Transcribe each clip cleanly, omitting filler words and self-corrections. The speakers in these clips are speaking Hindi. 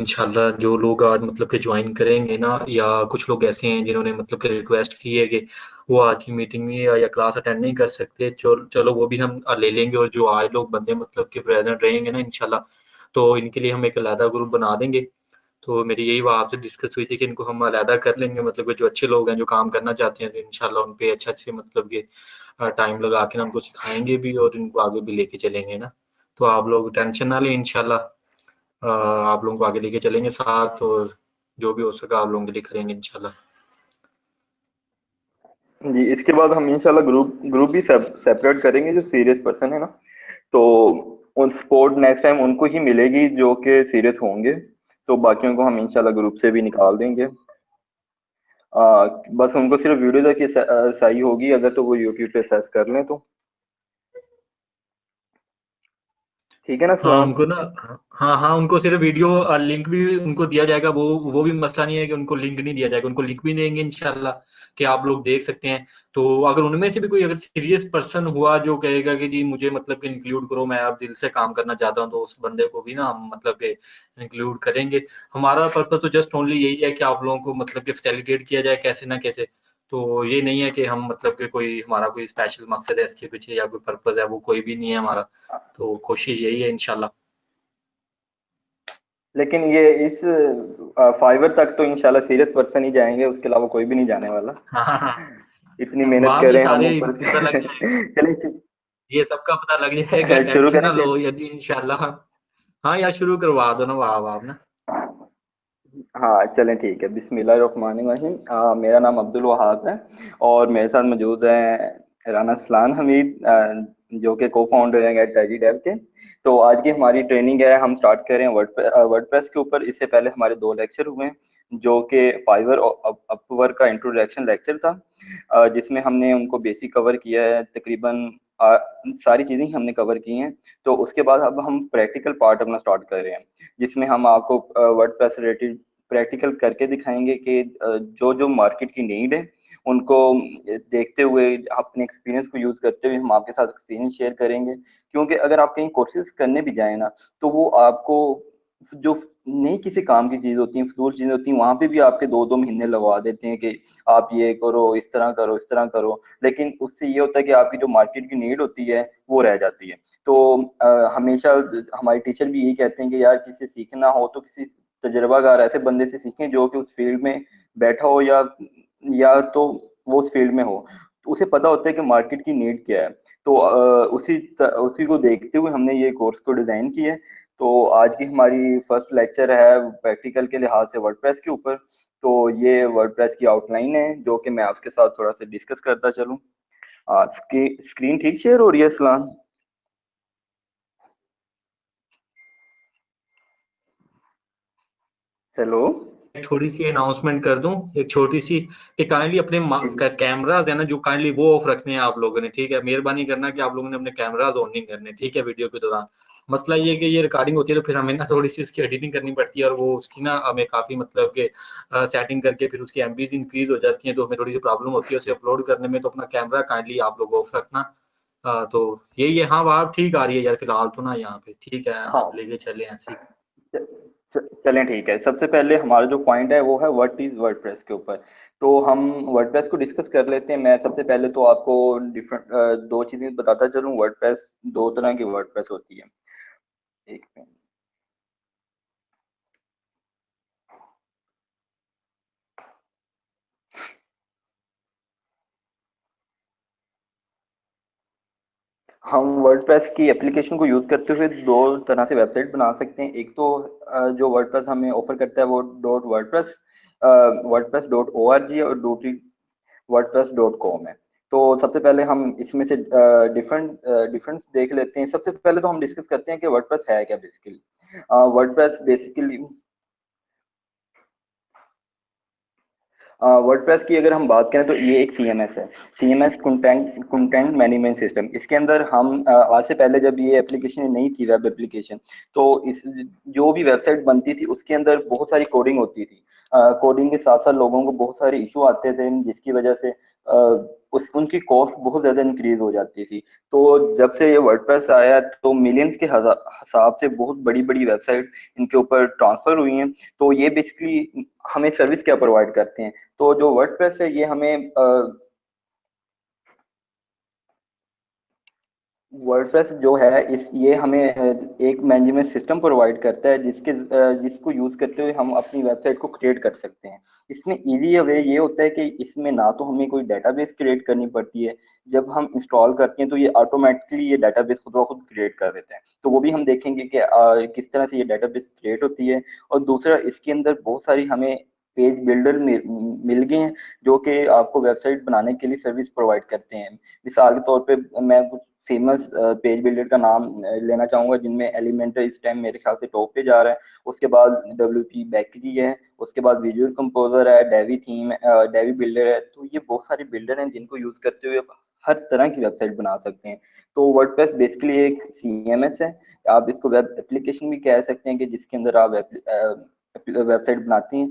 इंशाल्लाह जो लोग आज मतलब कि ज्वाइन करेंगे ना, या कुछ लोग ऐसे हैं जिन्होंने मतलब कि रिक्वेस्ट की है कि वो आज की मीटिंग में या क्लास अटेंड नहीं कर सकते, चलो वो भी हम ले लेंगे। और जो आज लोग बंदे मतलब कि प्रेजेंट रहेंगे ना इंशाल्लाह, तो इनके लिए हम एक अलहदा ग्रुप बना देंगे। तो मेरी यही वहाँ आपसे डिस्कस हुई थी कि इनको हम अलहदा कर लेंगे, मतलब कि जो अच्छे लोग हैं जो काम करना चाहते हैं, तो इंशाल्लाह उन पे अच्छा से मतलब कि टाइम लगा के ना उनको सिखाएंगे भी और इनको आगे भी लेके चलेंगे ना। तो आप लोग टेंशन ना लें, इंशाल्लाह आप लोगों को आगे लेके चलेंगे साथ, और जो भी हो सका आप लोगों के लिए करेंगे इंशाल्लाह। जी, इसके बाद हम इंशाल्लाह ग्रुप ग्रुप भी सेपरेट करेंगे। जो सीरियस पर्सन है ना, तो उन सपोर्ट नेक्स्ट टाइम उनको ही मिलेगी जो कि सीरियस होंगे। तो बाकियों को हम इंशाल्लाह ग्रुप से भी निकाल देंगे। बस उनको सिर्फ वीडियो तक ही सही होगी, अगर तो वो यूट्यूब पे सर्च कर लें तो। ठीक है ना हाँ सलाम? उनको ना, हाँ हाँ उनको सिर्फ वीडियो लिंक भी उनको दिया जाएगा, वो भी मसला नहीं है कि उनको लिंक नहीं दिया जाएगा, उनको लिंक भी देंगे इंशाल्लाह कि आप लोग देख सकते हैं। तो अगर उनमें से भी कोई अगर सीरियस पर्सन हुआ जो कहेगा कि जी मुझे मतलब कि इंक्लूड करो, मैं अब दिल से काम करना चाहता हूँ, तो उस बंदे को भी ना हम मतलब कि इंक्लूड करेंगे। हमारा पर्पज तो जस्ट ओनली यही है कि आप लोगों को मतलब कि फैसिलिटेट किया जाए कैसे ना कैसे। तो ये नहीं है कि हम मतलब कि कोई हमारा कोई स्पेशल मकसद है इसके पीछे या कोई पर्पज है, वो कोई भी नहीं है हमारा। तो कोशिश यही है इंशाल्लाह। लेकिन ये इस फाइवर तक तो इंशाल्लाह सीरियस पर्सन ही जाएंगे, उसके अलावा कोई भी नहीं जाने वाला। हाँ हाँ हाँ। इतनी मेहनत वहाँ भी करें हम सारे ऊपर पता लग से। जाएगा, चलिए ये सबका पता लग जाएगा, शुरू टेंशन ना करें लो फिर। यदि इंशाल्लाह। हाँ यार शुरू करवा दो ना, वाह वाह ना। हाँ चलें, ठीक है। बिस्मिल्लाहिर्रहमानिर्रहीम। मेरा नाम अब्दुल वहाब है, और मेरे साथ मौजूद हैं राना सलान हमीद, जो कि को फाउंडर हैं एट टेजी डेव के। तो आज की हमारी ट्रेनिंग है, हम स्टार्ट कर रहे हैं वर्डप्रेस के ऊपर। इससे पहले हमारे दो लेक्चर हुए हैं, जो कि फाइवर और अपवर्क का इंट्रोडक्शन लेक्चर था, जिसमें हमने उनको बेसिक कवर किया है। तकरीबन सारी चीज़ें ही हमने कवर की हैं। तो उसके बाद अब हम प्रैक्टिकल पार्ट अपना स्टार्ट कर रहे हैं, जिसमें हम आपको वर्डप्रेस रिलेटेड प्रैक्टिकल करके दिखाएंगे कि जो जो मार्केट की नीड है उनको देखते हुए, अपने एक्सपीरियंस को यूज करते हुए हम आपके साथ एक्सपीरियंस शेयर करेंगे। क्योंकि अगर आप कहीं कोर्सेज करने भी जाए ना, तो वो आपको जो नहीं किसी काम की चीज होती है, फजूल चीजें होती हैं, वहां पे भी आपके 2-2 महीने लगवा देते हैं कि आप ये करो, इस तरह करो, इस तरह करो। लेकिन उससे ये होता है कि आपकी जो मार्केट की नीड होती है वो रह जाती है। तो हमेशा हमारे टीचर भी यही कहते हैं कि यार किसी से सीखना हो तो किसी तजर्बाकार ऐसे बंदे से सीखें जो कि उस फील्ड में बैठा हो, या तो वो उस फील्ड में हो, तो उसे पता होता है कि मार्केट की नीड क्या है। तो उसी को देखते हुए हमने ये कोर्स को डिजाइन किया है। तो आज की हमारी फर्स्ट लेक्चर है प्रैक्टिकल के लिहाज से वर्डप्रेस के ऊपर। तो ये वर्डप्रेस की आउटलाइन है, जो कि मैं आपके साथ थोड़ा सा डिस्कस करता चलूँ। स्क्रीन ठीक शेयर हो रही है सलाम? हेलो? एक थोड़ी सी अनाउंसमेंट कर दूं, एक छोटी सी, कि काइंडली अपने कैमराज है ना जो काइंडली वो ऑफ रखने हैं आप लोगों ने, ठीक है। मेहरबानी करना कि आप लोगों ने अपने कैमराज ऑन नहीं करने, ठीक है, वीडियो के दौरान। मसला ये है कि ये रिकॉर्डिंग होती है तो फिर हमें ना थोड़ी सी उसकी एडिटिंग करनी पड़ती है, और वो उसकी ना हमें काफी मतलब के सेटिंग करके फिर उसकी एमबीज इंक्रीज हो जाती हैं, तो हमें थोड़ी सी प्रॉब्लम होती है उसे अपलोड करने में। तो अपना कैमरा काइंडली आप लोग ऑफ रखना। तो यही है। हाँ वहाँ ठीक आ रही है यार फिलहाल तो ना, यहाँ पे ठीक है, आप हाँ, लेके चले ऐसे ही। चलें, ठीक है। सबसे पहले हमारा जो पॉइंट है वो है व्हाट इज वर्डप्रेस के ऊपर। तो हम वर्डप्रेस को डिस्कस कर लेते हैं। मैं सबसे पहले तो आपको डिफरेंट दो चीजें बताता चलूं। वर्डप्रेस, दो तरह की वर्डप्रेस होती है। एक मिनट। हम वर्डप्रेस की एप्लीकेशन को यूज करते हुए दो तरह से वेबसाइट बना सकते हैं। एक तो जो वर्डप्रेस हमें ऑफर करता है वो dot WordPress WordPress dot O R G, और दूसरी वर्डप्रेस डॉट कॉम है। तो सबसे पहले हम इसमें से डिफरेंस देख लेते हैं। सबसे पहले तो हम डिस्कस करते हैं कि वर्डप्रेस है क्या बेसिकली। वर्डप्रेस बेसिकली वर्डप्रेस की अगर हम बात करें तो ये एक सीएमएस है। CMS content management system. इसके अंदर हम आज से पहले जब ये एप्लीकेशन नहीं थी, वेब एप्लीकेशन, तो इस जो भी वेबसाइट बनती थी उसके अंदर बहुत सारी कोडिंग होती थी। कोडिंग के साथ साथ लोगों को बहुत सारे इशू आते थे, जिसकी वजह से उनकी कॉस्ट बहुत ज़्यादा इंक्रीज हो जाती थी। तो जब से ये वर्डप्रेस आया तो मिलियंस के हिसाब से बहुत बड़ी बड़ी वेबसाइट इनके ऊपर ट्रांसफर हुई हैं। तो ये बेसिकली हमें सर्विस क्या प्रोवाइड करते हैं, तो जो वर्डप्रेस है ये हमें वर्डप्रेस जो है इस ये हमें एक मैनेजमेंट सिस्टम प्रोवाइड करता है जिसको यूज करते हुए हम अपनी वेबसाइट को क्रिएट कर सकते हैं। इसमें इजी वे ये होता है कि इसमें ना तो हमें कोई डेटाबेस क्रिएट करनी पड़ती है, जब हम इंस्टॉल करते हैं तो ये ऑटोमेटिकली ये डेटाबेस खुद ब खुद क्रिएट कर देते हैं। तो वो भी हम देखेंगे कि किस तरह से ये डेटाबेस क्रिएट होती है। और दूसरा, इसके अंदर बहुत सारी हमें पेज बिल्डर मिल गए हैं जो कि आपको वेबसाइट बनाने के लिए सर्विस प्रोवाइड करते हैं। मिसाल के तौर पे मैं कुछ फेमस पेज बिल्डर का नाम लेना चाहूंगा, जिनमें एलिमेंटर इस टाइम मेरे ख्याल से टॉप पे जा रहा है। उसके बाद WP बेकरी है, उसके बाद विजुअल कंपोजर है, डेवी थीम डेवी बिल्डर है। तो ये बहुत सारे बिल्डर हैं जिनको यूज करते हुए आप हर तरह की वेबसाइट बना सकते हैं। तो वर्डप्रेस बेसिकली एक CMS है, आप इसको वेब एप्लीकेशन भी कह सकते हैं, कि जिसके अंदर आप वेबसाइट बनाते हैं।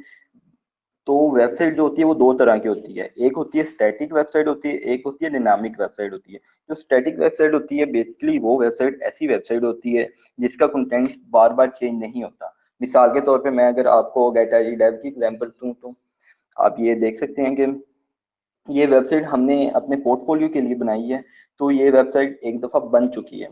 तो वेबसाइट जो होती है वो दो तरह की होती है, एक होती है स्टैटिक वेबसाइट होती है, एक होती है डायनामिक वेबसाइट होती है। जो स्टैटिक वेबसाइट होती है बेसिकली वो वेबसाइट ऐसी वेबसाइट होती है जिसका कंटेंट बार बार चेंज नहीं होता। मिसाल के तौर पे मैं अगर आपको गेट आई डेव की एग्जांपल दूं तो आप ये देख सकते हैं कि ये वेबसाइट हमने अपने पोर्टफोलियो के लिए बनाई है। तो ये वेबसाइट एक दफा बन चुकी है,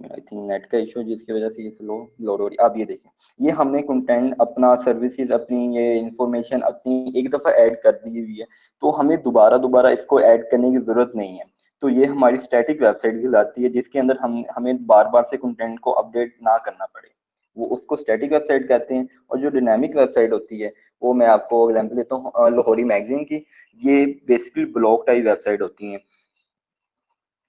आई थिंक नेट का इशू जिसकी वजह से ये स्लो लोड हो रही है। आप ये देखें, ये हमने कंटेंट अपना सर्विसेज अपनी ये इंफॉर्मेशन अपनी एक दफ़ा ऐड कर दी हुई है। तो हमें दोबारा दोबारा इसको ऐड करने की ज़रूरत नहीं है। तो ये हमारी स्टैटिक वेबसाइट कहलाती है, जिसके अंदर हम हमें बार बार से कंटेंट को अपडेट ना करना पड़े, वो उसको स्टैटिक वेबसाइट कहते हैं। और जो डायनामिक वेबसाइट होती है वो मैं आपको एग्जाम्पल देता हूँ लाहौरी मैगजीन की। ये बेसिकली ब्लॉग टाइप वेबसाइट होती है,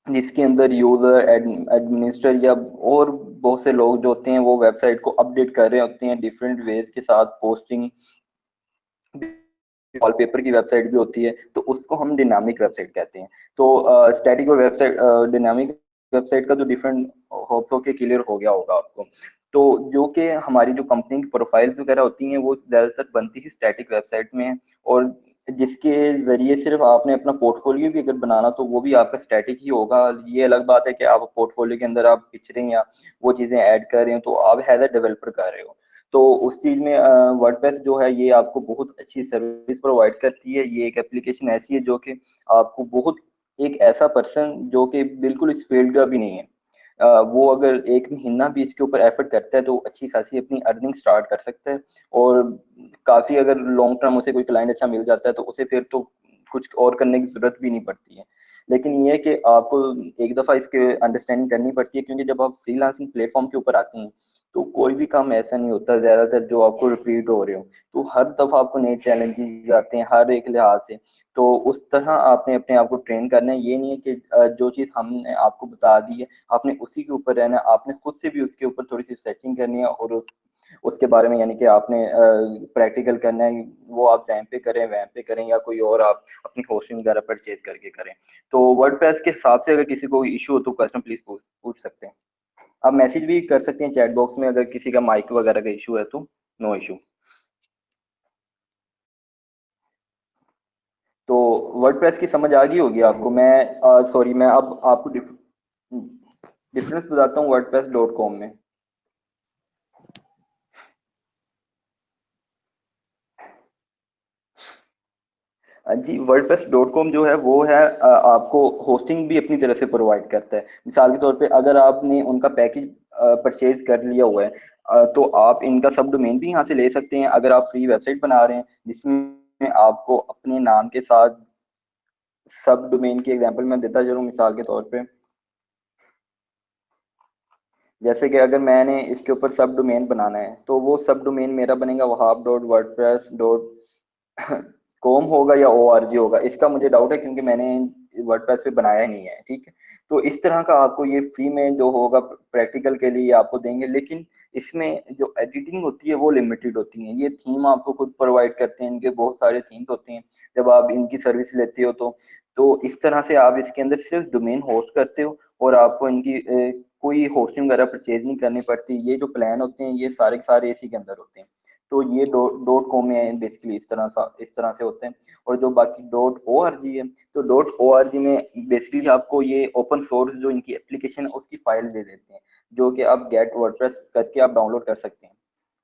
जिसके अंदर यूजर एडमिनिस्ट्रेटर या और बहुत से लोग जो होते हैं वो वेबसाइट को अपडेट कर रहे होते हैं डिफरेंट वेज के साथ, पोस्टिंग वॉलपेपर की वेबसाइट भी होती है। तो उसको हम डायनामिक वेबसाइट कहते हैं। तो स्टैटिक और वेबसाइट डायनामिक वेबसाइट का जो डिफरेंट होप्स हो के क्लियर हो गया होगा आपको। तो जो कि हमारी जो कंपनी की प्रोफाइल्स वगैरह होती हैं वो ज्यादातर बनती है स्टैटिक वेबसाइट में है। और जिसके जरिए सिर्फ आपने अपना पोर्टफोलियो भी अगर बनाना तो वो भी आपका स्टैटिक ही होगा। ये अलग बात है कि आप पोर्टफोलियो के अंदर आप पिक्चरिंग या वो चीजें ऐड कर रहे हो, तो आप एज ए डेवलपर कर रहे हो। तो उस चीज में वर्डप्रेस जो है ये आपको बहुत अच्छी सर्विस प्रोवाइड करती है। ये एक एप्लीकेशन ऐसी है जो कि आपको बहुत, एक ऐसा पर्सन जो कि बिल्कुल इस फील्ड का भी नहीं है, वो अगर एक महीना भी इसके ऊपर एफर्ट करता है तो अच्छी खासी अपनी अर्निंग स्टार्ट कर सकता है। और काफी अगर लॉन्ग टर्म उसे कोई क्लाइंट अच्छा मिल जाता है तो उसे फिर तो कुछ और करने की जरूरत भी नहीं पड़ती है। लेकिन ये है कि आपको एक दफा इसके अंडरस्टैंडिंग करनी पड़ती है, क्योंकि जब आप फ्रीलांसिंग प्लेटफॉर्म के ऊपर आते हैं तो कोई भी काम ऐसा नहीं होता ज्यादातर जो आपको रिपीट हो रहे हो। तो हर दफा आपको नए चैलेंजेस आते हैं हर एक लिहाज से। तो उस तरह आपने अपने आप को ट्रेन करना है। ये नहीं है कि जो चीज हमने आपको बता दी है आपने उसी के ऊपर रहना है, आपने खुद से भी उसके ऊपर थोड़ी सी सर्चिंग करनी है और उसके बारे में, यानी कि आपने प्रैक्टिकल करना है। वो आप जैम पे करें वैम पे करें या कोई और आप अपनी होस्टिंग वगैरह परचेज करके करें। तो वर्डप्रेस के हिसाब से अगर किसी को इशू हो तो क्वेश्चन प्लीज पूछ सकते हैं। आप मैसेज भी कर सकते हैं चैट बॉक्स में, अगर किसी का माइक वगैरह का इशू है तो नो इशू। तो वर्डप्रेस की समझ आ गई होगी आपको। मैं सॉरी, मैं अब आपको डिफरेंस बताता हूँ wordpress.com में। जी, वर्डप्रेस.com जो है वो है आपको होस्टिंग भी अपनी तरह से प्रोवाइड करता है। मिसाल के तौर पे अगर आपने उनका पैकेज परचेज कर लिया हुआ है तो आप इनका सब डोमेन भी यहाँ से ले सकते हैं। अगर आप फ्री वेबसाइट बना रहे हैं जिसमें आपको अपने नाम के साथ सब डोमेन की एग्जांपल मैं देता चलूँ, मिसाल के तौर पे जैसे कि अगर मैंने इसके ऊपर सब डोमेन बनाना है तो वो सब डोमेन मेरा बनेगा wahab.wordpress.com होगा या org होगा, इसका मुझे डाउट है क्योंकि मैंने वर्डप्रेस पे बनाया ही नहीं है। ठीक है, तो इस तरह का आपको ये फ्री में जो होगा प्रैक्टिकल के लिए आपको देंगे। लेकिन इसमें जो एडिटिंग होती है वो लिमिटेड होती है। ये थीम आपको खुद प्रोवाइड करते हैं, इनके बहुत सारे थीम्स होते हैं जब आप इनकी सर्विस लेते हो। तो इस तरह से आप इसके अंदर सिर्फ डोमेन होस्ट करते हो और आपको इनकी कोई होस्टिंग वगैरह परचेज नहीं करनी पड़ती। ये जो प्लान होते हैं ये सारे के सारे इसी के अंदर होते हैं। तो ये डॉट कॉम में बेसिकली इस तरह से होते हैं। और जो बाकी डॉट ओ आर जी है, तो डॉट ओ आर जी में बेसिकली आपको ये ओपन सोर्स जो इनकी एप्लीकेशन है उसकी फाइल दे देते हैं, जो कि आप गेट वर्डप्रेस करके आप डाउनलोड कर सकते हैं।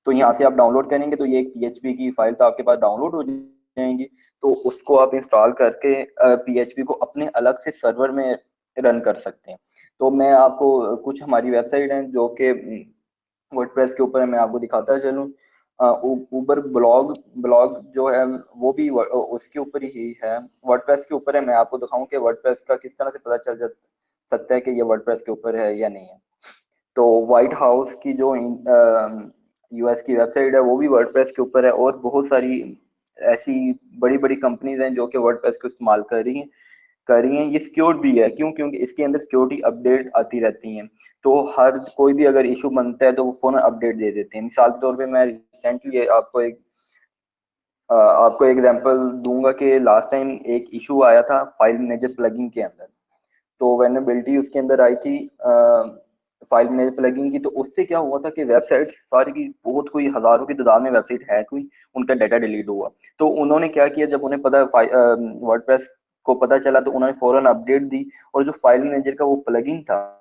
तो यहाँ से आप डाउनलोड करेंगे तो ये एक पीएचपी की फाइल्स आपके पास डाउनलोड हो जाएंगी। तो उसको आप इंस्टॉल करके पीएचपी को अपने अलग से सर्वर में रन कर सकते हैं। तो मैं आपको कुछ हमारी वेबसाइट है जो कि वर्डप्रेस के ऊपर है, मैं आपको दिखाता चलूँ। ऊबर ब्लॉग ब्लॉग जो है वो भी उसके ऊपर ही है, वर्डप्रेस के ऊपर है। मैं आपको दिखाऊं कि वर्डप्रेस का किस तरह से पता चल सकता है कि ये वर्डप्रेस के ऊपर है या नहीं है। तो व्हाइट हाउस की जो यूएस की वेबसाइट है वो भी वर्डप्रेस के ऊपर है, और बहुत सारी ऐसी बड़ी बड़ी कंपनीज हैं जो कि वर्डप्रेस को इस्तेमाल कर रही हैं। ये सिक्योर भी है, क्यों? क्योंकि इसके अंदर सिक्योरिटी अपडेट आती रहती हैं। तो हर कोई भी अगर इशू बनता है तो वो फौरन अपडेट दे देते हैं। मिसाल के तौर पे मैं रिसेंटली आपको एग्जांपल दूंगा कि लास्ट टाइम एक इशू आया था फाइल मैनेजर प्लगइन के अंदर। तो वेनेबिलिटी उसके अंदर आई थी फाइल मैनेजर प्लगइन की। तो उससे क्या हुआ था कि वेबसाइट सारी की बहुत, कोई हजारों की तादाद में वेबसाइट हैक हुई, उनका डाटा डिलीट हुआ। तो उन्होंने क्या किया, जब उन्हें पता वर्डप्रेस को पता चला तो उन्होंने फौरन अपडेट दी, और जो फाइल मैनेजर का वो प्लगइन था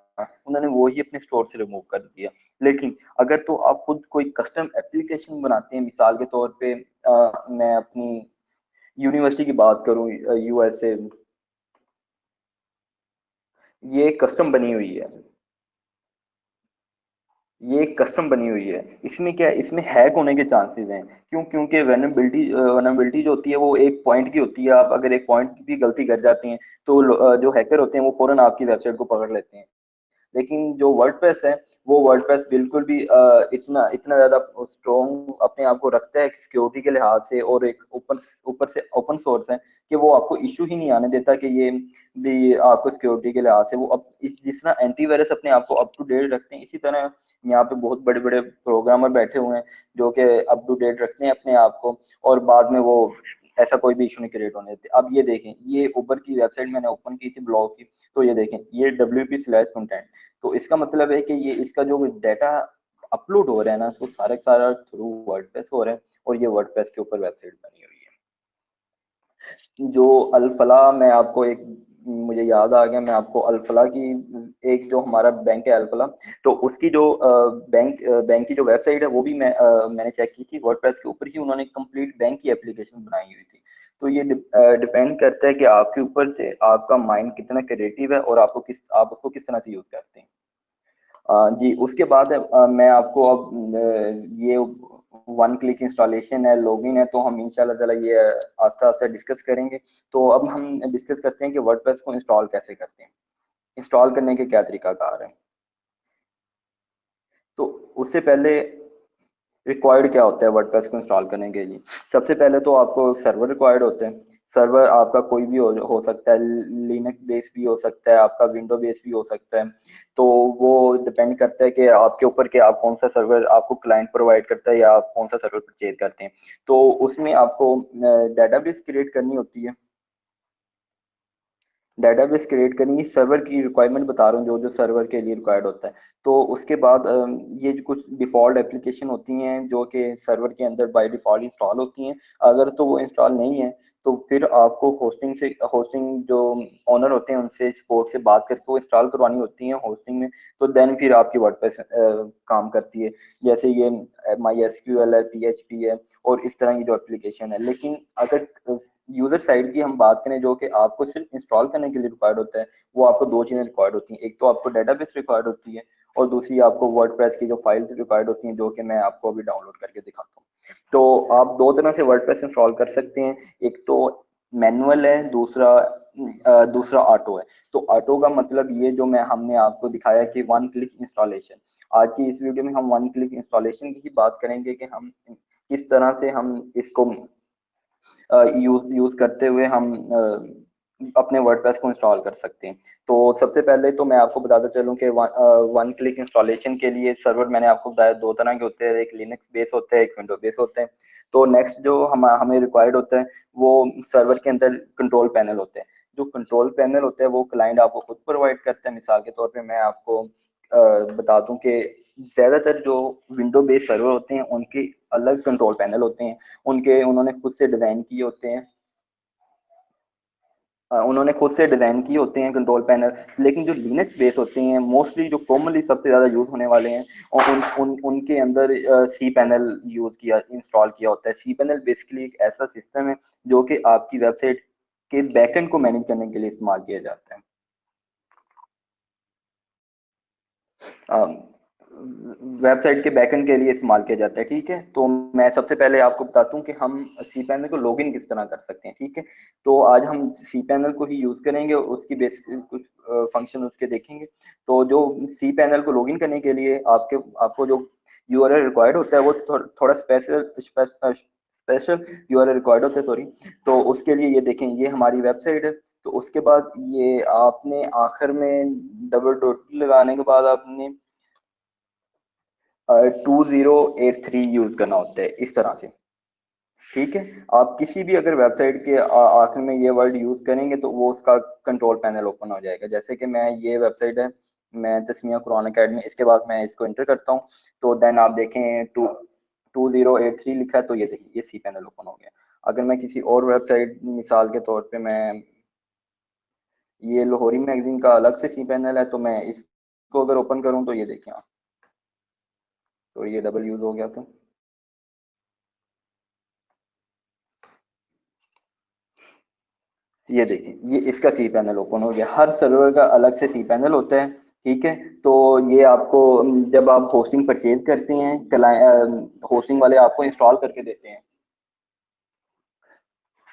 उन्होंने वो ही अपने स्टोर से रिमूव कर दिया। लेकिन अगर तो आप खुद कोई कस्टम एप्लीकेशन बनाते हैं, मिसाल के तौर पे मैं अपनी यूनिवर्सिटी की बात करूं, यूएसए, ये कस्टम बनी हुई है, ये एक कस्टम बनी हुई है। इसमें क्या है, इसमें हैक होने के चांसेस हैं। क्यों? क्योंकि वेनेबिलिटी जो होती है वो एक पॉइंट की होती है। आप अगर एक पॉइंट की भी गलती कर जाते हैं तो जो हैकर होते हैं वो फौरन आपकी वेबसाइट को पकड़ लेते हैं। लेकिन जो वर्डप्रेस है, वो वर्डप्रेस बिल्कुल भी इतना इतना ज्यादा स्ट्रॉन्ग अपने आप को रखता है सिक्योरिटी के लिहाज से, और एक ऊपर से ओपन सोर्स है कि वो आपको इशू ही नहीं आने देता कि ये भी आपको सिक्योरिटी के लिहाज से वो अब जिस तरह एंटीवायरस अपने आप को अप टू डेट रखते हैं, इसी तरह यहाँ पे बहुत बड़े बड़े प्रोग्रामर बैठे हुए हैं जो कि अप टू डेट रखते हैं अपने आप को, और बाद में वो ऐसा कोई भी इशू नहीं क्रिएट होने देते। अब ये देखें, ये उबर की वेबसाइट मैंने ओपन की थी ब्लॉग की, तो ये देखें ये WP/content। तो इसका मतलब है कि ये इसका जो डाटा अपलोड हो रहा है ना, तो सारा का सारा थ्रू वर्डप्रेस हो रहा है, और ये वर्डप्रेस के ऊपर वेबसाइट बनी हुई है। जो अल-फलाह, मैं आपको एक, मुझे याद आ गया, मैं आपको अल-फलाह की, एक जो हमारा बैंक है अल-फलाह, तो उसकी जो बैंक की जो वेबसाइट है वो भी मैंने चेक की थी, वर्डप्रेस के ऊपर ही उन्होंने कंप्लीट बैंक की एप्लीकेशन बनाई हुई थी। तो ये डिपेंड करता है कि आपके ऊपर से आपका माइंड कितना क्रिएटिव है, और आप उसको किस तरह से यूज करते हैं। जी, उसके बाद मैं आपको अब ये वन क्लिक इंस्टॉलेशन है, लॉगिन है, तो हम इंशाल्लाह ताला ये आस्ता आस्ता डिस्कस करेंगे। तो अब हम डिस्कस करते हैं कि वर्डप्रेस को इंस्टॉल कैसे करते हैं, इंस्टॉल करने के क्या तरीकाकार है। तो उससे पहले रिक्वायर्ड क्या होता है वर्डप्रेस को इंस्टॉल करने के लिए? सबसे पहले तो आपको सर्वर रिक्वायर्ड होते हैं। सर्वर आपका कोई भी हो सकता है, लिनक्स बेस भी हो सकता है, आपका विंडो बेस भी हो सकता है। तो वो डिपेंड करता है कि आपके ऊपर कि आप कौन सा सर्वर आपको क्लाइंट प्रोवाइड करता है या आप कौन सा सर्वर परचेज करते हैं। तो उसमें आपको डेटाबेस क्रिएट करनी होती है। डेटाबेस क्रिएट करनी, सर्वर की रिक्वायरमेंट बता रहा हूँ, जो जो सर्वर के लिए रिक्वायर्ड होता है। तो उसके बाद ये जो कुछ डिफ़ॉल्ट एप्लीकेशन होती हैं जो कि सर्वर के अंदर बाय डिफ़ॉल्ट इंस्टॉल होती हैं, अगर तो वो इंस्टॉल नहीं है तो फिर आपको होस्टिंग जो ओनर होते हैं उनसे सपोर्ट से बात करके वो इंस्टॉल करवानी होती हैं होस्टिंग में। तो देन फिर आपकी वर्डप्रेस काम करती है। जैसे ये MySQL है, PHP है, और इस तरह की जो एप्लीकेशन है। लेकिन अगर यूजर साइड की हम बात करें, जो कि आपको सिर्फ इंस्टॉल करने के लिए रिक्वायर्ड होता है, वो आपको दो चीजें रिक्वायर्ड होती हैं। एक तो आपको डेटाबेस रिक्वायर्ड होती है, और दूसरी आपको वर्डप्रेस की जो फाइल्स रिक्वायर्ड होती हैं, जो कि मैं आपको अभी डाउनलोड करके दिखाता हूँ। तो आप दो तरह से वर्डप्रेस इंस्टॉल कर सकते हैं, एक तो मैनुअल है, दूसरा ऑटो है। तो ऑटो का मतलब ये जो मैं हमने आपको दिखाया कि वन क्लिक इंस्टॉलेशन। आज की इस वीडियो में हम वन क्लिक इंस्टॉलेशन की ही बात करेंगे कि हम किस तरह से हम इसको यूज करते हुए हम अपने वर्डप्रेस को इंस्टॉल कर सकते हैं। तो सबसे पहले तो मैं आपको बताता चलूं कि वन क्लिक इंस्टॉलेशन के लिए सर्वर मैंने आपको बताया दो तरह के होते हैं, एक लिनक्स बेस होता है, एक विंडो बेस होता है। तो नेक्स्ट जो हमें रिक्वायर्ड होता है वो सर्वर के अंदर कंट्रोल पैनल होते हैं। जो कंट्रोल पैनल होता है वो क्लाइंट आपको खुद प्रोवाइड करता है। मिसाल के तौर पे मैं आपको बता दूं कि ज़्यादातर जो विंडो बेस्ड सर्वर होते हैं उनके अलग कंट्रोल पैनल होते हैं, उन्होंने खुद से डिज़ाइन किए होते हैं, उन्होंने खुद से डिज़ाइन किए होते हैं कंट्रोल पैनल। लेकिन जो लिनक्स बेस होते हैं मोस्टली जो कॉमनली सबसे ज़्यादा यूज़ होने वाले हैं, और उनके अंदर सी पैनल यूज़ किया इंस्टॉल किया होता है। सी पैनल बेसिकली एक ऐसा सिस्टम है जो कि आपकी वेबसाइट के बैकएंड को मैनेज करने के लिए इस्तेमाल किया जाता है। वेबसाइट के बैकएंड के लिए इस्तेमाल किया जाता है। ठीक है, तो मैं सबसे पहले आपको बताता हूँ कि हम सी पैनल को लॉगिन किस तरह कर सकते हैं। ठीक है, तो आज हम सी पैनल को ही यूज़ करेंगे, उसकी बेसिक कुछ फंक्शन उसके देखेंगे। तो जो सी पैनल को लॉगिन करने के लिए आपको जो यूआरएल रिक्वायर्ड होता है वो थोड़ा स्पेशल यूआरएल रिक्वायर्ड होता है, सॉरी। तो उसके लिए ये देखें, ये हमारी वेबसाइट है। तो उसके बाद ये आपने आखिर में डबल डॉट लगाने के बाद आपने 2083 यूज करना होता है इस तरह से। ठीक है, आप किसी भी अगर वेबसाइट के आखिर में ये वर्ड यूज करेंगे तो वो उसका कंट्रोल पैनल ओपन हो जाएगा। जैसे कि मैं, ये वेबसाइट है, मैं तस्मिया कुरान अकेडमी, इसके बाद मैं इसको एंटर करता हूँ, तो देन आप देखें 2083 लिखा है, तो ये देखिए ये सी पैनल ओपन हो गया। अगर मैं किसी और वेबसाइट, मिसाल के तौर पे मैं, ये लाहौरी मैगजीन का अलग से सी पैनल है, तो मैं इसको अगर ओपन करूँ तो ये देखें आप, तो ये डबल यूज हो गया। तो ये देखिए ये इसका सी पैनल ओपन हो गया। हर सर्वर का अलग से सी पैनल होता है। ठीक है, तो ये आपको जब आप होस्टिंग परचेज करते हैं, होस्टिंग वाले आपको इंस्टॉल करके देते हैं,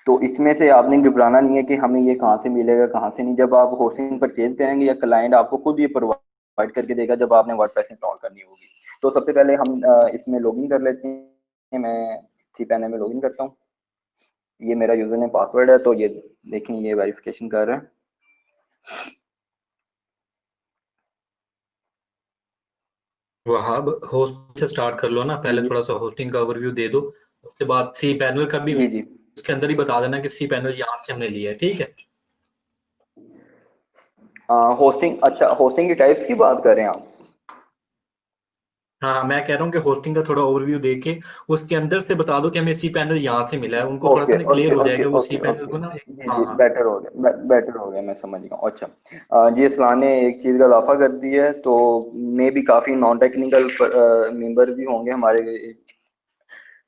तो इसमें से आपने घबराना नहीं है कि हमें ये कहाँ से मिलेगा कहाँ से नहीं। जब आप होस्टिंग परचेज करेंगे या क्लाइंट आपको खुद ये प्रोवाइड करके देगा जब आपने वर्डप्रेस इंस्टॉल करनी होगी। तो सबसे पहले हम इसमें लॉगिन कर लेते हैं। मैं सी पैनल में लॉगिन करता हूँ। ये मेरा यूजर नेम पासवर्ड है, तो ये देखें ये वेरिफिकेशन कर रहा है। वहाब, होस्ट से स्टार्ट कर लो ना, जी पहले जी थोड़ा सा होस्टिंग का ओवरव्यू दे दो। उसके बाद सी पैनल का भी जी जी। उसके अंदर ही बता देना कि सी पैनल यहाँ से हमने लिया है, ठीक है। होस्टिंग, अच्छा होस्टिंग की टाइप्स की बात कर रहे हैं आप? हाँ हाँ, मैं कह रहा हूँ कि होस्टिंग का थोड़ा ओवरव्यू दे के उसके अंदर से बता दो कि हमें सी पैनल यहाँ से मिला है, उनको थोड़ा सा ओके ना ओके क्लियर हो ओके जाएगा वो सी ओके पैनल ओके। को ना। जी हाँ जी, हाँ। बेटर हो गया, बेटर हो गया, मैं समझ गया। अच्छा, जी असलान ने एक चीज़ का इजाफा कर दिया है, तो मे भी काफ़ी नॉन टेक्निकल मेंबर भी होंगे हमारे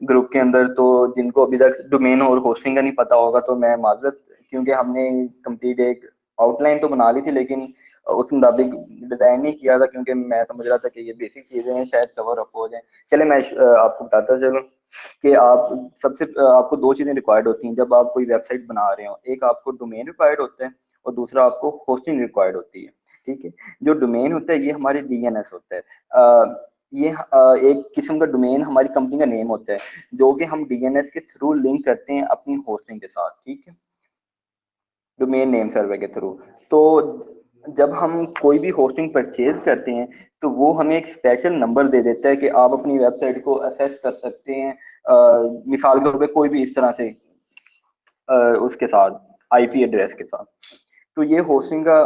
ग्रुप के अंदर, तो जिनको अभी तक डोमेन और होस्टिंग का नहीं पता होगा, तो मैं माजरत, क्योंकि हमने कंप्लीट एक आउटलाइन तो बना ली थी लेकिन उस मुताबिक डिजाइन नहीं किया था, क्योंकि मैं समझ रहा था कि ये बेसिक चीजें हैं शायद कवर अप हो जाए। चले मैं आपको बताता चलूँ कि आपको दो चीजें रिक्वायर्ड होती हैं जब आप कोई वेबसाइट बना रहे हो। एक आपको डोमेन रिक्वायर्ड होता है और दूसरा आपको होस्टिंग रिक्वायर्ड होती है। ठीक है, जो डोमेन होता है ये हमारे डीएनएस होता है। ये एक किस्म का डोमेन हमारी कंपनी का नेम होता है जो कि हम डीएनएस के थ्रू लिंक करते हैं अपनी होस्टिंग के साथ। ठीक है, डोमेन नेम सर्वर के थ्रू। तो जब हम कोई भी होस्टिंग परचेज करते हैं तो वो हमें एक स्पेशल नंबर दे देता है कि आप अपनी वेबसाइट को असेस कर सकते हैं, मिसाल के तौर पे कोई भी इस तरह से उसके साथ आईपी एड्रेस के साथ। तो ये होस्टिंग का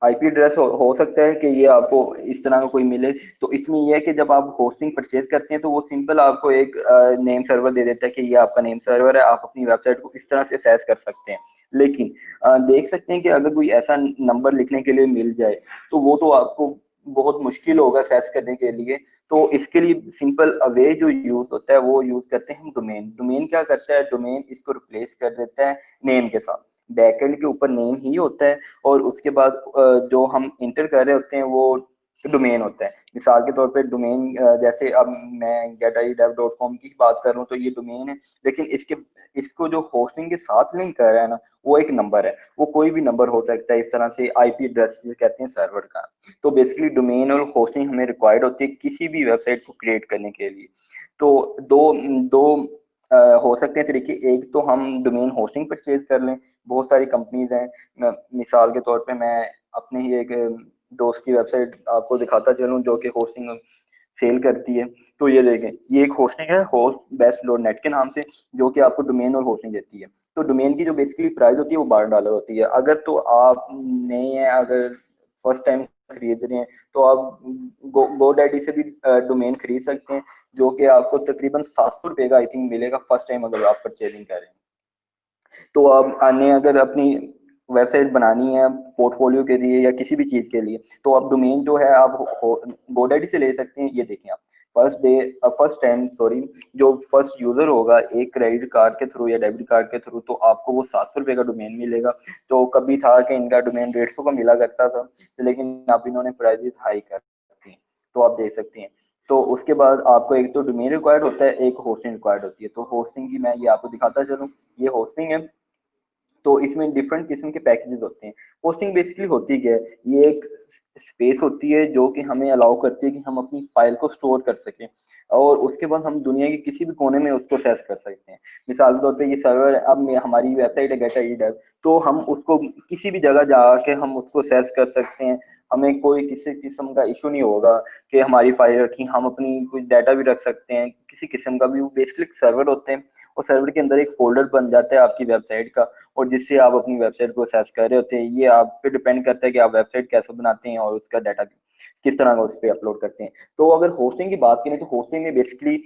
आईपी एड्रेस हो सकता है कि ये आपको इस तरह का कोई मिले। तो इसमें यह है कि जब आप होस्टिंग परचेज करते हैं तो वो सिंपल आपको एक नेम सर्वर दे देता है कि ये आपका नेम सर्वर है, आप अपनी वेबसाइट को इस तरह से एक्सेस कर सकते हैं। लेकिन देख सकते हैं कि अगर कोई ऐसा नंबर लिखने के लिए मिल जाए तो वो तो आपको बहुत मुश्किल होगा एक्सेस करने के लिए। तो इसके लिए सिंपल अवे जो यूज होता है वो यूज करते हैं हम डोमेन। डोमेन क्या करता है, डोमेन इसको रिप्लेस कर देता है नेम के साथ। बैकएंड के ऊपर नेम ही होता है और उसके बाद जो हम इंटर कर रहे होते हैं वो डोमेन होता है। मिसाल के तौर पे डोमेन, जैसे अब मैं getIDev.com की बात कर रहा हूँ तो ये डोमेन है, लेकिन इसको जो होस्टिंग के साथ लिंक कर रहा है ना वो एक नंबर है। वो कोई भी नंबर हो सकता है, इस तरह से आईपी एड्रेस जिसे कहते हैं सर्वर का। तो बेसिकली डोमेन और होस्टिंग हमें रिक्वायर्ड होती है किसी भी वेबसाइट को क्रिएट करने के लिए। तो दो दो हो सकते हैं तरीके। एक तो हम डोमेन होस्टिंग परचेज कर लें, बहुत सारी कंपनीज हैं। मिसाल के तौर पे मैं अपने ही एक दोस्त की वेबसाइट आपको दिखाता चलूं जो कि होस्टिंग सेल करती है। तो ये देखें, ये एक होस्टिंग है होस्ट बेस्ट डॉट नेट के नाम से, जो कि आपको डोमेन और होस्टिंग देती है। तो डोमेन की जो बेसिकली प्राइस होती है वो $12 होती है। अगर तो आप नए हैं, अगर फर्स्ट टाइम खरीद रहे हैं तो आप GoDaddy से भी डोमेन खरीद सकते हैं, जो कि आपको तकरीबन 700 रुपये का आई थिंक मिलेगा फर्स्ट टाइम अगर आप परचेजिंग करें। तो आप आने अगर अपनी वेबसाइट बनानी है पोर्टफोलियो के लिए या किसी भी चीज के लिए, तो आप डोमेन जो है आप GoDaddy से ले सकते हैं। ये देखें आप फर्स्ट टाइम सॉरी, जो फर्स्ट यूजर होगा एक क्रेडिट कार्ड के थ्रू या डेबिट कार्ड के थ्रू, तो आपको वो 700 रुपये का डोमेन मिलेगा। तो कभी था कि इनका डोमेन 150 का मिला करता था, लेकिन अब इन्होंने प्राइजेस हाई कर दी, तो आप देख सकते हैं। तो उसके बाद आपको एक तो डोमेन रिक्वायर्ड होता है, एक होस्टिंग रिक्वायर्ड होती है। तो होस्टिंग की मैं ये आपको दिखाता चलूँ, ये होस्टिंग है। तो इसमें डिफरेंट किस्म के पैकेजेस होते हैं। होस्टिंग बेसिकली होती क्या है, ये एक स्पेस होती है जो कि हमें अलाउ करती है कि हम अपनी फाइल को स्टोर कर सकें, और उसके बाद हम दुनिया के किसी भी कोने में उसको एक्सेस कर सकते हैं। मिसाल के तौर पे ये सर्वर अब हमारी वेबसाइट है गेट, तो हम उसको किसी भी जगह जाके हम उसको एक्सेस कर सकते हैं। हमें कोई किसी किस्म का इशू नहीं होगा कि हमारी फाइल रखी, हम अपनी कुछ डाटा भी रख सकते हैं किसी किस्म का भी। वो बेसिकली सर्वर होते हैं, और सर्वर के अंदर एक फोल्डर बन जाता है आपकी वेबसाइट का, और जिससे आप अपनी वेबसाइट को एक्सेस कर रहे होते हैं। ये आप पे डिपेंड करता है कि आप वेबसाइट कैसे बनाते हैं और उसका डाटा किस तरह का उस पर अपलोड करते हैं। तो अगर होस्टिंग की बात करें, तो होस्टिंग में बेसिकली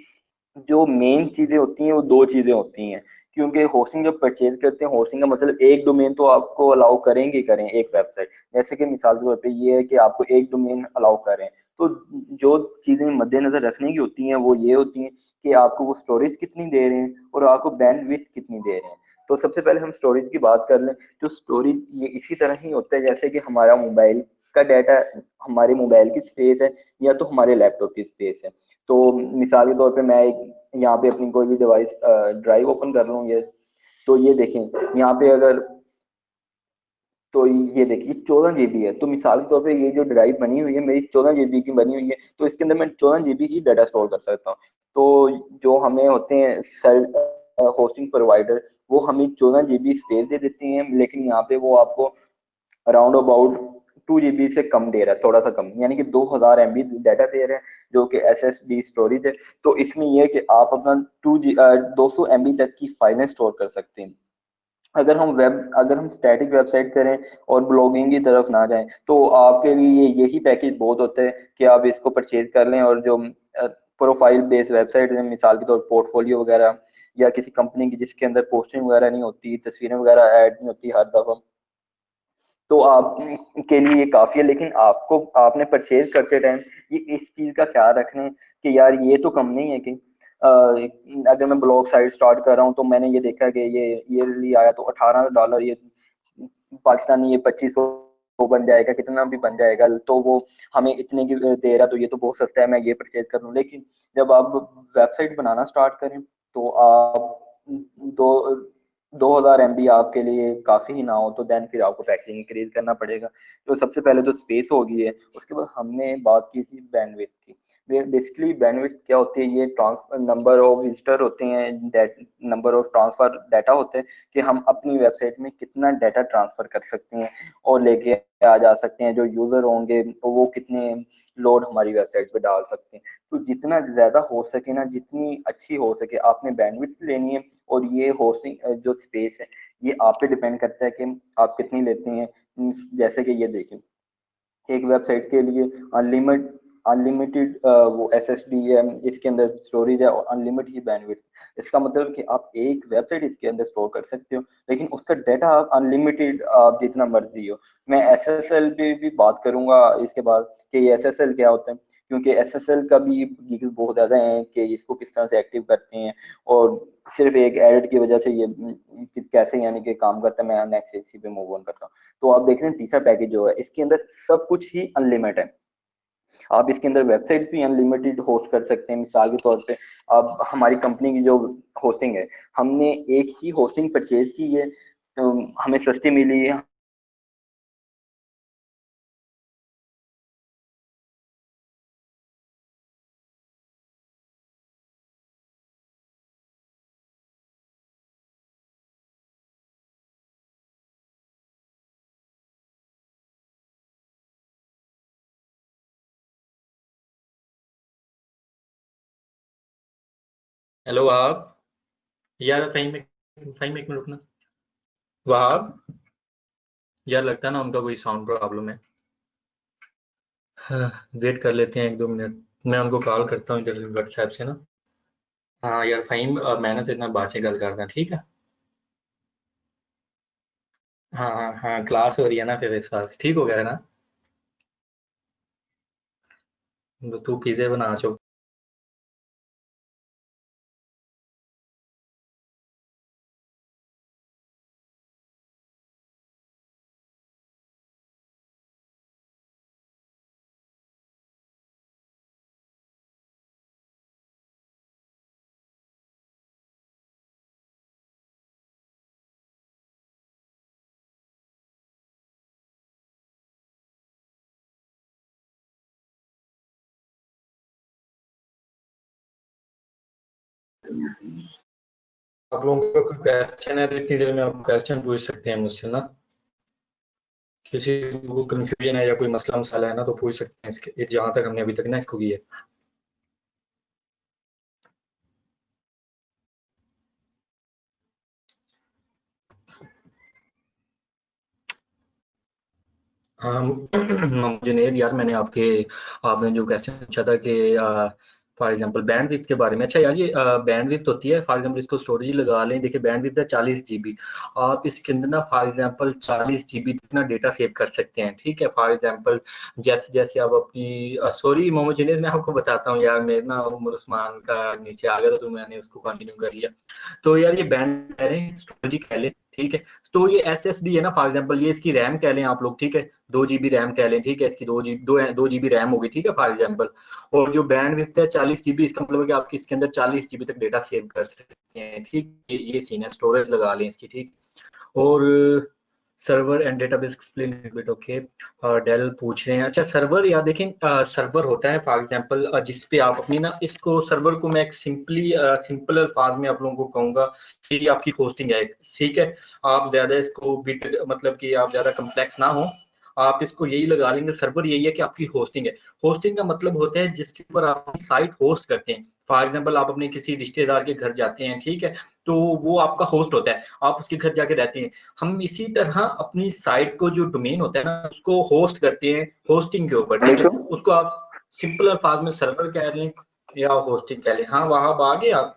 जो मेन चीजें होती हैं वो दो चीजें होती हैं। क्योंकि होस्टिंग जब परचेज करते हैं, होस्टिंग का मतलब एक डोमेन तो आपको अलाउ करेंगे ही करें एक वेबसाइट। जैसे कि मिसाल के तौर पे ये है कि आपको एक डोमेन अलाउ करें, तो जो चीजें मद्देनजर रखने की होती हैं वो ये होती हैं कि आपको वो स्टोरेज कितनी दे रहे हैं और आपको बैंडविड्थ कितनी दे रहे हैं। तो सबसे पहले हम स्टोरेज की बात कर लें। तो स्टोरेज ये इसी तरह ही होता है जैसे कि हमारा मोबाइल का डाटा हमारे मोबाइल की स्पेस है, या तो हमारे लैपटॉप की स्पेस है। तो मिसाल के तौर पे मैं यहाँ पे अपनी कोई भी डिवाइस ड्राइव ओपन कर लूँ, ये तो ये देखें यहाँ पे अगर, तो ये देखिए 14 GB है। तो मिसाल के तौर पे ये जो ड्राइव बनी हुई है मेरी 14 GB की बनी हुई है, तो इसके अंदर मैं 14 GB ही डाटा स्टोर कर सकता हूँ। तो जो हमें होते हैं होस्टिंग प्रोवाइडर, वो हमें 14 GB स्पेस दे देती हैं, लेकिन यहाँ पे वो आपको अराउंड अबाउट 2 GB से कम दे रहा है, थोड़ा सा कम, यानी कि 2000 MB डाटा दे रहे हैं, जो कि SSD स्टोरेज है। तो इसमें यह है कि आप अपना 200 MB तक की फाइलें स्टोर कर सकते हैं। अगर हम स्टैटिक वेबसाइट करें और ब्लॉगिंग की तरफ ना जाएं, तो आपके लिए यही पैकेज बहुत होता है कि आप इसको परचेज कर लें। और जो प्रोफाइल बेस्ड वेबसाइट है, मिसाल के तौर पर पोर्टफोलियो वगैरह, या किसी कंपनी की जिसके अंदर पोस्टिंग वगैरह नहीं होती, तस्वीरें वगैरह ऐड नहीं होती हर दफा, तो आप के लिए ये काफी है। लेकिन आपको आपने परचेज करते टाइम ये इस चीज का ख्याल रखना है कि यार ये तो कम नहीं है कि अगर मैं ब्लॉग साइट स्टार्ट कर रहा हूँ, तो मैंने ये देखा कि ये ईयरली आया तो $18, ये पाकिस्तानी ये 2500 बन जाएगा, कितना भी बन जाएगा, तो वो हमें इतने की दे रहा, तो ये तो बहुत सस्ता है, मैं ये परचेज कर लूँ। लेकिन जब आप वेबसाइट बनाना स्टार्ट करें, तो आप दो 2000 MB आपके लिए काफी ही ना हो, तो देन फिर आपको पैकेजिंग इंक्रीज करना पड़ेगा। तो सबसे पहले तो स्पेस होगी है, उसके बाद हमने बात की थी बैंडविड्थ की। बेसिकली बैंडविड्थ क्या होती है, ये ट्रांसफर नंबर ऑफ विजिटर होते हैं, नंबर ऑफ ट्रांसफर डाटा होते हैं, कि हम अपनी वेबसाइट में कितना डाटा ट्रांसफर कर सकते हैं और लेके आ जा सकते हैं। जो यूजर होंगे तो वो कितने लोड हमारी वेबसाइट पे डाल सकते हैं। तो जितना ज्यादा हो सके ना, जितनी अच्छी हो सके आपने बैंडविड्थ लेनी है। और ये होस्टिंग जो स्पेस है, ये आप पे डिपेंड करता है कि आप कितनी लेते हैं। जैसे कि ये देखें, एक वेबसाइट के लिए अनलिमिटेड वो SSD है, इसके अंदर स्टोरेज है, और अनलिमिटेड ही बैंडविड्थ। इसका मतलब कि आप एक वेबसाइट इसके अंदर स्टोर कर सकते हो, लेकिन उसका डाटा आप अनलिमिटेड आप जितना मर्जी हो। मैं SSL पे भी बात करूंगा इसके बाद कि ये SSL क्या होता है, क्योंकि SSL का भी गीक्स बहुत ज्यादा है कि इसको किस तरह से एक्टिव करते हैं, और सिर्फ एक एडिट की वजह से ये कैसे यानी कि काम करता है। मैं नेक्स्ट इसी पे मूव ऑन करता हूँ। तो आप देख रहे हैं तीसरा पैकेज जो है, इसके अंदर सब कुछ ही अनलिमिटेड है। आप इसके अंदर वेबसाइट्स भी अनलिमिटेड होस्ट कर सकते हैं। मिसाल के तौर पे अब हमारी कंपनी की जो होस्टिंग है, हमने एक ही होस्टिंग परचेज की है, तो हमें सस्ती मिली है। हेलो आप, यार फहीम एक मिनट रुकना। वहाब, यार लगता है ना उनका कोई साउंड प्रॉब्लम है। हाँ, वेट कर लेते हैं 1-2 मिनट। मैं उनको कॉल करता हूँ इधर व्हाट्सएप से ना। हाँ यार फ़हीम, मैं तेरे नाल बाद च गल करदा, ठीक है? हाँ, हाँ, हाँ, क्लास हो रही है ना फिर इस बार, ठीक हो गया है ना? तो तू पिज़्ज़ा बना चुप। आप लोगों का कोई क्वेश्चन है तो इतनी देर में आप क्वेश्चन पूछ सकते हैं मुझसे ना। किसी को कन्फ्यूजन है या कोई मसला-वसाला है ना तो पूछ सकते हैं इसके, जहाँ तक हमने अभी तक ना इसको किया है। हाँ, जुनैद यार, मैंने आपने जो क्वेश्चन पूछा था कि फॉर एग्जांपल बैंडविड्थ के बारे में। अच्छा यार, ये बैंडविड्थ होती है, फॉर एग्जांपल इसको स्टोरेज लगा लें। देखिए बैंडविड्थ है 40 जीबी। आप इसके अंदर ना फॉर एग्जांपल 40 जीबी तक ना डेटा सेव कर सकते हैं, ठीक है? फॉर एग्जांपल जैसे जैसे आप अपनी सॉरी मोहम्मद जुनैद, मैं आपको बताता हूँ यार, मेरे ना उमर उस्मान का नीचे आ गया था तो मैंने उसको कंटिन्यू कर लिया। तो यार ये बैंड कह लें, स्टोरेज कह लें, ठीक है? तो ये एसएसडी है ना, फॉर एग्जांपल ये इसकी रैम कह लें आप लोग, ठीक है? 2 जीबी रैम कह लें, ठीक है? इसकी 2 जीबी रैम होगी, ठीक है? For example. और जो बैंडविड्थ है 40 जीबी, इसका मतलब है कि आप इसके अंदर 40 जीबी तक डेटा सेव कर सकते हैं, ठीक? ये सीन है, स्टोरेज लगा लें इसकी, ठीक? और server and database explain bit, okay. Dale पूछ रहे हैं। अच्छा सर्वर, या देखें सर्वर होता है फॉर एग्जांपल जिस पे आप अपनी ना, इसको सर्वर को मैं एक सिंपल अल्फाज में आप लोगों को कहूंगा कि ये आपकी होस्टिंग है, ठीक है? आप ज्यादा इसको बिट मतलब कि आप ज्यादा कम्प्लेक्स ना हो, आप इसको यही लगा लेंगे, सर्वर यही है कि आपकी होस्टिंग है। होस्टिंग का मतलब होता है जिसके ऊपर आप साइट होस्ट करते हैं। फॉर एग्जांपल आप अपने किसी रिश्तेदार के घर जाते हैं, ठीक है? तो वो आपका होस्ट होता है, आप उसके घर जाके रहते हैं। हम इसी तरह अपनी साइट को, जो डोमेन होता है ना, उसको होस्ट करते हैं होस्टिंग के ऊपर, ठीक है? वालेकुम। उसको आप सिंपल अल्फाज में सर्वर कह लें या होस्टिंग कह लें। हाँ वहां आ गए आप?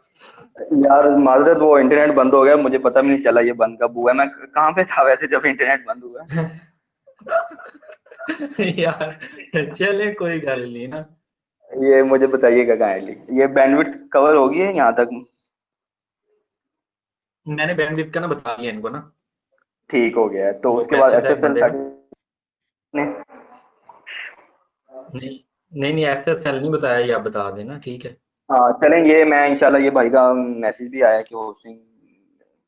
यार माजरत, वो इंटरनेट बंद हो गया, मुझे पता भी नहीं चला ये बंद कब हुआ है। मैं कहाँ पे था वैसे जब इंटरनेट बंद हुआ? यार चले कोई गल नहीं ना। ये मुझे बताइएगा काइंडली, ये बैंडविड्थ कवर होगी है यहाँ तक? मैंने बैंडविड्थ का ना बता दिया इनको ना। ठीक हो गया है, तो वो उसके बाद क्वेश्चन था एक एसएसएल बंदे का। सर्टिफिकेट। नहीं, नहीं, नहीं, SSL नहीं बताया, ये आप बता देना, ठीक है? हाँ चलें, ये मैं इंशाल्लाह, ये भाई का मैसेज भी आया कि होस्टिंग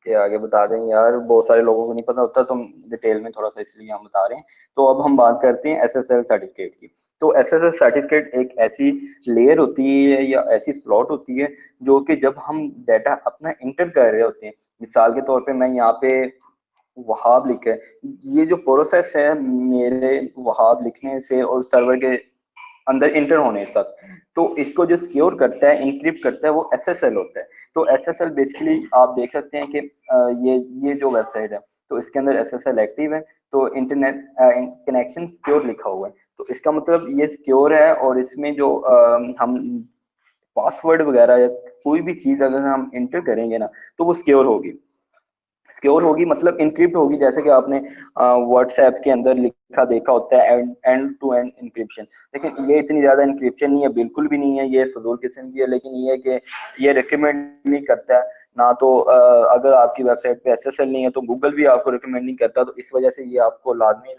के आगे बता दें। यार बहुत सारे लोगों को नहीं पता होता, तो डिटेल में थोड़ा सा इसलिए हम बता रहे हैं। तो अब हम बात करते हैं एसएसएल सर्टिफिकेट की। तो एसएसएल सर्टिफिकेट एक ऐसी लेयर होती है या ऐसी स्लॉट होती है जो कि जब हम डाटा अपना इंटर कर रहे होते हैं, मिसाल के तौर पे मैं यहाँ पे वहाब लिखा है, ये जो प्रोसेस है मेरे वहाब लिखने से और सर्वर के अंदर इंटर होने तक, तो इसको जो सिक्योर करता है, इंक्रिप्ट करता है, वो एसएसएल होता है। तो एसएसएल बेसिकली आप देख सकते हैं कि ये ये जो वेबसाइट है, तो इसके अंदर एसएसएल एक्टिव है। तो इंटरनेट कनेक्शन सिक्योर लिखा हुआ है, तो इसका मतलब ये सिक्योर है। और इसमें जो हम पासवर्ड वगैरह या कोई भी चीज अगर हम इंटर करेंगे ना, तो वो सिक्योर होगी मतलब इनक्रिप्ट होगी, जैसे कि आपने व्हाट्सएप के अंदर लिखा देखा होता है एंड टू एंड इंक्रिप्शन। लेकिन ये इतनी ज्यादा इंक्रिप्शन नहीं है, बिल्कुल भी नहीं है, ये फजूल किस्म की है। लेकिन ये है कि ये रिकमेंड नहीं करता है ना। तो अगर आपकी वेबसाइट पे एसएसएल नहीं है तो गूगल भी आपको रिकमेंड नहीं करता, तो इस वजह से ये आपको लाजमी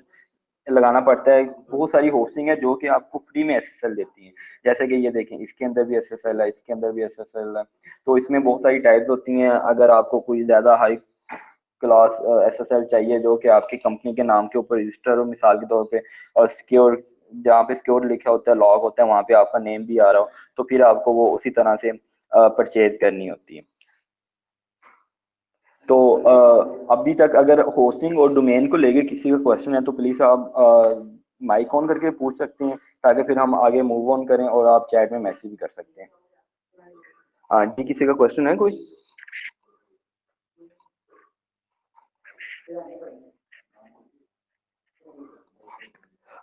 लगाना पड़ता है। बहुत सारी होस्टिंग है जो कि आपको फ्री में एसएसएल देती है, जैसे कि ये देखें, इसके अंदर भी एसएसएल है, इसके अंदर भी एसएसएल है। तो इसमें बहुत सारी टाइप्स होती हैं। अगर आपको कोई ज्यादा हाई क्लास एसएसएल चाहिए जो कि आपकी कंपनी के नाम के ऊपर रजिस्टर हो, मिसाल के तौर पे, और सिक्योर, जहाँ पे सिक्योर लिखा होता है, लॉग होता है, वहां पे आपका नेम भी आ रहा हो, तो फिर आपको वो उसी तरह से परचेज करनी होती है। तो अभी तक अगर होस्टिंग और डोमेन को लेके किसी का क्वेश्चन है तो प्लीज आप माइक ऑन करके पूछ सकते हैं, ताकि फिर हम आगे मूव ऑन करें, और आप चैट में मैसेज भी कर सकते हैं। हाँ जी, किसी का क्वेश्चन है कोई?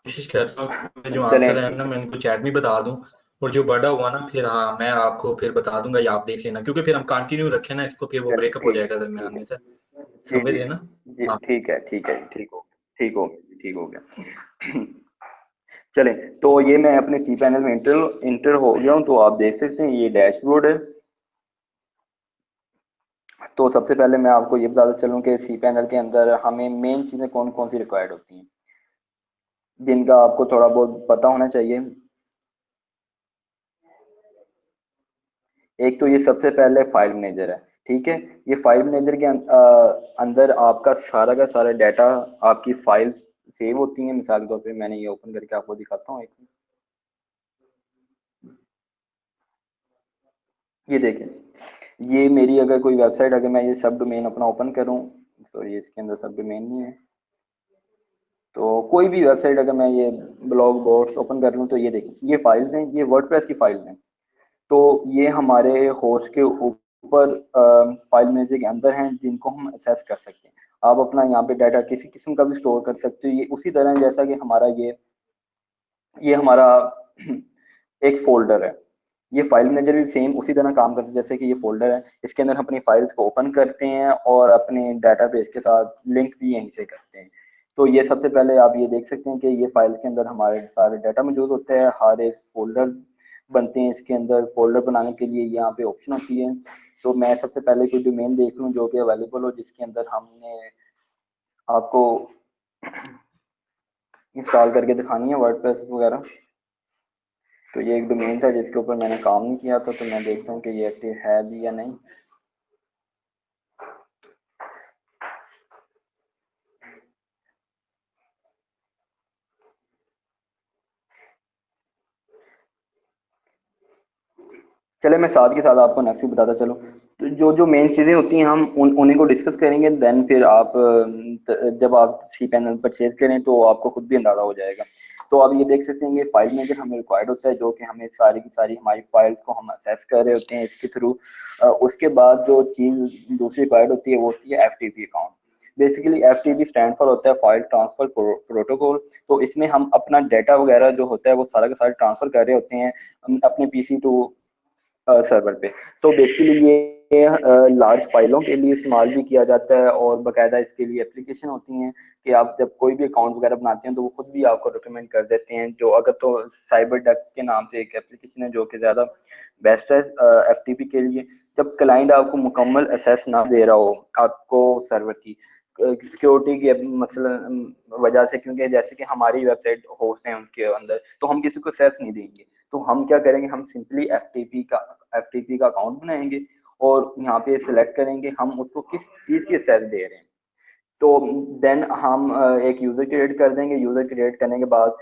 कोशिश करता हूँ कि जो चलें आंसर है ना मैं उनको चैट में बता दूं, और जो बड़ा हुआ ना फिर हाँ मैं आपको फिर बता दूंगा, या आप देख लेना, क्योंकि फिर हम कंटिन्यू रखें ना इसको, फिर वो चलें ब्रेकअप हो ठीक है, जाएगा ठीक दरमियान है। में से। जी, समझ जी, रहे हैं ना? जी, हाँ। ठीक है, ठीक है, ठीक हो ठीक हो गया, ठीक हो गया। चलें, तो ये मैं अपने सी पैनल में इंटर इंटर हो गया हूँ, तो आप देख सकते हैं ये डैशबोर्ड है। तो सबसे पहले मैं आपको ये बताता चलूँ कि सी पैनल के अंदर हमें मेन चीज़ें कौन कौन सी रिक्वायर्ड होती हैं, जिनका आपको थोड़ा बहुत पता होना चाहिए। एक तो ये सबसे पहले फाइल मैनेजर है, ठीक है। ये फाइल मैनेजर के अंदर आपका सारा का सारा डाटा, आपकी फाइल्स सेव होती हैं। मिसाल के तौर पे मैंने ये ओपन करके आपको दिखाता हूँ एक। ये देखें, ये मेरी अगर कोई वेबसाइट, अगर मैं ये सब डोमेन अपना ओपन करूँ, सॉरी इसके अंदर सब डोमेन नहीं है, तो कोई भी वेबसाइट अगर मैं ये ब्लॉग बॉट्स ओपन कर लूँ, तो ये देखें ये फाइल्स हैं, ये वर्डप्रेस की फाइल्स हैं। तो ये हमारे होस्ट के ऊपर फाइल मैनेजर के अंदर हैं, जिनको हम एक्सेस कर सकते हैं। आप अपना यहाँ पे डाटा किसी किस्म का भी स्टोर कर सकते हो। ये उसी तरह जैसा कि हमारा ये हमारा एक फोल्डर है। ये फाइल मैनेजर भी सेम उसी तरह काम करता है जैसे कि ये फोल्डर है। इसके अंदर हम अपनी फाइल्स को ओपन करते हैं और अपने डाटाबेस के साथ लिंक भी यहीं से करते हैं। तो ये सबसे पहले आप ये देख सकते हैं कि ये फाइल के अंदर हमारे सारे डाटा मौजूद होते हैं। हर एक फोल्डर बनते हैं इसके अंदर। फोल्डर बनाने के लिए यहाँ पे ऑप्शन होती है। तो मैं सबसे पहले कोई डोमेन देख लूँ जो कि अवेलेबल हो, जिसके अंदर हमने आपको इंस्टॉल करके दिखानी है वर्डप्रेस वगैरह। तो ये एक डोमेन था जिसके ऊपर मैंने काम नहीं किया था, तो मैं देखता हूँ कि ये एक्टिव है भी या नहीं। चले, मैं साथ के साथ आपको नेक्स्ट भी बताता चलूँ। तो जो जो मेन चीज़ें होती हैं हम उन्हीं को डिस्कस करेंगे। देन फिर आप जब आप सी पैनल परचेज करें तो आपको खुद भी अंदाजा हो जाएगा। तो आप ये देख सकते हैं ये फाइल मैनेजर हमें रिक्वायर्ड होता है, जो कि हमें सारी की सारी हमारी फाइल्स को हम असेस कर रहे होते हैं इसके थ्रू। उसके बाद जो चीज़ दूसरी रिक्वायर्ड होती है वो होती है FTP account. Basically FTP stand for होता है फाइल ट्रांसफर प्रोटोकॉल। तो इसमें हम अपना डाटा वगैरह जो होता है वो सारा का सारा ट्रांसफर कर रहे होते हैं अपने पीसी टू सर्वर पे। तो बेसिकली ये लार्ज फाइलों के लिए इस्तेमाल भी किया जाता है, और बाकायदा इसके लिए एप्लीकेशन होती हैं कि आप जब कोई भी अकाउंट वगैरह बनाते हैं तो वो खुद भी आपको रिकमेंड कर देते हैं। जो अगर तो साइबर डक के नाम से एक एप्लीकेशन है जो कि ज़्यादा बेस्ट है एफटीपी के लिए। जब क्लाइंट आपको मुकम्मल एक्सेस ना दे रहा हो आपको सर्वर की सिक्योरिटी की मसला वजह से, क्योंकि जैसे कि हमारी वेबसाइट होस्ट है उनके अंदर, तो हम किसी को एक्सेस नहीं देंगे। तो हम क्या करेंगे, हम सिंपली एफटीपी का अकाउंट बनाएंगे और यहाँ पे सिलेक्ट करेंगे हम उसको किस चीज़ की एक्सेस दे रहे हैं। तो देन हम एक यूज़र क्रिएट कर देंगे। यूज़र क्रिएट करने के बाद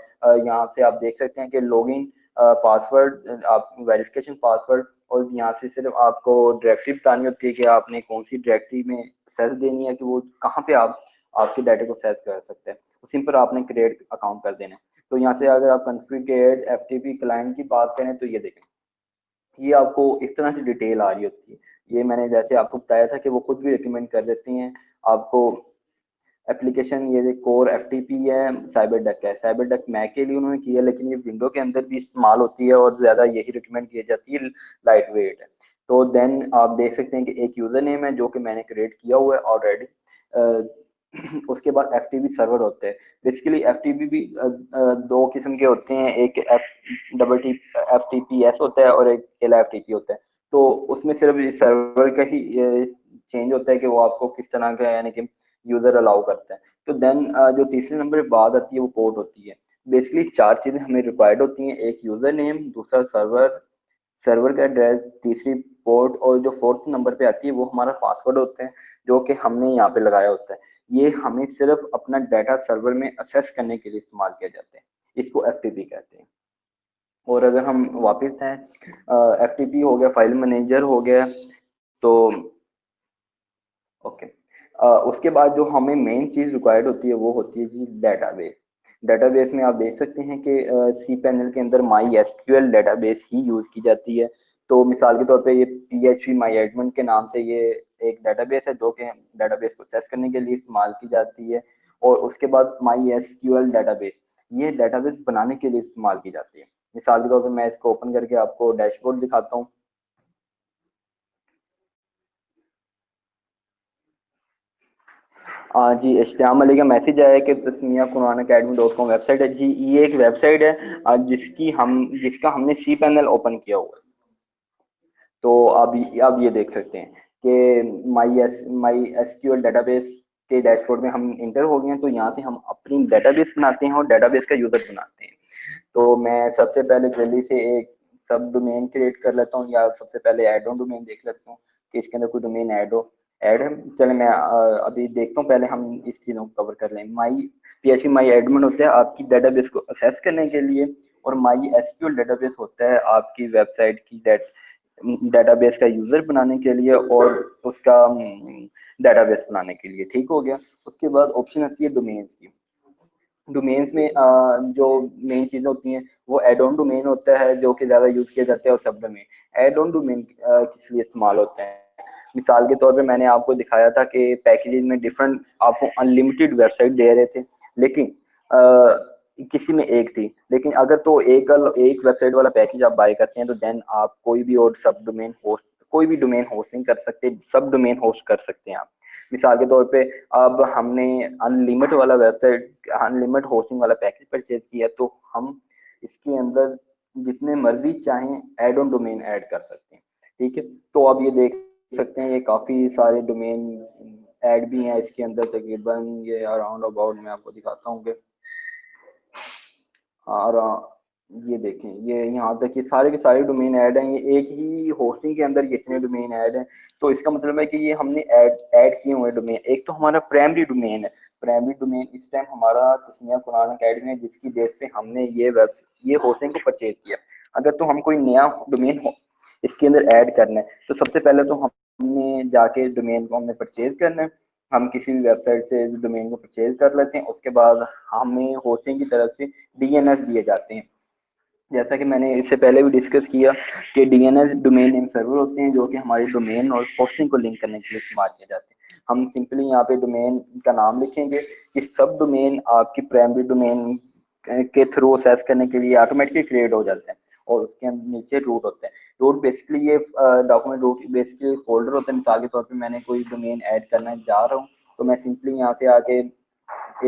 यहाँ से आप देख सकते हैं कि लॉगिन पासवर्ड, आप वेरिफिकेशन पासवर्ड, और यहाँ से सिर्फ आपको डायरेक्टरी बतानी होती है कि आपने कौन सी डायरेक्टरी में एक्सेस देनी है, कि वो कहाँ पे आप आपके डाटा को एक्सेस कर सकते हैं। तो सिंपल आपने क्रिएट अकाउंट कर देना है। तो यहाँ से अगर आप कॉन्फ़िगर एफटीपी क्लाइंट की बात करें तो ये देखें, ये आपको इस तरह से डिटेल आ रही होती है। ये मैंने जैसे आपको बताया था कि वो खुद भी रिकमेंड कर देती हैं आपको एप्लीकेशन। ये कोर एफटीपी है, साइबर डक है। साइबर डक मैक के लिए उन्होंने किया, लेकिन ये विंडो के अंदर भी इस्तेमाल होती है और ज़्यादा यही रिकमेंड की जाती है, लाइट वेट है। तो देन आप देख सकते हैं कि एक यूज़र नेम है जो कि मैंने क्रिएट किया हुआ है ऑलरेडी। उसके बाद एफ सर्वर होते हैं। बेसिकली एफ भी दो किस्म के होते हैं, एक एफ टी पी एस होता है और एक अकेला एफ टी पी होता है। तो उसमें सिर्फ सर्वर का ही चेंज होता है कि वो आपको किस तरह का, यानी कि यूजर अलाउ करता है। तो देन जो तीसरे नंबर पे बात आती है वो पोर्ट होती है। बेसिकली चार चीजें हमें रिक्वायर्ड होती हैं, एक यूजर नेम, दूसरा सर्वर सर्वर का एड्रेस, तीसरी पोर्ट, और जो फोर्थ नंबर पे आती है वो हमारा पासवर्ड होता है जो कि हमने यहाँ पे लगाया होता है। ये हमें सिर्फ अपना डाटा सर्वर में एक्सेस करने के लिए इस्तेमाल किया जाता है। इसको एफटीपी कहते हैं। और अगर हम वापस हैं, एफटीपी हो गया, फाइल मैनेजर हो गया। तो ओके, उसके बाद जो हमें मेन चीज़ रिक्वायर्ड होती है वो होती है जी डेटाबेस। डेटाबेस में आप देख सकते हैं कि सी पैनल के अंदर my SQL database he use की जाती है। तो मिसाल के तौर पे ये पीएचपी माई एडमिन के नाम से ये एक डेटाबेस है जो कि डेटाबेस को एक्सेस करने के लिए इस्तेमाल की जाती है। और उसके बाद माई एसक्यूएल डेटाबेस, ये डेटाबेस बनाने के लिए इस्तेमाल की जाती है। मिसाल के तौर पर मैं इसको ओपन करके आपको डैशबोर्ड दिखाता हूँ। जी, इस्लाम अली का मैसेज आया कि तस्मिया कुरान अकेडमी.com वेबसाइट है। जी, ये एक वेबसाइट है जिसका हमने सी पैनल ओपन किया हुआ है। तो अब ये देख सकते हैं कि माई एसक्यूएल डेटाबेस के डैशबोर्ड में हम इंटर हो गए हैं। तो यहाँ से हम अपनी डेटाबेस बनाते हैं और डेटाबेस का यूजर बनाते हैं। तो मैं सबसे पहले जल्दी से एक सब डोमेन क्रिएट कर लेता हूँ, या सबसे पहले एड ऑन डोमेन देख लेता हूँ कि इसके अंदर कोई डोमेन ऐड है। चले मैं अभी देखता हूँ, पहले हम इस चीज़ों को कवर कर लें। PHP माई एडमिन होता है आपकी डेटाबेस को असेस करने के लिए, और माई एसक्यूएल डेटाबेस होता है आपकी वेबसाइट की डेटाबेस का यूजर बनाने के लिए और उसका डेटाबेस बनाने के लिए। ठीक हो गया। उसके बाद ऑप्शन आती है डोमेन्स की। डोमेन्स में जो मेन चीजें होती हैं वो एड ऑन डोमेन होता है जो कि ज्यादा यूज किया जाता है, और सब डोमेन। एड ऑन डोमेन किस लिए इस्तेमाल होते हैं? मिसाल के तौर पे मैंने आपको दिखाया था कि पैकेजेस में डिफरेंट आपको अनलिमिटेड वेबसाइट दे रहे थे, लेकिन किसी में एक थी। लेकिन अगर तो एक वेबसाइट वाला पैकेज आप बाय करते हैं तो देन आप कोई भी और सब डोमेन होस्ट, कोई भी डोमेन होस्टिंग कर सकते हैं, सब डोमेन होस्ट कर सकते हैं आप। मिसाल के तौर पे अब हमने अनलिमिट होस्टिंग वाला पैकेज परचेज किया, तो हम इसके अंदर जितने मर्जी चाहें एड ऑन डोमेन ऐड कर सकते हैं। ठीक है। तो अब ये देख सकते हैं ये काफी सारे डोमेन ऐड भी हैं इसके अंदर। तकरीबन ये अराउंड अबाउट मैं आपको दिखाता हूँ कि और ये देखें, ये यहाँ तक ये सारे के सारे डोमेन ऐड हैं। ये एक ही होस्टिंग के अंदर ये इतने डोमेन ऐड हैं। तो इसका मतलब है कि ये हमने ऐड किए हुए डोमेन। एक तो हमारा प्राइमरी डोमेन है। प्राइमरी डोमेन इस टाइम हमारा तस्मिया कुरान अकेडमी है, जिसकी बेस पे हमने ये होस्टिंग को परचेज किया। अगर तो हम कोई नया डोमेन हो इसके अंदर ऐड करना है, तो सबसे पहले तो हमने जाके डोमेन को हमने परचेज करना है। हम किसी भी वेबसाइट से डोमेन को परचेज कर लेते हैं। उसके बाद हमें होस्टिंग की तरफ से डीएनएस दिए जाते हैं। जैसा कि मैंने इससे पहले भी डिस्कस किया कि डीएनएस डोमेन नेम सर्वर होते हैं जो कि हमारी डोमेन और होस्टिंग को लिंक करने के लिए इस्तेमाल किए जाते हैं। हम सिंपली यहाँ पे डोमेन का नाम लिखेंगे कि सब डोमेन आपकी प्राइमरी डोमेन के थ्रू असेस करने के लिए ऑटोमेटिकली क्रिएट हो जाते हैं, और उसके नीचे रूट होते हैं। रूट बेसिकली ये डॉक्यूमेंट रूट बेसिकली फोल्डर होता है। मिसाल के तौर पे मैंने कोई डोमेन ऐड करना जा रहा हूँ, तो मैं सिंपली यहाँ से आके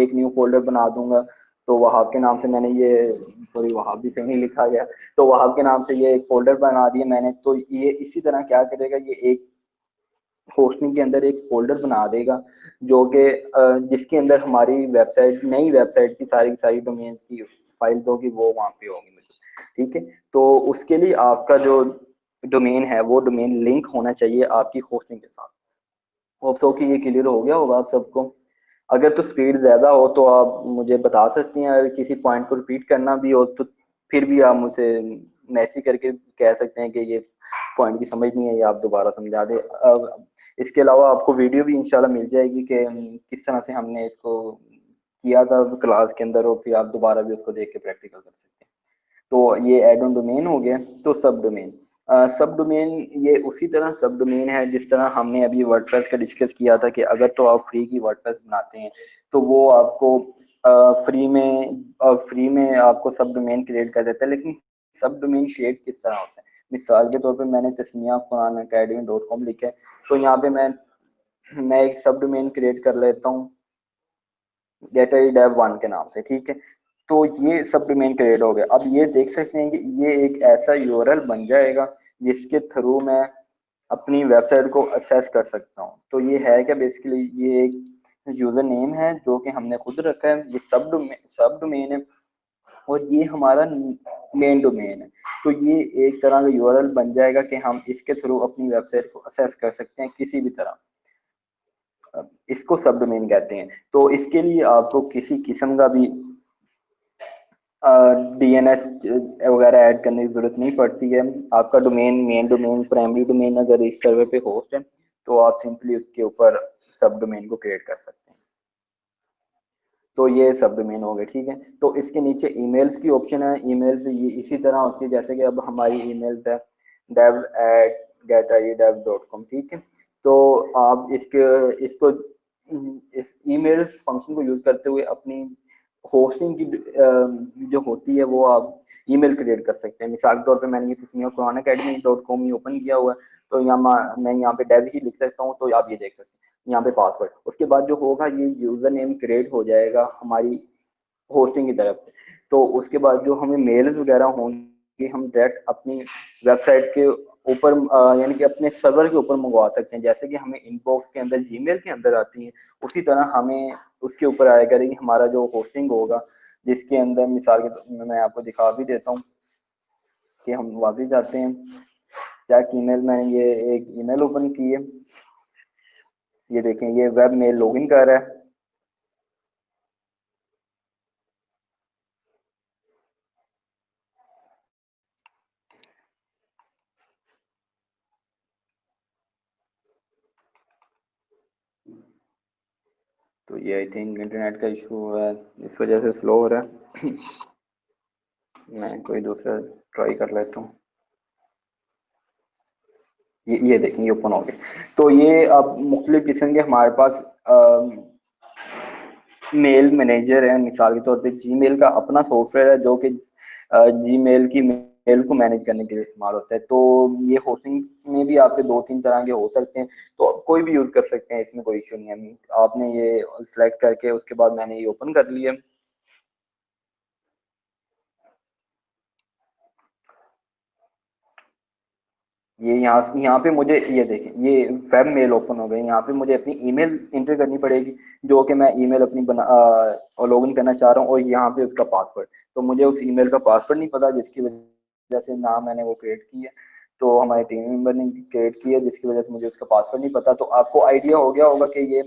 एक न्यू फोल्डर बना दूंगा। तो वहाब के नाम से मैंने ये, सॉरी वहाब भी सही नहीं लिखा गया, तो वहाब के नाम से ये एक फोल्डर बना दिया मैंने। तो ये इसी तरह क्या करेगा, ये एक होस्टिंग के अंदर एक फोल्डर बना देगा जो कि जिसके अंदर हमारी वेबसाइट, नई वेबसाइट की सारी डोमेन्स की फाइल होगी वो वहाँ पे होगी। ठीक है। तो उसके लिए आपका जो डोमेन है वो डोमेन लिंक होना चाहिए आपकी होस्टिंग के साथ। होप सो कि ये क्लियर हो गया होगा आप सबको। अगर तो स्पीड ज्यादा हो तो आप मुझे बता सकती हैं, अगर किसी पॉइंट को रिपीट करना भी हो तो फिर भी आप मुझे मैसेज करके कह सकते हैं कि ये पॉइंट की समझ नहीं है, ये आप दोबारा समझा दें। अब इसके अलावा आपको वीडियो भी इंशाल्लाह मिल जाएगी कि किस तरह से हमने इसको किया था क्लास के अंदर, और फिर आप दोबारा भी उसको देख के प्रैक्टिकल कर सकते हैं। तो ये एड ऑन डोमेन हो गया। तो सब डोमेन, सब डोमेन ये उसी तरह सब डोमेन है जिस तरह हमने अभी वर्डप्रेस का डिस्कस किया था कि अगर तो आप फ्री की वर्डप्रेस बनाते हैं तो वो आपको फ्री में आपको सब डोमेन क्रिएट कर देता है। लेकिन सब डोमेन क्रिएट किस तरह होता है? मिसाल के तौर पे मैंने तस्मिया कुरान अकेडमी.com लिखा है, तो यहाँ पे मैं एक सब डोमेन क्रिएट कर लेता हूँ getIDev1 के नाम से। ठीक है। तो ये सब डोमेन क्रिएट हो गया। अब ये देख सकते हैं कि ये एक ऐसा यूआरएल बन जाएगा जिसके थ्रू मैं अपनी वेबसाइट को एक्सेस कर सकता हूँ। तो ये है क्या, बेसिकली ये एक यूजर नेम है जो कि हमने खुद रखा है। ये सब डोमेन है, और ये हमारा मेन डोमेन है। तो ये एक तरह का यूआरएल बन जाएगा कि हम इसके थ्रू अपनी वेबसाइट को एक्सेस कर सकते हैं किसी भी तरह। इसको सब डोमेन कहते हैं। तो इसके लिए आपको किसी किस्म का भी डीएनएस वगैरह ऐड करने की जरूरत नहीं पड़ती है। आपका domain, main domain, primary domain अगर इस सर्वर पे होस्ट है तो आप सिंपली उसके ऊपर सब डोमेन को क्रिएट कर सकते हैं। तो ये सब डोमेन हो गए। ठीक है। तो इसके नीचे ईमेल्स की ऑप्शन है। ईमेल्स ये इसी तरह होती है जैसे कि अब हमारी ईमेल्स है dev@getIDev.com। ठीक है। तो आप इसको इस ईमेल्स फंक्शन को यूज करते हुए अपनी होस्टिंग की जो होती है वो आप ईमेल क्रिएट कर सकते हैं। मिसाल के तौर पे मैंने ये तस्मीर कुरान अकेडमी डॉट कॉम ही ओपन किया हुआ है, तो यहाँ मैं यहाँ पे डेव ही लिख सकता हूँ, तो आप ये देख सकते हैं यहाँ पे पासवर्ड। उसके बाद जो होगा ये यूजर नेम क्रिएट हो जाएगा हमारी होस्टिंग की तरफ से। तो उसके बाद जो हमें मेल्स वगैरह होंगे हम डायरेक्ट अपनी वेबसाइट के ऊपर यानी कि अपने सर्वर के ऊपर मंगवा सकते हैं। जैसे कि हमें इनबॉक्स के अंदर जीमेल के अंदर आती है, उसी तरह हमें उसके ऊपर आया करेगी हमारा जो होस्टिंग होगा, जिसके अंदर मिसाल के मैं आपको दिखा भी देता हूँ कि हम वापस जाते हैं। चेक ईमेल, मैंने ये एक ईमेल ओपन की है, ये देखें ये वेब मेल लॉगिन कर रहा है। तो ये आई थिंक इंटरनेट का इशू है, इस वजह से स्लो हो रहा है। मैं कोई दूसरा ट्राई कर लेता हूँ। ये देखें ये ओपन हो गए। तो ये अब मुख्तलिफ किस्म के हमारे पास मेल मैनेजर है। मिसाल के तौर पे जीमेल का अपना सॉफ्टवेयर है जो कि जीमेल की मेल को मैनेज करने के लिए इस्तेमाल होता है। तो ये होस्टिंग में भी आपके दो तीन तरह के हो सकते हैं, तो कोई भी यूज कर सकते हैं, इसमें कोई इशू नहीं है। आपने ये सिलेक्ट करके उसके बाद मैंने ये ओपन कर लिया। ये यहाँ पे मुझे ये देखें ये वेब मेल ओपन हो गई। यहाँ पे मुझे अपनी ईमेल इंटर करनी पड़ेगी, जो कि मैं ईमेल अपनी बना लॉगिन करना चाह रहा हूँ, और यहाँ पे उसका पासवर्ड। तो मुझे उस ईमेल का पासवर्ड नहीं पता, जिसकी वजह से ना मैंने वो क्रिएट की है, तो हमारे टीम मेंबर ने क्रिएट की है, जिसकी वजह से मुझे उसका पासवर्ड नहीं पता। तो आपको आइडिया हो गया होगा कि ये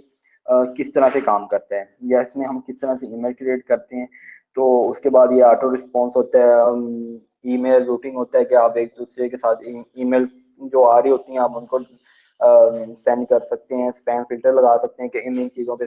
किस तरह से काम करता है, या इसमें हम किस तरह से ईमेल क्रिएट करते हैं। तो उसके बाद ये ऑटो रिस्पॉन्स होता है, ईमेल रूटिंग होता है कि आप एक दूसरे के साथ ईमेल जो आ रही होती हैं आप उनको सेंड कर सकते हैं, स्पैम फिल्टर लगा सकते हैं कि इन इन चीज़ों पे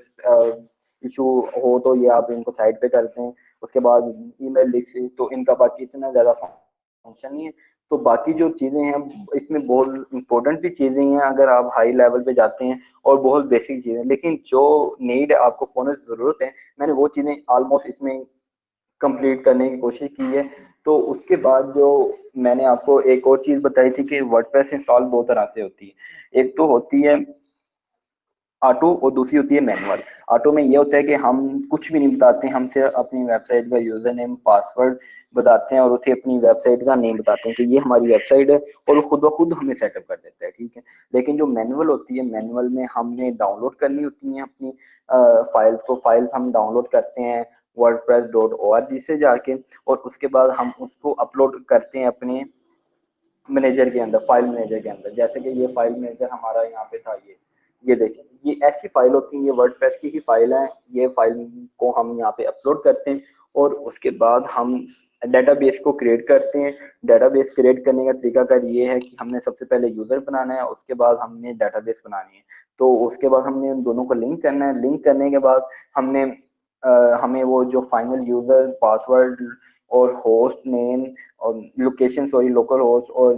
इशू हो तो ये आप इनको साइड पे करते हैं। उसके बाद ईमेल लिस्ट, तो इनका बाकी इतना ज़्यादा फंक्शन नहीं है। तो बाकी जो चीज़ें हैं इसमें बहुत इंपॉर्टेंट भी चीज़ें हैं अगर आप हाई लेवल पे जाते हैं, और बहुत बेसिक चीज़ें, लेकिन जो नीड आपको फ़ौरन ज़रूरत है मैंने वो चीज़ें ऑलमोस्ट इसमें कंप्लीट करने की कोशिश की है। तो उसके बाद जो मैंने आपको एक और चीज़ बताई थी कि वर्डप्रेस इंस्टॉल दो तरह से होती है। एक तो होती है ऑटो और दूसरी होती है मैनुअल। ऑटो में ये होता है कि हम कुछ भी नहीं बताते हैं, हमसे अपनी वेबसाइट का यूजर नेम पासवर्ड बताते हैं और उसे अपनी वेबसाइट का नेम बताते हैं कि ये हमारी वेबसाइट है, और वो खुद ब खुद हमें सेटअप कर देता है, ठीक है। लेकिन जो मैनुअल होती है, मैनुअल में हमने डाउनलोड करनी होती है अपनी फाइल्स को। फाइल्स हम डाउनलोड करते हैं wordpress.org से जाके, और उसके बाद हम उसको अपलोड करते हैं अपने मैनेजर के अंदर, फाइल मैनेजर के अंदर। जैसे कि ये फाइल मैनेजर हमारा यहाँ पे था, ये देखिए ये ऐसी फाइल होती है, ये वर्डप्रेस की ही फाइल है। ये फाइल को हम यहाँ पे अपलोड करते हैं, और उसके बाद हम डेटाबेस को क्रिएट करते हैं। डेटाबेस क्रिएट करने का तरीकाकार ये है कि हमने सबसे पहले यूजर बनाना है, उसके बाद हमने डेटाबेस बनानी है। तो उसके बाद हमने उन दोनों को लिंक करना है। लिंक करने के बाद हमने हमें वो जो फाइनल यूजर पासवर्ड और होस्ट नेम और लोकेशन, सॉरी लोकल होस्ट, और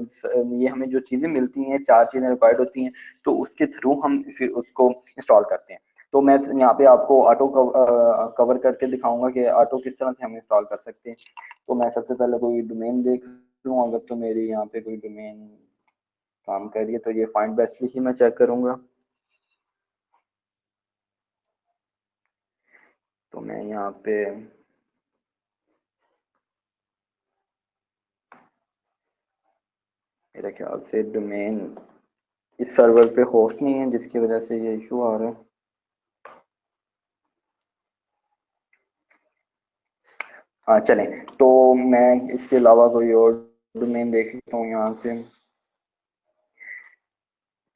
ये हमें जो चीज़ें मिलती हैं, चार चीज़ें रिक्वायर्ड होती हैं, तो उसके थ्रू हम फिर उसको इंस्टॉल करते हैं। तो मैं यहाँ पे आपको ऑटो कवर करके दिखाऊंगा कि ऑटो किस तरह से हम इंस्टॉल कर सकते हैं। तो मैं सबसे पहले कोई डोमेन देख लूँ, अगर तो मेरी यहाँ पे कोई डोमेन काम कर रही है, तो ये फाइंड बेस्ट ही मैं चेक करूंगा। तो मैं यहाँ पे मेरे ख्याल से डोमेन इस सर्वर पे होस्ट नहीं है, जिसकी वजह से ये इशू आ रहा है। हाँ चलें, तो मैं इसके अलावा कोई और डोमेन देख लेता हूँ यहाँ से।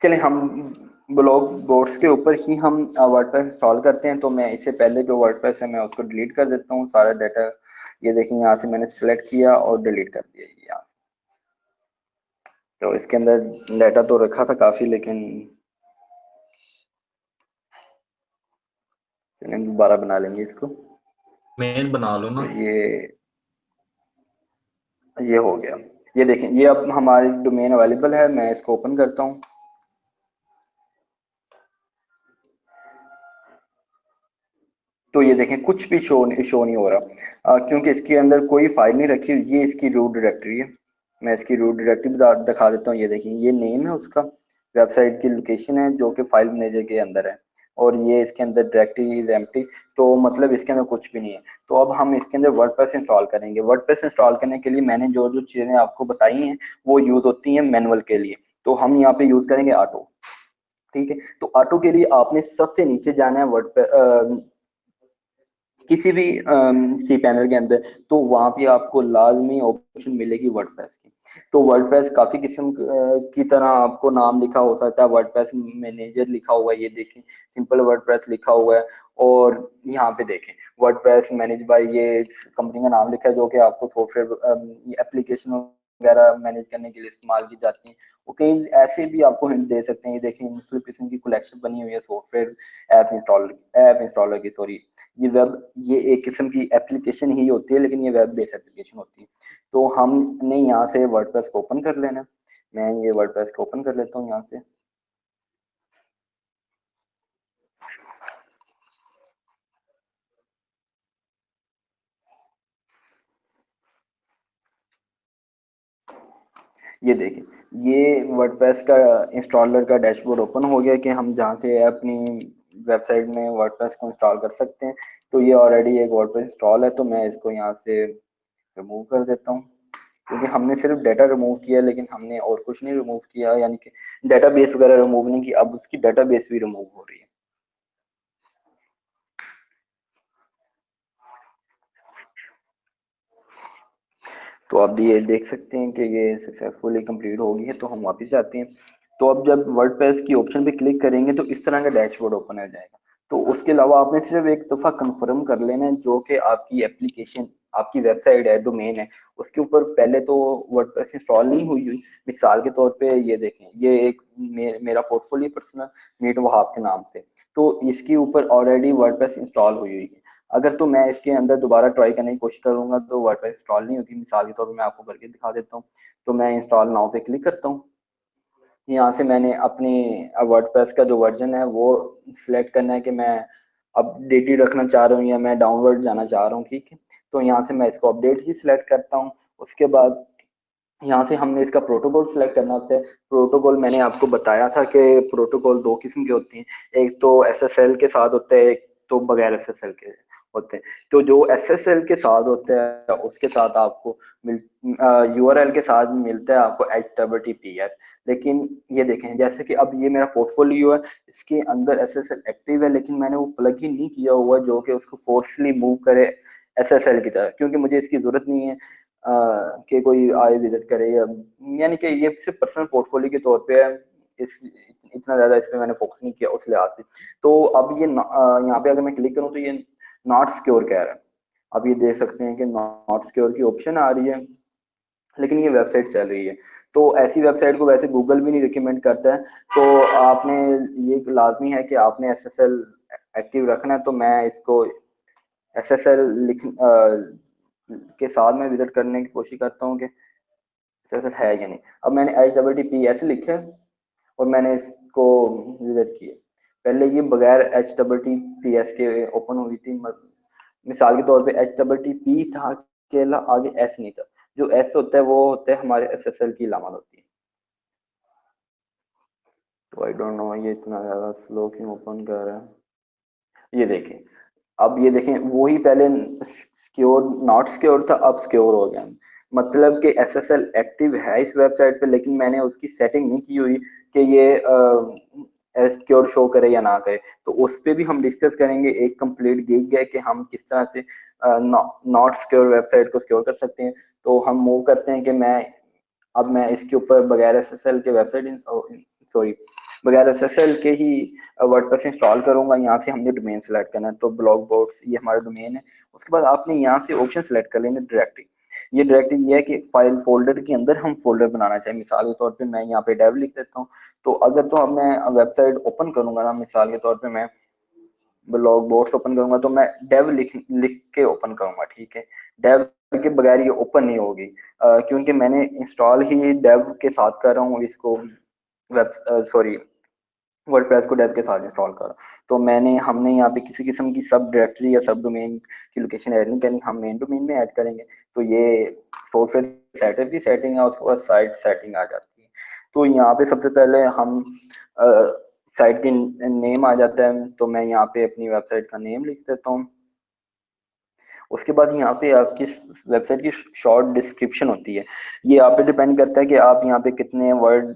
चलें, हम ब्लॉग बोर्ड्स के ऊपर ही हम वर्डप्रेस इंस्टॉल करते हैं। तो मैं इससे पहले जो वर्डप्रेस है मैं उसको डिलीट कर देता हूँ सारा डाटा। ये देखिए यहाँ से मैंने सिलेक्ट किया और डिलीट कर दिया ये यहाँ से। तो इसके अंदर डाटा तो रखा था काफ़ी, लेकिन चलें दोबारा बना लेंगे इसको। मेन बना लो तो ना। ये हो गया। ये देखें ये अब हमारी डोमेन अवेलेबल है। मैं इसको ओपन करता हूँ। तो ये देखें कुछ भी शो नहीं हो रहा, क्योंकि इसके अंदर कोई फाइल नहीं रखी हुई। ये इसकी रूट डायरेक्टरी है। मैं इसकी रूट डायरेक्टरी दिखा देता हूँ। ये देखिए, ये नेम है उसका, वेबसाइट की लोकेशन है जो कि फाइल मैनेजर के अंदर है, और ये इसके अंदर डायरेक्टरी इज एम्प्टी। तो मतलब इसके अंदर कुछ भी नहीं है। तो अब हम इसके अंदर वर्डप्रेस इंस्टॉल करेंगे। वर्डप्रेस इंस्टॉल करने के लिए मैंने जो जो चीज़ें आपको बताई हैं वो यूज़ होती हैं मैनुअल के लिए। तो हम यहाँ पे यूज़ करेंगे ऑटो। ठीक है, तो ऑटो के लिए आपने सबसे नीचे जाना है वर्ड किसी भी सी पैनल के अंदर। तो वहां पे आपको लाजमी ऑप्शन मिलेगी वर्डप्रेस की। तो वर्डप्रेस काफी किस्म की तरह आपको नाम लिखा हो सकता है। वर्डप्रेस मैनेजर लिखा हुआ है, ये देखें, सिंपल वर्डप्रेस लिखा हुआ है। और यहाँ पे देखें, वर्डप्रेस मैनेज बाय, ये कंपनी का नाम लिखा है जो कि आपको सॉफ्टवेयर एप्लीकेशन वगैरह मैनेज करने के लिए इस्तेमाल की जाती है। वो कहीं ऐसे भी आपको हिंट दे सकते हैं। ये देखें, मुख्तलिफ किस्म की कलेक्शन बनी हुई है सॉफ्टवेयर ऐप इंस्टॉलर की, सॉरी, ये एक किस्म की एप्लीकेशन ही होती है, लेकिन ये वेब बेस्ड एप्लीकेशन होती है। तो हमने यहाँ से वर्डप्रेस को ओपन कर लेना। मैं ये वर्डप्रेस को ओपन कर लेता हूँ यहाँ से। ये देखिए, ये वर्डप्रेस का इंस्टॉलर का डैशबोर्ड ओपन हो गया कि हम जहाँ से अपनी वेबसाइट में वर्डप्रेस को इंस्टॉल कर सकते हैं। तो ये ऑलरेडी एक वर्डप्रेस इंस्टॉल है, तो मैं इसको यहाँ से रिमूव कर देता हूँ, क्योंकि हमने सिर्फ डाटा रिमूव किया, लेकिन हमने और कुछ नहीं रिमूव किया, यानी कि डेटाबेस वगैरह रिमूव नहीं की। अब उसकी डेटाबेस भी रिमूव हो रही है। तो अब ये देख सकते हैं कि ये सक्सेसफुली कंप्लीट हो गई है। तो हम वापस जाते हैं। तो अब जब वर्डप्रेस की ऑप्शन पे क्लिक करेंगे तो इस तरह का डैशबोर्ड ओपन हो जाएगा। तो उसके अलावा आपने सिर्फ एक दफ़ा कंफर्म कर लेना है जो कि आपकी एप्लीकेशन, आपकी वेबसाइट है, डोमेन है, उसके ऊपर पहले तो वर्डप्रेस इंस्टॉल नहीं हुई हुई। मिसाल के तौर पे ये देखें, ये एक मेरा पोर्टफोलियो पर्सनल मीट वहाब के नाम से, तो इसके ऊपर ऑलरेडी वर्डप्रेस इंस्टॉल हुई हुई है। अगर तो मैं इसके अंदर दोबारा ट्राई करने की कोशिश करूंगा तो वर्डप्रेस इंस्टॉल नहीं होगी। मिसाल के तौर पर मैं आपको करके दिखा देता हूँ। तो मैं इंस्टॉल नाउ पे क्लिक करता हूँ। यहाँ से मैंने अपनी वर्डप्रेस का जो वर्जन है वो सिलेक्ट करना है कि मैं अपडेटेड रखना चाह रहा हूँ या मैं डाउनवर्ड जाना चाह रहा हूँ। ठीक है, तो यहाँ से मैं इसको अपडेट ही सिलेक्ट करता हूँ। उसके बाद यहाँ से हमने इसका प्रोटोकॉल सिलेक्ट करना होता है। प्रोटोकॉल मैंने आपको बताया था कि प्रोटोकॉल दो किस्म के होते हैं, एक तो एसएसएल के साथ होता है, एक तो बगैर एसएसएल के होते हैं। तो जो एसएसएल के साथ होता है उसके साथ आपको मिल यूआरएल के साथ मिलता है आपको HTTPS। लेकिन ये देखें, जैसे कि अब ये मेरा पोर्टफोलियो है, इसके अंदर एसएसएल एक्टिव है, लेकिन मैंने वो प्लग इन नहीं किया हुआ जो कि उसको फोर्सली मूव करे एसएसएल की तरह, क्योंकि मुझे इसकी जरूरत नहीं है कि कोई आए विजिट करे, या यानी कि ये सिर्फ पर्सनल पोर्टफोलियो के तौर पे है। इस इतना ज्यादा इस पे मैंने फोकस नहीं किया उस लिहाज से। तो अब ये यहाँ पे अगर मैं क्लिक करूँ तो ये नॉट सिक्योर कह रहा है। अब ये देख सकते हैं कि नॉट सिक्योर की ऑप्शन आ रही है, लेकिन ये वेबसाइट चल रही है। तो ऐसी वेबसाइट को वैसे गूगल भी नहीं रिकमेंड करता है। तो आपने, ये लाजमी है कि आपने एसएसएल एक्टिव रखना है। तो मैं इसको एसएसएल लिख के साथ में विजिट करने की कोशिश करता हूँ कि एसएसएल है या नहीं। अब मैंने HTTP ऐसे लिखा है और मैंने इसको विजिट किया। पहले ये बगैर HTTPS के ओपन हुई थी। मिसाल के तौर पे HTTP था, अकेला, आगे एस नहीं था। जो एस होता है वो होता है हमारे एसएसएल की अलामत होती है। तो आई डोंट नो ये इतना ज्यादा स्लो क्यों ओपन कर रहा है। ये देखें, अब ये देखें, वही पहले सिक्योर नॉट सिक्योर था, अब सिक्योर हो गया। मतलब कि एसएसएल एक्टिव है इस वेबसाइट पे, लेकिन मैंने उसकी सेटिंग नहीं की हुई कि ये सिक्योर शो करे या ना करे। तो उस पे भी हम डिस्कस करेंगे। एक कंप्लीट गिग है कि हम किस तरह से नॉट सिक्योर वेबसाइट को सिक्योर कर सकते हैं। तो हम मूव करते हैं कि मैं इसके ऊपर बगैर एसएसएल के वेबसाइट, सॉरी, बगैर एसएसएल के ही वर्डप्रेस इंस्टॉल करूंगा। यहाँ से हमने डोमेन सेलेक्ट करना है, तो ब्लॉग बोर्ड्स ये हमारा डोमेन है। उसके बाद आपने यहाँ से ऑप्शन सेलेक्ट कर लेना डायरेक्टरी। ये डायरेक्टरी ये है कि एक फाइल फोल्डर के अंदर हम फोल्डर बनाना चाहें। मिसाल के तौर पे मैं यहाँ पे डेव लिख देता हूँ। तो अगर तो अब मैं वेबसाइट ओपन करूंगा ना, मिसाल के तौर पे मैं ब्लॉग बोर्ड्स ओपन करूंगा तो मैं डेव लिख लिख के ओपन करूंगा। ठीक है, डेव के बगैर ये ओपन नहीं होगी, क्योंकि मैंने इंस्टॉल ही डेव के साथ कर रहा हूँ इसको, वेब सॉरी वर्डप्रेस को डेव के साथ इंस्टॉल करा। तो हमने यहाँ पे किसी किस्म की सब डायरेक्टरी या सब डोमेन की लोकेशन ऐड नहीं करनी, हम मेन डोमेन में ऐड करेंगे। तो ये सॉफ्टवेयर सेटअप की सेटिंग है, उसके बाद साइट सेटिंग आ जाती है। तो यहाँ पे सबसे पहले हम साइट की नेम आ जाता है, तो मैं यहाँ पे अपनी वेबसाइट का नेम लिख देता हूँ। उसके बाद यहाँ पे आपकी वेबसाइट की शॉर्ट डिस्क्रिप्शन होती है। ये आप पे डिपेंड करता है कि आप यहाँ पे कितने वर्ड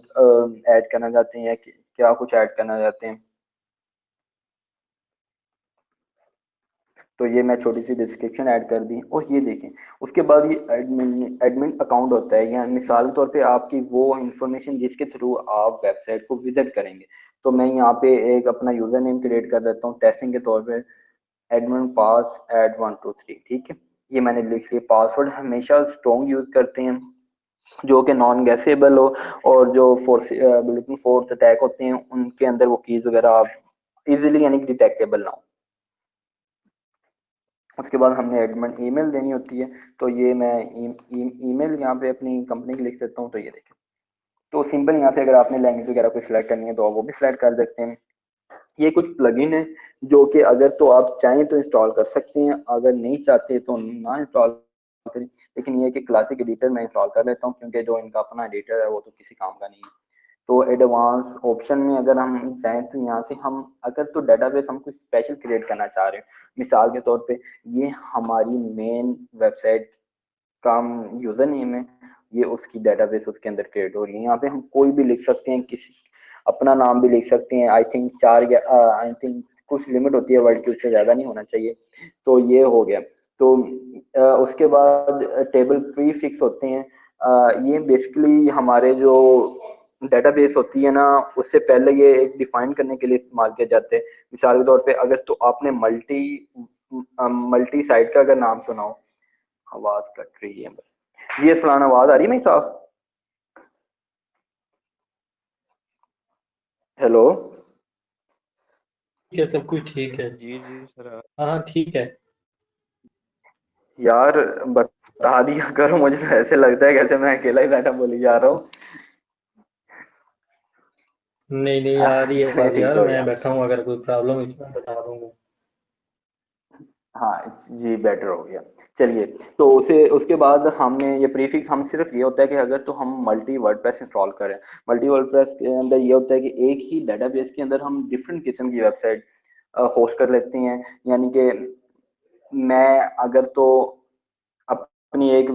ऐड करना चाहते हैं या क्या कुछ ऐड करना चाहते हैं। तो ये मैं छोटी सी डिस्क्रिप्शन ऐड कर दी, और ये देखें उसके बाद ये एडमिन एडमिन अकाउंट होता है, या मिसाल के तौर पे आपकी वो इंफॉर्मेशन जिसके थ्रू आप वेबसाइट को विजिट करेंगे। तो मैं यहाँ पे एक अपना यूजर नेम क्रिएट कर देता हूँ टेस्टिंग के तौर पे, एडमिन पास एड 123, ठीक है। ये मैंने लिख लिया। पासवर्ड हमेशा स्ट्रॉन्ग यूज करते हैं, जो कि नॉन गैसेबल हो, और जो फोर्स बिल्कुल फोर्स अटैक होते हैं उनके अंदर वो कीज वगैरह आप इजीली यानी डिटेक्टेबल ना हो। उसके बाद हमने एडमिन ईमेल देनी होती है। तो ये मैं ईमेल यहाँ पे अपनी कंपनी की लिख देता हूँ। तो ये देखें, तो सिंपल यहाँ से अगर आपने लैंग्वेज वगैरह कोई सिलेक्ट करनी है तो आप वो भी सिलेक्ट कर सकते हैं। ये कुछ प्लगइन है जो कि अगर तो आप चाहें तो इंस्टॉल कर सकते हैं, अगर नहीं चाहते तो ना इंस्टॉल करें। लेकिन ये कि क्लासिक एडिटर मैं इंस्टॉल कर लेता हूँ, क्योंकि जो इनका अपना एडिटर है वो तो किसी काम का नहीं है। तो एडवांस ऑप्शन में अगर हम जाएं तो यहाँ से हम अगर तो डेटाबेस हम कुछ स्पेशल क्रिएट करना चाह रहे हैं, मिसाल के तौर पे ये हमारी मेन वेबसाइट का यूजर नेम है, ये उसकी डेटाबेस उसके अंदर क्रिएट हो रही है। यहाँ पे हम कोई भी लिख सकते हैं, किसी अपना नाम भी लिख सकते हैं। आई थिंक आई थिंक कुछ लिमिट होती है वर्ड की, उससे ज्यादा नहीं होना चाहिए। तो ये हो गया। तो उसके बाद टेबल प्री फिक्स होते हैं। ये बेसिकली हमारे जो डेटाबेस होती है ना, उससे पहले ये एक डिफाइन करने के लिए इस्तेमाल किया जाता है। मिसाल के तौर पे अगर तो आपने मल्टी मल्टी साइट का अगर नाम सुना हो, आवाज कट रही है बस, ये फलाना आवाज आ रही है मेरी साफ? हेलो। ठीक है, सब कुछ ठीक है। जी जी सर। हाँ हाँ, ठीक है। यार बता दिया करो, मुझे तो ऐसे लगता है जैसे मैं अकेला ही बैठा बोली जा रहा हूँ। नहीं नहीं, आ रही है चलिए आवाज ठीक यार, हो मैं गया। बैठा हूँ, अगर कोई प्रॉब्लम है तो मैं बता दूंगा। हाँ जी, बेटर हो गया। चलिए, तो उसे उसके बाद हमने ये प्रीफिक्स हम सिर्फ ये होता है कि अगर तो हम मल्टी वर्डप्रेस इंस्टॉल करें। मल्टी वर्डप्रेस के अंदर ये होता है कि एक ही डेटाबेस के अंदर हम डिफरेंट किस्म की वेबसाइट होस्ट कर लेते हैं। यानी कि मैं अगर तो अपनी एक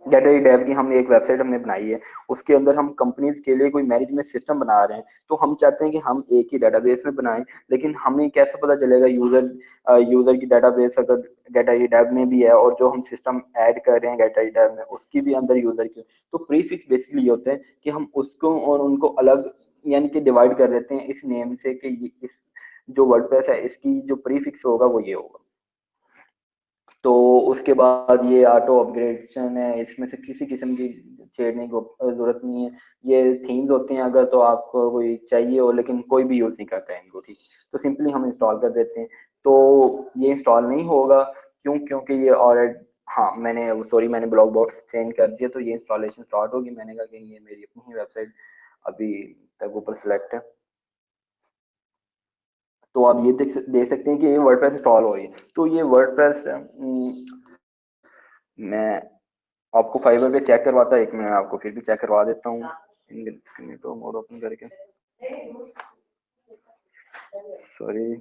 गेटरी डेव की हमने एक वेबसाइट हमने बनाई है, उसके अंदर हम कंपनीज के लिए कोई मैनेजमेंट सिस्टम बना रहे हैं। तो हम चाहते हैं कि हम एक ही डेटाबेस में बनाएं, लेकिन हमें कैसे पता चलेगा यूजर की डेटाबेस अगर गेटरी डेव में भी है, और जो हम सिस्टम ऐड कर रहे हैं गेटरी डेव में उसकी भी अंदर यूजर की। तो प्रीफिक्स बेसिकली ये होते हैं कि हम उसको और उनको अलग यानी कि डिवाइड कर देते हैं इस नेम से कि इस जो वर्डप्रेस है इसकी जो प्रीफिक्स होगा वो ये होगा। तो उसके बाद ये ऑटो अपग्रेडेशन है, इसमें से किसी किस्म की छेड़ने की जरूरत नहीं है। ये थीम्स होते हैं अगर तो आपको कोई चाहिए हो, लेकिन कोई भी यूज नहीं करता है इनको, ठीक। तो सिंपली हम इंस्टॉल कर देते हैं। तो ये इंस्टॉल नहीं होगा, क्यों? क्योंकि ये ऑलरेडी, हाँ मैंने सॉरी मैंने ब्लॉक बॉक्स चेंज कर दिया, तो ये इंस्टॉलेशन स्टार्ट होगी। मैंने कहा कि ये मेरी अपनी ही वेबसाइट अभी तक ऊपर सेलेक्ट है। तो आप ये देख सकते हैं कि ये वर्डप्रेस इंस्टॉल हो रही है। तो ये वर्डप्रेस मैं आपको फाइवर पे चेक करवाता, एक मैं आपको फिर भी चेक करवा देता हूँ इनकॉग्निटो मोड ओपन करके। सॉरी।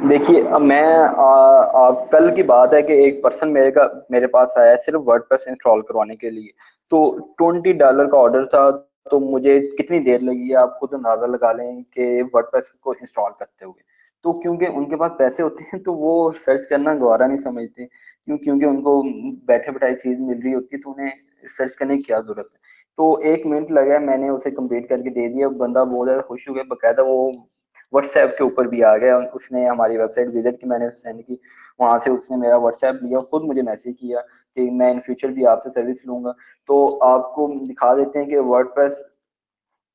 देखिए अब मैं कल की बात है कि एक पर्सन मेरे पास आया है सिर्फ वर्डप्रेस इंस्टॉल करवाने के लिए। तो $20 का ऑर्डर था। तो मुझे कितनी देर लगी है आप खुद अंदाजा लगा लें कि वर्डप्रेस को इंस्टॉल करते हुए। तो क्योंकि उनके पास पैसे होते हैं तो वो सर्च करना गवारा नहीं समझते, क्योंकि उनको बैठे बैठाई चीज मिल रही होती है, तो उन्हें सर्च करने की क्या जरूरत है। तो 1 मिनट लगा, मैंने उसे कंप्लीट करके दे दिया। बंदा बहुत ज्यादा खुश हो गया, बकायदा वो व्हाट्सएप के ऊपर भी आ गया। उसने हमारी वेबसाइट विजिट की, मैंने सेंड की, वहां से उसने मेरा व्हाट्सएप लिया, खुद मुझे मैसेज किया कि मैं इन फ्यूचर भी आपसे सर्विस लूंगा। तो आपको दिखा देते हैं कि वर्डप्रेस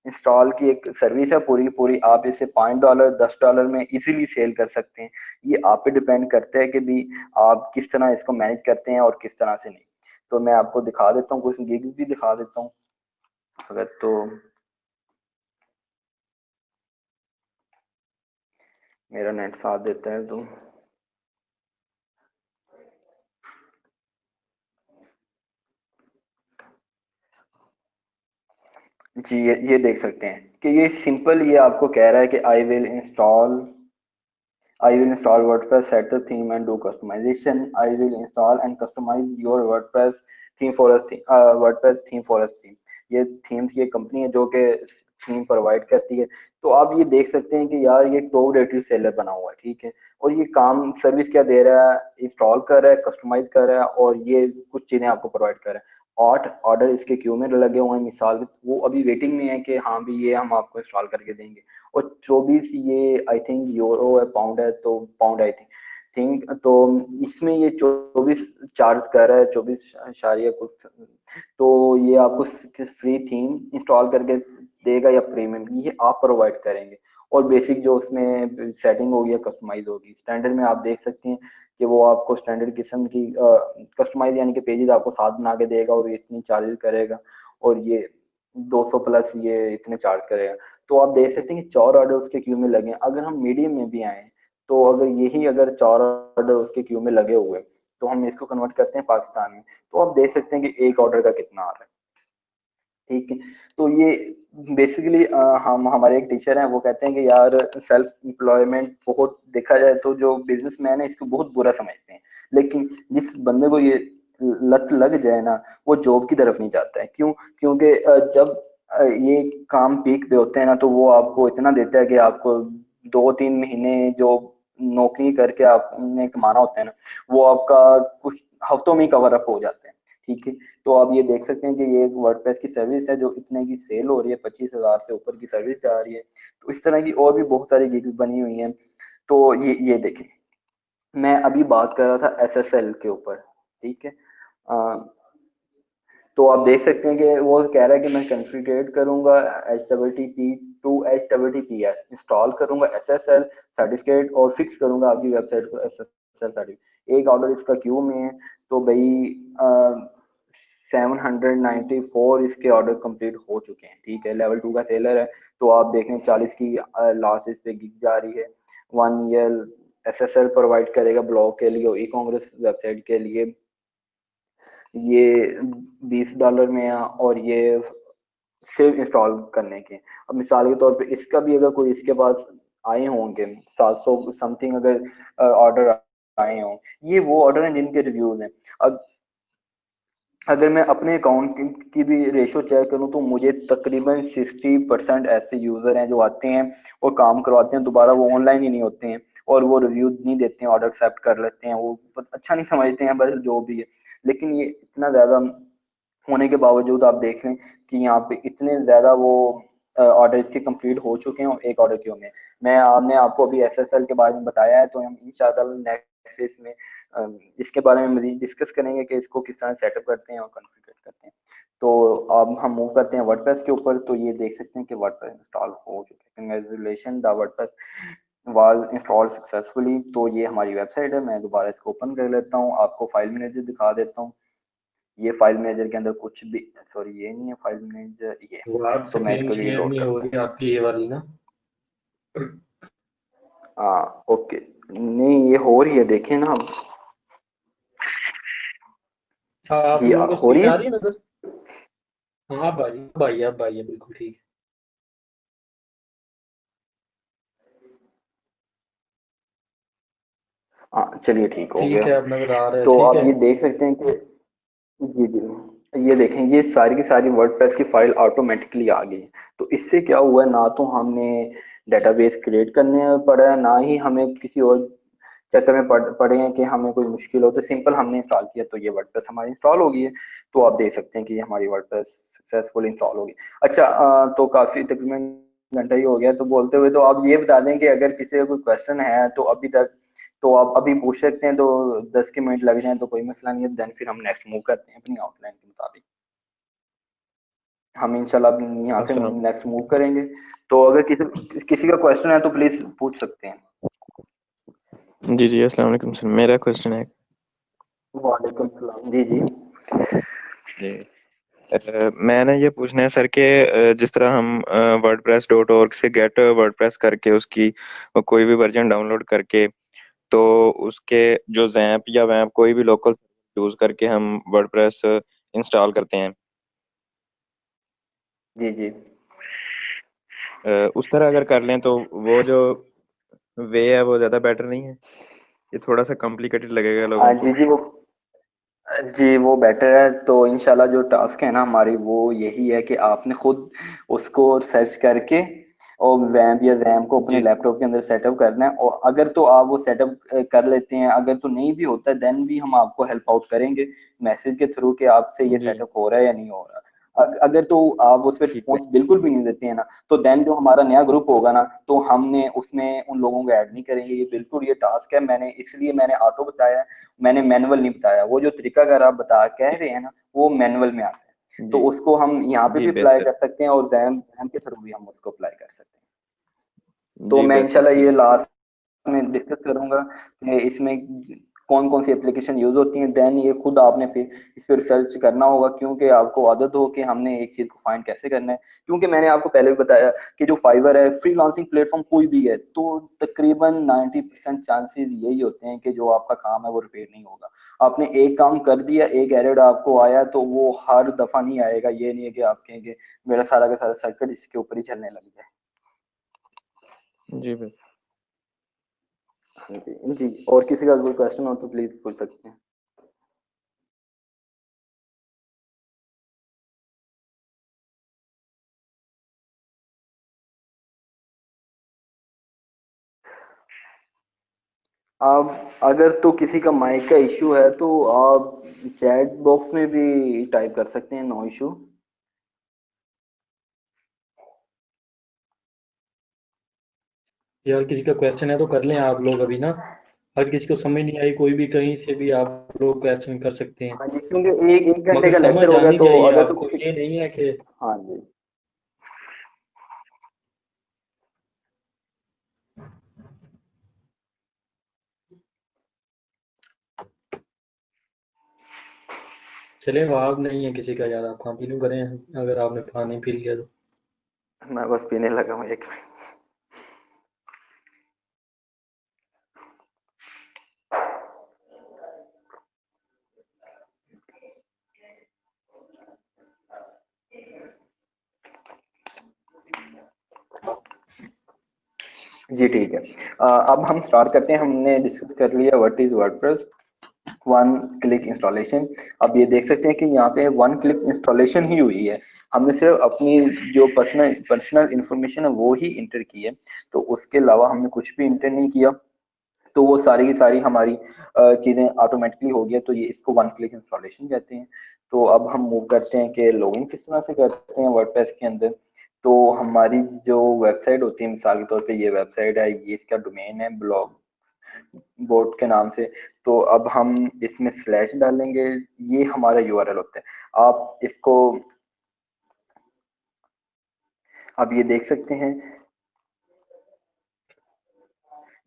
इंस्टॉल की एक सर्विस है पूरी की पूरी। आप इसे $5 $10 में इजीली सेल कर सकते हैं। ये आप पे डिपेंड करता है कि भी आप किस तरह इसको मैनेज करते हैं और किस तरह से नहीं। तो मैं आपको दिखा देता हूँ, कुछ गिग्स भी दिखा देता हूँ अगर तो मेरा नेट साथ देता है तो। जी ये देख सकते हैं कि ये सिंपल, ये आपको कह रहा है कि I will install WordPress, set the theme and do customization. I will install and customize your WordPress theme for us, WordPress theme for us theme। ये थीम्स की एक कंपनी है जो कि थीम प्रोवाइड करती है। तो आप ये देख सकते हैं कि यार ये टॉप रेटेड सेलर बना हुआ है, ठीक है। और ये काम सर्विस क्या दे रहा है, इंस्टॉल कर रहा है, कस्टमाइज कर रहा है और ये कुछ चीजें आपको प्रोवाइड कर रहा है। 8 ऑर्डर इसके क्यू में लगे हुए हैं मिसाल, वो अभी वेटिंग में है कि हाँ भी ये हम आपको इंस्टॉल करके देंगे। और 24 ये आई थिंक यूरो है, पाउंड है, तो पाउंड आई थिंक तो इसमें ये 24 चार्ज कर रहा है, 24 कुछ। तो ये आपको फ्री थीम इंस्टॉल करके देगा या प्रीमियम, ये आप प्रोवाइड करेंगे। और बेसिक जो उसमें सेटिंग होगी या कस्टमाइज होगी, स्टैंडर्ड में आप देख सकते हैं कि वो आपको स्टैंडर्ड किस्म की कस्टमाइज यानी कि पेजेस आपको साथ बना के देगा और इतनी चार्जेस करेगा। और ये 200 प्लस ये इतने चार्ज करेगा। तो आप देख सकते हैं कि 4 ऑर्डर उसके क्यू में लगे हैं। अगर हम मीडियम में भी आए तो अगर यही अगर 4 ऑर्डर उसके क्यू में लगे हुए, तो हम इसको कन्वर्ट करते हैं पाकिस्तान में, तो आप देख सकते हैं कि एक ऑर्डर का कितना आ रहा है, ठीक है। तो ये बेसिकली हम हमारे एक टीचर हैं, वो कहते हैं कि यार सेल्फ एम्प्लॉयमेंट बहुत देखा जाए तो जो बिजनेसमैन है इसको बहुत बुरा समझते हैं, लेकिन जिस बंदे को ये लत लग जाए ना, वो जॉब की तरफ नहीं जाता है। क्यों? क्योंकि जब ये काम पीक पे होते हैं ना, तो वो आपको इतना देता है कि आपको 2-3 महीने जो नौकरी करके आपने कमाना होता है ना, वो आपका कुछ हफ्तों में कवर अप हो जाते हैं, ठीक है। तो आप ये देख सकते हैं कि ये एक वर्डप्रेस की सर्विस है जो इतने की सेल हो रही है, 25,000 से ऊपर की सर्विस जा रही है। तो इस तरह की और भी बहुत सारी गिग्स बनी हुई हैं। तो ये देखें, मैं अभी बात कर रहा था एसएसएल के ऊपर, ठीक है। तो आप देख सकते हैं कि वो कह रहा है कि मैं कॉन्फ़िगर करूंगा HTTP टू HTTPS, इंस्टॉल करूंगा SSL सर्टिफिकेट और फिक्स करूंगा आपकी वेबसाइट को SSL सर्टिफिकेट। एक ऑर्डर इसका क्यू में है, तो भाई 794 इसके ऑर्डर कंप्लीट हो चुके हैं, ठीक है। लेवल 2 का सेलर है। तो आप देखें 40 की लास्ट इस पे गिग जा रही है। 1 ईयर SSL प्रोवाइड करेगा ब्लॉग के लिए और ई कांग्रेस वेबसाइट के लिए। ये $20 में है और ये सिर्फ इंस्टॉल करने के। अब मिसाल के तौर पे इसका भी अगर कोई इसके पास आए होंगे 700 समथिंग अगर ऑर्डर आए हों, ये वो ऑर्डर हैं जिनके रिव्यूज हैं। अब अगर मैं अपने अकाउंट की भी रेशो चेक करूं तो मुझे तकरीबन 60% ऐसे यूजर हैं जो आते हैं और काम करवाते हैं, दोबारा वो ऑनलाइन ही नहीं होते हैं और वो रिव्यू नहीं देते हैं, ऑर्डर एक्सेप्ट कर लेते हैं, वो अच्छा नहीं समझते हैं, बस जो भी है। लेकिन ये इतना ज्यादा होने के बावजूद आप देख लें कि यहाँ पे इतने ज्यादा वो ऑर्डर इसके कंप्लीट हो चुके हैं और एक ऑर्डर क्यों में। मैं आपने आपको अभी एसएसएल के बारे में बताया है, तो हम इंशाल्लाह नेक्स्ट फेज में इसके बारे में मजीद डिस्कस करेंगे कि इसको किस तरह सेटअप करते हैं और कॉन्फ़िगर करते हैं। तो अब हम मूव करते हैं वर्डप्रेस के ऊपर। तो ये देख सकते हैं कि वर्डप्रेस इंस्टॉल हो चुके हैं। Congratulation, the WordPress was installed successfully. तो ये हमारी वेबसाइट है। मैं दोबारा इसको ओपन कर लेता हूँ, आपको फाइल मैनेजर दिखा देता हूँ। ये फाइल मैनेजर के अंदर कुछ भी, सॉरी ये नहीं है फाइल मैनेजर, ये। वो आप तो मैं स्क्रीन इसको रीड शेयर आउट नहीं हो करता हूँ। रही आपकी ये वाली ना। हाँ ओके, नहीं ये हो रही है, देखें ना अब। अच्छा, आप ये लोगों को हो रही स्क्रीन है। आ रही है नजर? हाँ भाई भाई, अब भाई बिल्कुल ठीक हाँ चलिए ठीक है। हो ठीक गया। है, अब नजर आ रहा है, तो ठीक आप है। ये देख सकते हैं कि जी जी, ये देखें ये सारी की सारी वर्डप्रेस की फाइल ऑटोमेटिकली आ गई है। तो इससे क्या हुआ है, ना तो हमने डेटाबेस क्रिएट करने पड़ा है, ना ही हमें किसी और चक्कर में पड़े हैं कि हमें कोई मुश्किल हो। तो सिंपल हमने इंस्टॉल किया तो ये वर्डप्रेस हमारी इंस्टॉल हो गई है। तो आप देख सकते हैं कि ये हमारी वर्डप्रेस सक्सेसफुल इंस्टॉल हो गई। अच्छा तो काफी तकरीबन घंटा ही हो गया, तो बोलते हुए तो आप ये बता दें कि अगर किसी का कोई क्वेश्चन है तो अभी तक, तो आप अभी पूछ सकते हैं। तो 10 के मिनट लग जाए तो कोई मसला नहीं है, देन फिर हम नेक्स्ट मूव करते हैं अपनी आउटलाइन के मुताबिक। हम इंशाल्लाह यहाँ से अस्सलाम। नेक्स्ट मूव करेंगे। तो अगर किसी किसी का क्वेश्चन है तो प्लीज पूछ सकते हैं। जी जी, अस्सलाम वालेकुम सर, मेरा क्वेश्चन है। वालेकुम सलाम। जी जी। जी, मैंने ये पूछना है सर कि जिस तरह हम wordpress.org से गेट वर्डप्रेस करके उसकी कोई भी वर्जन डाउनलोड करके, तो उसके जो जैम्प या वैम्प कोई भी लोकल यूज करके हम वर्डप्रेस इंस्टॉल करते हैं, जी जी। उस तरह अगर कर लें तो वो जो वे है वो ज़्यादा बेटर नहीं है? ये थोड़ा सा कॉम्प्लिकेटेड लगेगा लोगों जी को। जी वो बेटर है। तो इंशाल्लाह जो टास्क है ना हमारी वो यही है कि आपने खुद उसको सर्च करके और वैम्प या रैम को अपने जी जी लैपटॉप के अंदर सेटअप करना है। और अगर तो आप वो सेटअप कर लेते हैं, अगर तो नहीं भी होता देन भी हम आपको हेल्प आउट करेंगे मैसेज के थ्रू कि आपसे ये जी। सेटअप हो रहा है या नहीं हो रहा। अगर तो आप उस पर ठीक है। रिस्पॉन्स बिल्कुल भी नहीं देते हैं ना, तो देन जो हमारा नया ग्रुप होगा ना, तो हमने उसमें उन लोगों को ऐड नहीं करेंगे। ये बिल्कुल ये टास्क है, मैंने इसलिए मैंने ऑटो बताया, मैंने मैनुअल नहीं बताया। वो जो तरीका अगर आप बता कह रहे हैं ना वो मैनुअल में आता है, तो जी उसको हम यहाँ पे जी, भी अप्लाई बेहतर। कर सकते हैं और जैम जैम के थ्रू भी हम उसको अप्लाई कर सकते हैं। तो जी मैं बेहतर। इंशाल्लाह ये लास्ट में डिस्कस करूंगा कि इसमें कौन कौन सी एप्लीकेशन यूज होती हैं। देन ये खुद आपने फिर इस पर रिसर्च करना होगा, क्योंकि आपको आदत हो कि हमने एक चीज को फाइंड कैसे करना है। क्योंकि मैंने आपको पहले भी बताया कि जो फाइवर है फ्रीलांसिंग प्लेटफॉर्म कोई भी है, तो तकरीबन 90% चांसेस यही होते हैं कि जो आपका काम है वो रिपेयर नहीं होगा। आपने एक काम कर दिया, एक एरर आपको आया, तो वो हर दफा नहीं आएगा। ये नहीं है कि आप कहेंगे मेरा सारा का सारा सर्किट इसके ऊपर ही चलने लग जाए। जी बेहतर। जी जी। और किसी का कोई क्वेश्चन हो तो प्लीज पूछ सकते हैं। आप अगर तो किसी का माइक का इशू है तो आप चैट बॉक्स में भी टाइप कर सकते हैं, नो इशू। यार किसी का क्वेश्चन है तो कर लें आप लोग अभी ना। अगर किसी को समझ नहीं आई कोई भी कहीं से भी आप लोग क्वेश्चन कर सकते हैं। हाँ जी, क्योंकि एक एक घंटे मगर का लेक्चर समझ होगा, आनी तो चाहिए अगर तो आपको, किसी। ये नहीं है कि हाँ जी। चले वाब नहीं है किसी का। यार आप कंटिन्यू करें अगर आपने पानी पी लिया तो। मैं बस पीने लगा हूँ एक। जी ठीक है। अब हम स्टार्ट करते हैं। हमने डिस्कस कर लिया what is WordPress, one click installation. अब ये देख सकते हैं कि यहाँ पे वन क्लिक इंस्टॉलेशन ही हुई है। हमने सिर्फ अपनी जो पर्सनल पर्सनल इंफॉर्मेशन है वो ही इंटर की है, तो उसके अलावा हमने कुछ भी इंटर नहीं किया। तो वो सारी की सारी हमारी चीजें ऑटोमेटिकली हो गया। तो ये इसको वन क्लिक इंस्टॉलेशन कहते हैं। तो अब हम मूव करते हैं कि लॉगिन किस तरह से करते हैं वर्डप्रेस के अंदर। तो हमारी जो वेबसाइट होती है, मिसाल के तौर पे ये वेबसाइट है, ये इसका डोमेन है ब्लॉग बोर्ड के नाम से। तो अब हम इसमें स्लैश डालेंगे, ये हमारा यूआरएल होता है। आप इसको अब ये देख सकते हैं,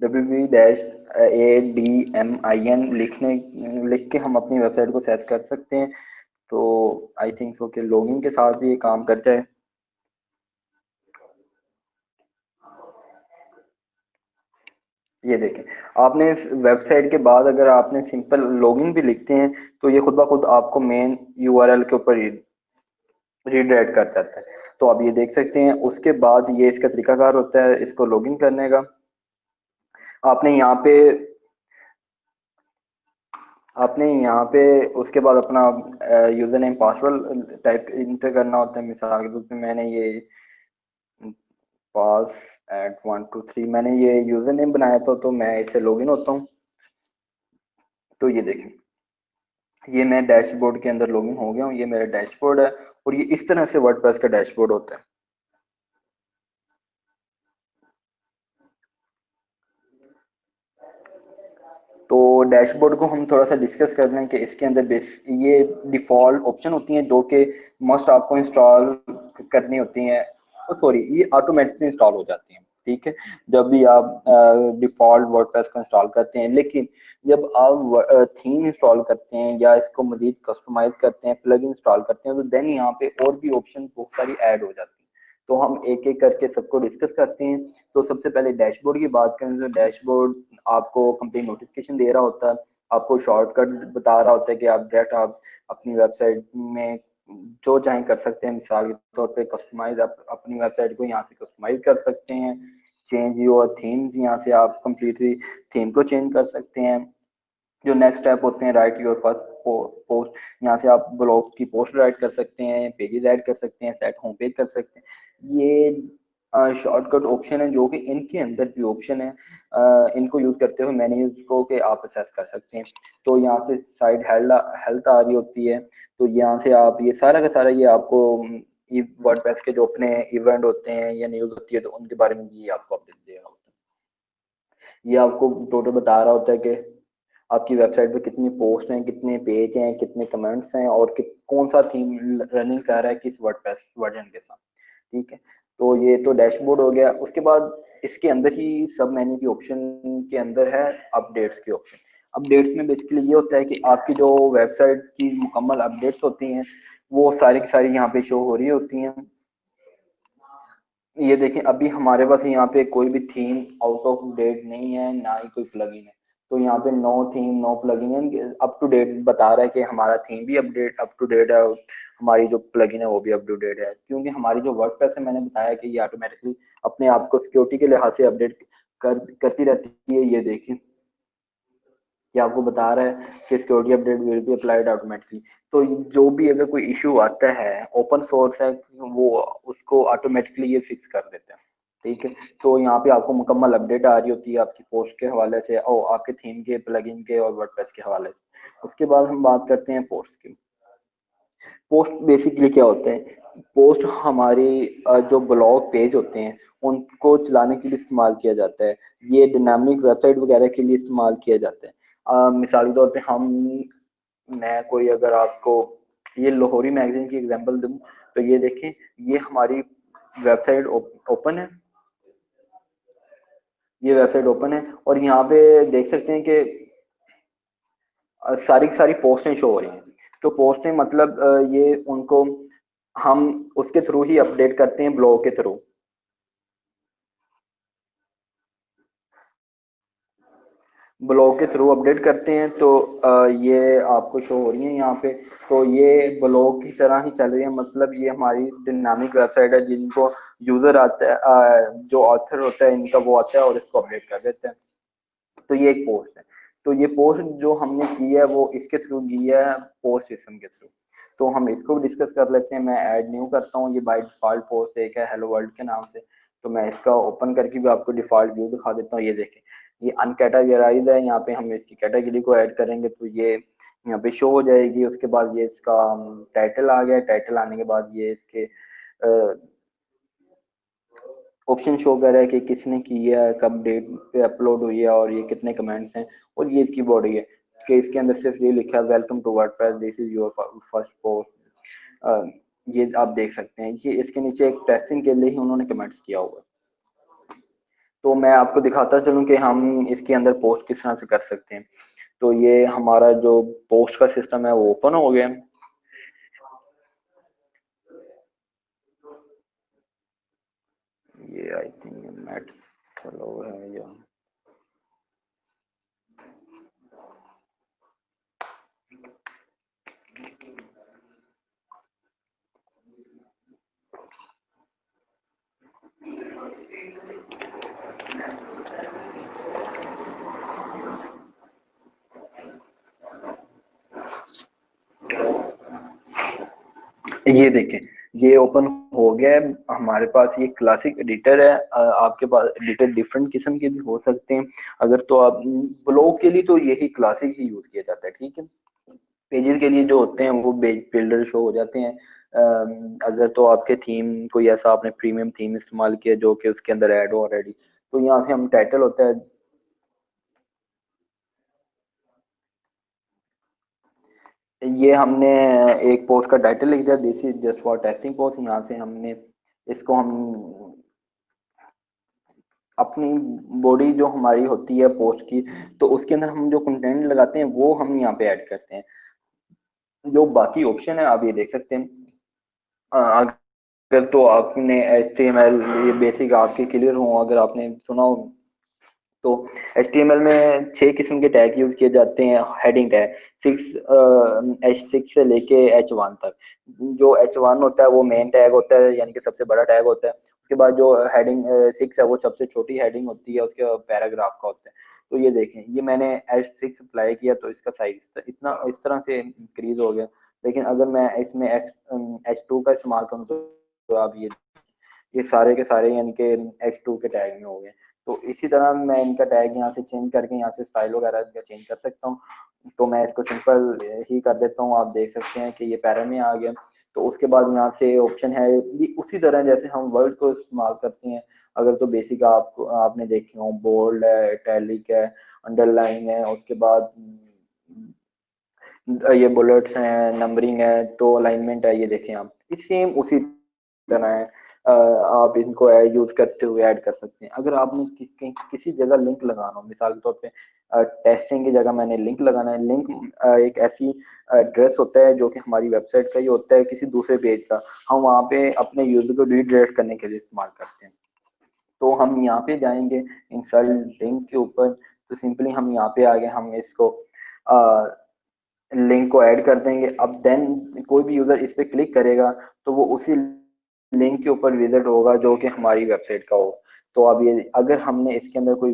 www-admin लिख के हम अपनी वेबसाइट को सर्च कर सकते हैं। तो आई थिंक सो कि लॉगिन के साथ भी ये काम कर जाए। ये देखें, आपने इस वेबसाइट के बाद अगर आपने सिंपल लॉगिन भी लिखते हैं तो ये खुद ब खुद आपको मेन यूआरएल के ऊपर रीडायरेक्ट कर जाता है। तो आप ये देख सकते हैं। उसके बाद ये इसका तरीकाकार होता है इसको लॉगिन करने का। आपने यहाँ पे आपने यहाँ पे उसके बाद अपना user name password type inter करना होता है। मिसाल के तौर पे मैंने ये पास एट 1 2 3 मैंने ये यूजर नेम बनाया था, तो मैं इससे लॉगिन होता हूँ। तो ये देखें, ये मैं डैशबोर्ड के अंदर लॉगिन हो गया हूँ। ये मेरा डैशबोर्ड है और ये इस तरह से वर्डप्रेस का डैशबोर्ड होता है। तो डैशबोर्ड को हम थोड़ा सा डिस्कस कर लें कि इसके अंदर बेस ये डिफॉल्ट ऑप्शन होती हैं जो कि मस्ट आपको इंस्टॉल करनी होती हैं, सॉरी ये ऑटोमेटिकली इंस्टॉल हो जाती हैं, ठीक है, जब भी आप डिफॉल्ट वर्डप्रेस को इंस्टॉल करते हैं। लेकिन जब आप थीम इंस्टॉल करते हैं या इसको मजीद कस्टमाइज करते हैं, प्लग इंस्टॉल करते हैं, तो देन यहाँ पे और भी ऑप्शन बहुत सारी ऐड हो जाती हैं। तो हम एक एक करके सबको डिस्कस करते हैं। तो सबसे पहले डैशबोर्ड की बात करें तो डैशबोर्ड आपको कंप्लीट नोटिफिकेशन दे रहा होता है, आपको शॉर्टकट बता रहा होता है कि आप डायरेक्ट आप अपनी वेबसाइट में जो चाहें कर सकते हैं। मिसाल के तौर पे कस्टमाइज, आप अपनी वेबसाइट को यहाँ से कस्टमाइज कर सकते हैं। चेंज योर थीम्स, यहाँ से आप कंप्लीटली थीम को चेंज कर सकते हैं। जो नेक्स्ट स्टेप होते हैं, राइट योर फर्स्ट पोस्ट, यहाँ से आप ब्लॉग की पोस्ट राइट कर सकते हैं, पेजेस ऐड कर सकते हैं, सेट होम पेज कर सकते हैं। ये शॉर्टकट ऑप्शन है जो कि इनके अंदर भी ऑप्शन है। इनको यूज करते हुए मेन्यूज को के आप असेस कर सकते हैं। तो यहाँ से साइड हेल्थ आ रही होती है, तो यहाँ से आप ये सारा का सारा ये आपको वर्डप्रेस के जो अपने इवेंट होते हैं या न्यूज होती है तो उनके बारे में भी आपको अपडेट दे रहा होता है। ये आपको टोटल बता रहा होता है कि आपकी वेबसाइट पे कितनी पोस्ट हैं, कितने पेज हैं, कितने कमेंट्स हैं और कौन सा थीम रनिंग कर रहा है किस वर्डप्रेस वर्जन के साथ, ठीक है। तो ये तो डैशबोर्ड हो गया। उसके बाद इसके अंदर ही सब मेन्यू की ऑप्शन के अंदर है अपडेट्स के ऑप्शन। अपडेट्स में बेसिकली ये होता है कि आपकी जो वेबसाइट की मुकम्मल अपडेट्स होती हैं वो सारी की सारी यहाँ पे शो हो रही होती हैं। ये देखें, अभी हमारे पास यहाँ पे कोई भी थीम आउट ऑफ डेट नहीं है, ना ही कोई प्लगइन है। तो यहाँ पे no theme no plugin up to date बता रहा है कि हमारा थीम भी अपडेट अप टू डेट है, हमारी जो प्लगइन है वो भी अप टू डेट है। क्योंकि हमारी जो वर्डप्रेस है, मैंने बताया कि ये ऑटोमेटिकली अपने आप को सिक्योरिटी के लिहाज से अपडेट करती रहती है। ये देखिए, ये आपको बता रहा है कि security update will be applied automatically. तो जो भी अगर कोई इशू आता है, ओपन सोर्स है, वो उसको ऑटोमेटिकली ये फिक्स कर देते हैं, ठीक है। तो यहाँ पे आपको मुकम्मल अपडेट आ रही होती है आपकी पोस्ट के हवाले से और आपके थीम के, प्लगइन के और वर्डप्रेस के हवाले से। उसके बाद हम बात करते हैं पोस्ट की। पोस्ट बेसिकली क्या होता है? पोस्ट हमारी जो ब्लॉग पेज होते हैं उनको चलाने के लिए इस्तेमाल किया जाता है। ये डायनामिक वेबसाइट वगैरह के लिए इस्तेमाल किया जाता है। मिसाल के तौर पे मैं कोई अगर आपको ये लाहौरी मैगजीन की एग्जांपल दूं तो ये देखें, ये हमारी वेबसाइट ओपन है, ये वेबसाइट ओपन है और यहाँ पे देख सकते हैं कि सारी की सारी पोस्टें शो हो रही हैं। तो पोस्टें मतलब ये उनको हम उसके थ्रू ही अपडेट करते हैं, ब्लॉग के थ्रू। ब्लॉग के थ्रू अपडेट करते हैं। तो ये आपको शो हो रही है यहाँ पे। तो ये ब्लॉग की तरह ही चल रही है, मतलब ये हमारी डायनामिक वेबसाइट है जिनको यूजर आता है, जो ऑथर होता है इनका, वो आता है और इसको अपडेट कर देता है। तो ये एक पोस्ट है। तो ये पोस्ट जो हमने की है वो इसके थ्रू की है, पोस्ट सिस्टम के थ्रू। तो हम इसको भी डिस्कस कर लेते हैं। मैं ऐड न्यू करता हूँ। ये बाय डिफॉल्ट पोस्ट एक है हेलो वर्ल्ड के नाम से। तो मैं इसका ओपन करके भी आपको डिफॉल्ट व्यू दिखा देता हूँ। ये देखें, ये अनकैटेगराइज है। यहाँ पे हम इसकी कैटेगरी को ऐड करेंगे तो ये यहाँ पे शो हो जाएगी। उसके बाद ये इसका टाइटल आ गया। टाइटल आने के बाद ये इसके ऑप्शन शो कर रहा है कि किसने की है, कब डेट पे अपलोड हुई है और ये कितने कमेंट्स हैं। और ये इसकी बॉडी है कि इसके अंदर सिर्फ ये लिखा है welcome to WordPress, this is your first post. ये आप देख सकते हैं। ये इसके नीचे एक टेस्टिंग के लिए ही उन्होंने कमेंट्स किया हुआ है। तो मैं आपको दिखाता चलूं कि हम इसके अंदर पोस्ट किस तरह से कर सकते हैं। तो ये हमारा जो पोस्ट का सिस्टम है वो ओपन हो गया। ये आई थिंक नेट स्लो है या ये देखें, ये ओपन हो गया है। हमारे पास ये क्लासिक एडिटर है। आपके पास एडिटर डिफरेंट किस्म के भी हो सकते हैं। अगर तो आप ब्लॉग के लिए तो यही क्लासिक ही यूज किया जाता है, ठीक है। पेजेस के लिए जो होते हैं वो पेज बिल्डर शो हो जाते हैं। अगर तो आपके थीम कोई ऐसा आपने प्रीमियम थीम इस्तेमाल किया जो कि उसके अंदर ऐड हो ऑलरेडी, तो यहाँ से हम टाइटल होता है, ये हमने एक पोस्ट का टाइटल लिख दिया, this is just for testing post. यहाँ से हमने इसको हम अपनी बॉडी जो हमारी होती है पोस्ट की, तो उसके अंदर हम जो कंटेंट लगाते हैं वो हम यहाँ पे ऐड करते हैं। जो बाकी ऑप्शन है आप ये देख सकते हैं। अगर तो आपने HTML ये बेसिक आपके क्लियर हो, अगर आपने सुना हो तो HTML में 6 किस्म के टैग यूज किए जाते हैं। हेडिंग टैग H6 से लेके H1 तक। जो H1 होता है वो मेन टैग होता है, यानी कि सबसे बड़ा टैग होता है। उसके बाद जो हेडिंग 6 है वो सबसे छोटी हेडिंग होती है, उसके पैराग्राफ का होता है। तो ये देखें, ये मैंने H6 अप्लाई किया तो इसका साइज इतना इस तरह से इंक्रीज हो गया। लेकिन अगर मैं इसमें H2 का इस्तेमाल करूँ तो आप ये सारे के सारे यानी कि H2 के टैग में हो गए। तो इसी तरह मैं इनका टैग यहाँ से चेंज करके यहाँ से स्टाइल वगैरह इनका चेंज कर सकता हूँ। तो मैं इसको सिंपल ही कर देता हूँ। आप देख सकते हैं कि ये पैरा में आ गया। तो उसके बाद यहाँ से ऑप्शन है, ये उसी तरह जैसे हम वर्ड को इस्तेमाल करते हैं। अगर तो बेसिक आपको आपने देखे हो, बोल्ड है, इटैलिक है, अंडरलाइन है, उसके बाद ये बुलेट्स हैं, नंबरिंग है, तो अलाइनमेंट है। ये देखें आप, इस सेम उसी तरह है। आप इनको यूज करते हुए ऐड कर सकते हैं। अगर आपने किसी जगह लिंक लगाना हो, मिसाल के तौर पे टेस्टिंग की जगह मैंने लिंक लगाना है। लिंक एक ऐसी एड्रेस होता है जो कि हमारी वेबसाइट का ही होता है, किसी दूसरे पेज का। हम वहाँ पे अपने यूजर को रीडायरेक्ट करने के लिए इस्तेमाल करते हैं। तो हम यहाँ पे जाएंगे इंसर्ट लिंक के ऊपर, तो सिंपली हम यहाँ पे आ गए, हम इसको लिंक को ऐड कर देंगे। अब देन कोई भी यूजर इस पे क्लिक करेगा तो वो उसी लिंक के ऊपर विजिट होगा जो कि हमारी वेबसाइट का होगा। तो अब ये अगर हमने इसके अंदर कोई